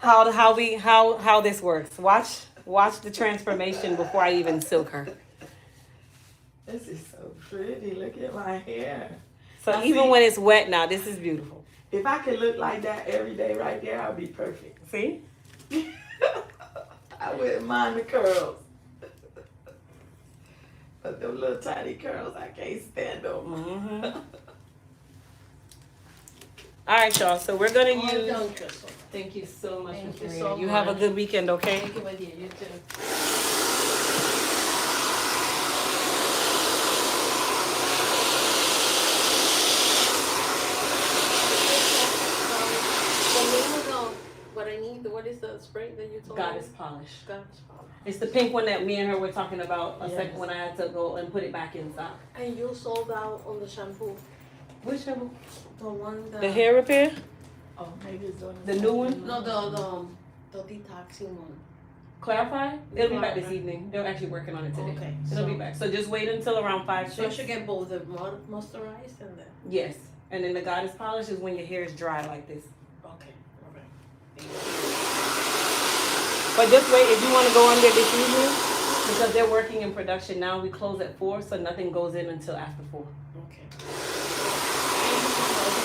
how this works. Watch the transformation before I even silk her. This is so pretty. Look at my hair. So Now, even see- when it's wet now, this is beautiful. If I could look like that every day right there, I'd be perfect. See? I wouldn't mind the curls. But them little tiny curls, I can't stand them. Mm-hmm. All right, y'all. So we're gonna Well use. done, Crystal. Thank you so much, Thank Miss you Maria. so You have a much. good weekend, okay? Thank you, my dear. You too. What I need, what is the spray that you told me? Goddess polish. Goddess polish. It's the pink one that me and her were talking about a Yes. second when I had to go and put it back in stock. And you sold out on the shampoo. Which one? The one that... The hair repair? Oh, maybe it's on The new one? No, the detoxing one. Clarify? It'll be back this Clarify. evening. They're actually working on it today. Okay, It'll so- be back. So just wait until around 5, So I 6. should get both the moisturized and the... Yes. And then the goddess polish is when your hair is dry like this. Okay, alright. But just wait, if you want to go under this evening, because they're working in production now, we close at 4, so nothing goes in until after 4. Okay.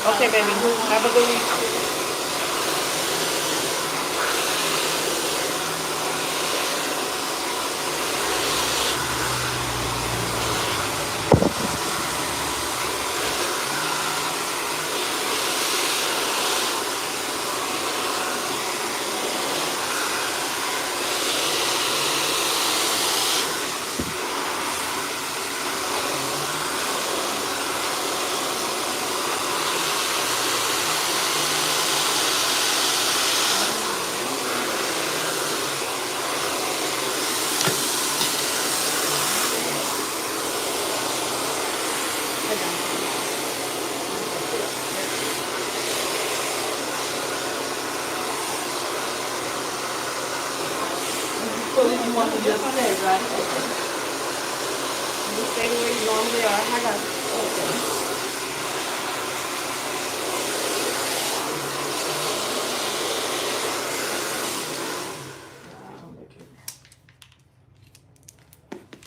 Okay, baby. Have a good week. So if you want to just stay, right? You stay where you normally are. I got you.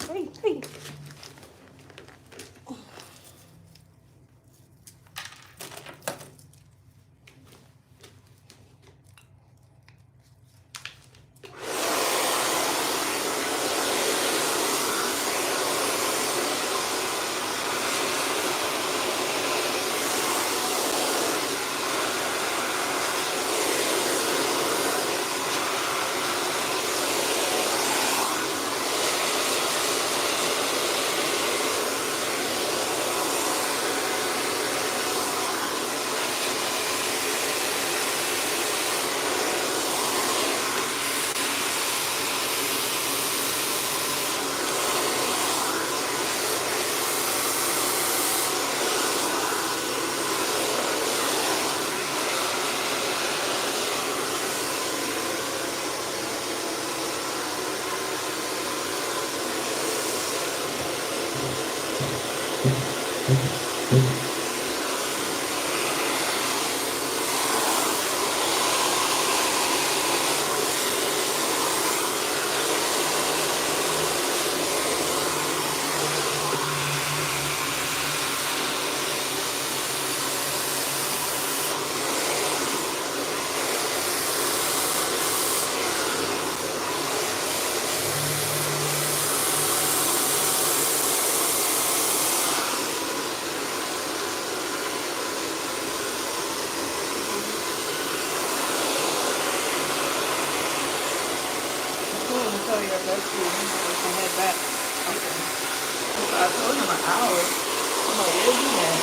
Okay. Wait, wait. Let's see. We can head back. Okay. So I told him an hour. I'm like, where's he at?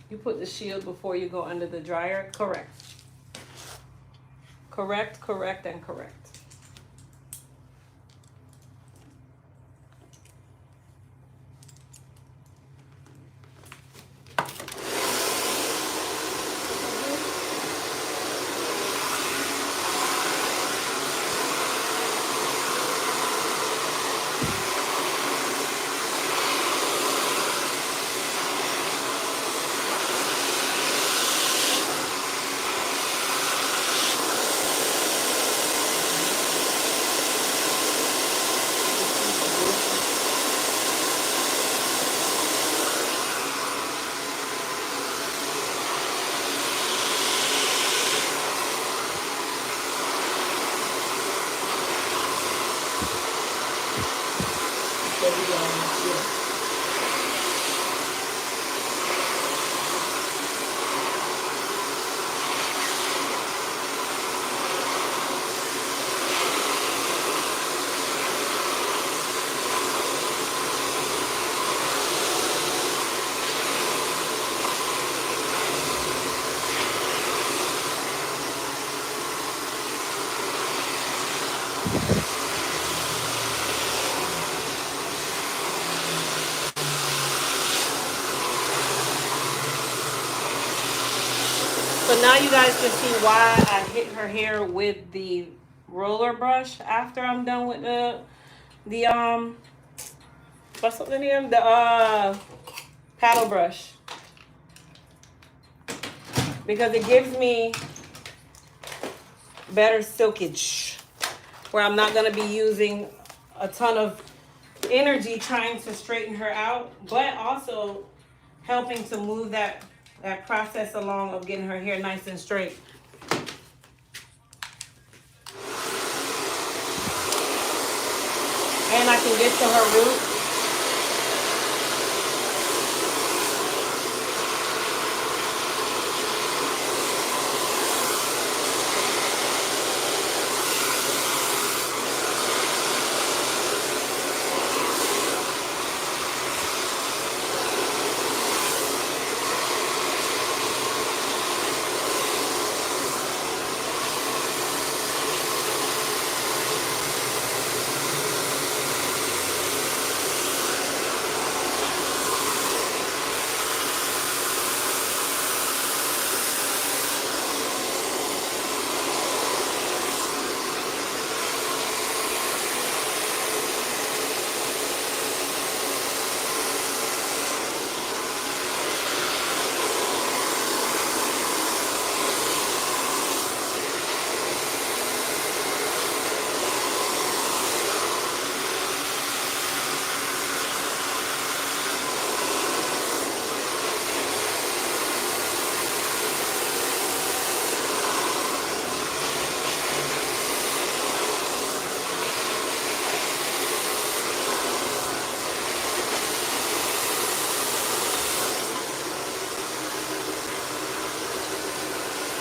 You put the shield before you go under the dryer? Correct. Correct, correct, and correct. So we yeah. So now you guys can see why I hit her hair with the roller brush after I'm done with the what's the name? The paddle brush. Because it gives me better silkage where I'm not gonna be using a ton of energy trying to straighten her out, but also helping to move that process along of getting her hair nice and straight. And I can get to her root.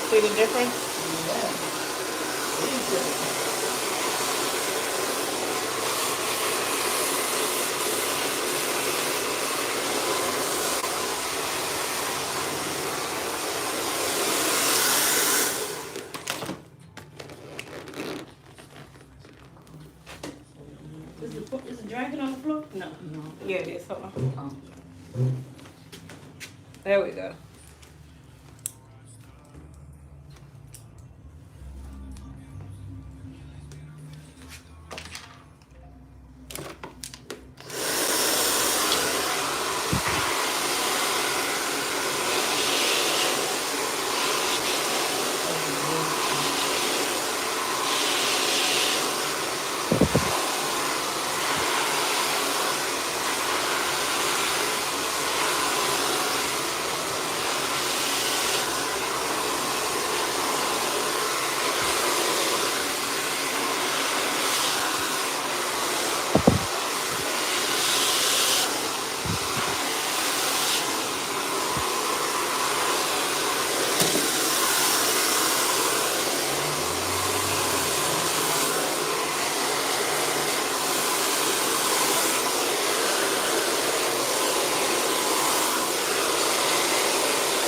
See the difference? Yeah. Big difference. Is it dragging on the floor? No. No. Yeah, it is. Hold on. Oh. There we go.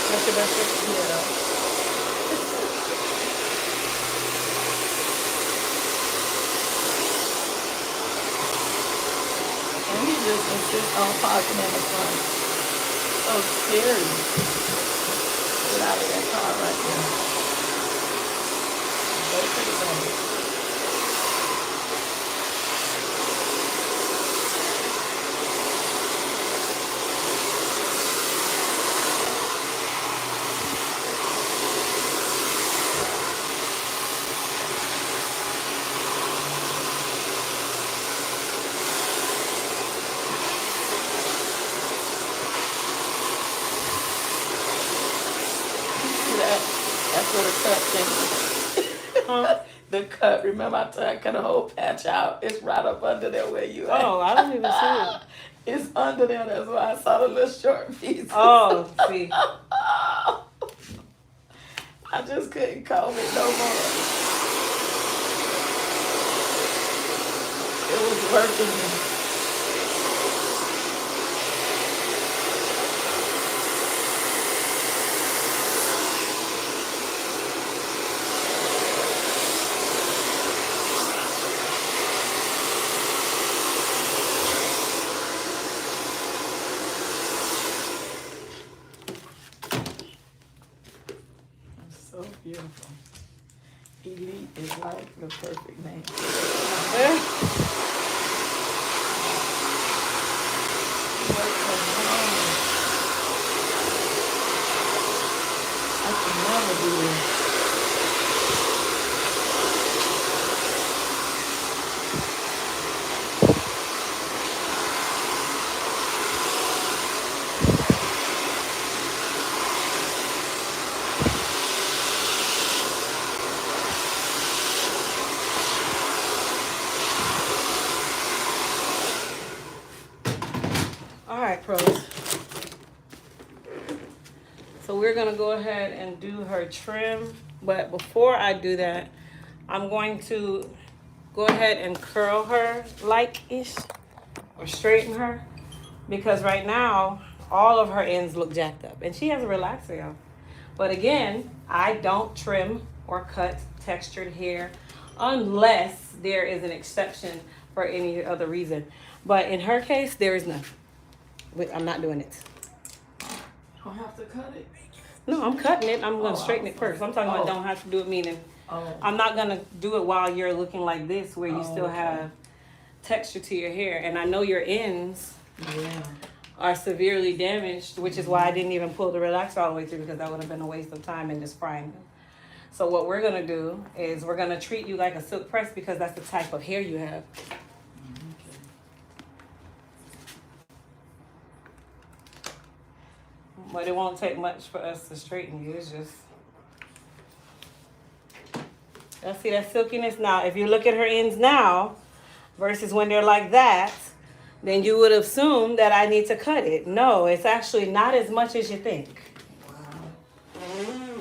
That's your best friend? Yeah. And he just insists on parking in the front. So scary. Get out of that car right there. Go to the bank. That's where the cut thing. Huh? The cut. Remember I told you I cut a whole patch out. It's right up under there where you at. Oh, I don't even see it. It's under there. That's why I saw the little short pieces. Oh, see. I just couldn't comb it no more. It was working me. So beautiful. Elite is like the perfect name. Work from home. I can never do this. All right, pros. So we're gonna go ahead and do her trim, but before I do that, I'm going to go ahead and curl her like-ish or straighten her, because right now all of her ends look jacked up and she has a relaxer, y'all. But again, I don't trim or cut textured hair unless there is an exception for any other reason. But in her case, there is none. I'm not doing it. Don't have to cut it. No, I'm cutting it. I'm gonna straighten it first. I'm talking about don't have to do it, meaning I'm not gonna do it while you're looking like this, where you still have texture to your hair. And I know your ends are severely damaged, which is why I didn't even pull the relaxer all the way through, because that would have been a waste of time in just frying them. So what we're gonna do is we're gonna treat you like a silk press, because that's the type of hair you have. But it won't take much for us to straighten you. It's just, let's see that silkiness. Now, if you look at her ends now versus when they're like that, then you would assume that I need to cut it. No, it's actually not as much as you think.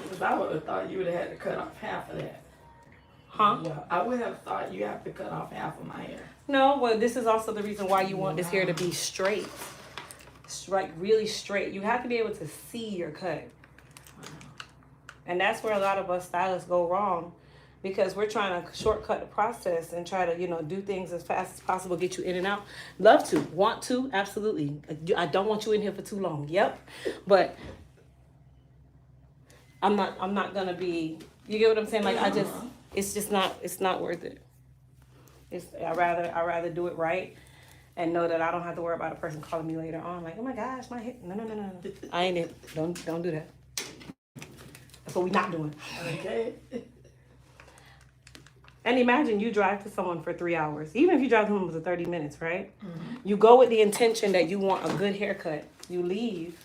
Because I would have thought you would have had to cut off half of that. Huh? Yeah, I would have thought you have to cut off half of my hair. No, well, this is also the reason why you want this hair to be straight. Like really straight. You have to be able to see your cut. And that's where a lot of us stylists go wrong, because we're trying to shortcut the process and try to, do things as fast as possible, get you in and out. Love to, want to, absolutely. I don't want you in here for too long. Yep. But I'm not gonna be, you get what I'm saying? Like it's not worth it. I'd rather do it right and know that I don't have to worry about a person calling me later on like, oh my gosh, my hair. No. I ain't it. Don't do that. That's what we're not doing. Okay. And imagine you drive to someone for 3 hours. Even if you drive to them for 30 minutes, right? Mm-hmm. You go with the intention that you want a good haircut. You leave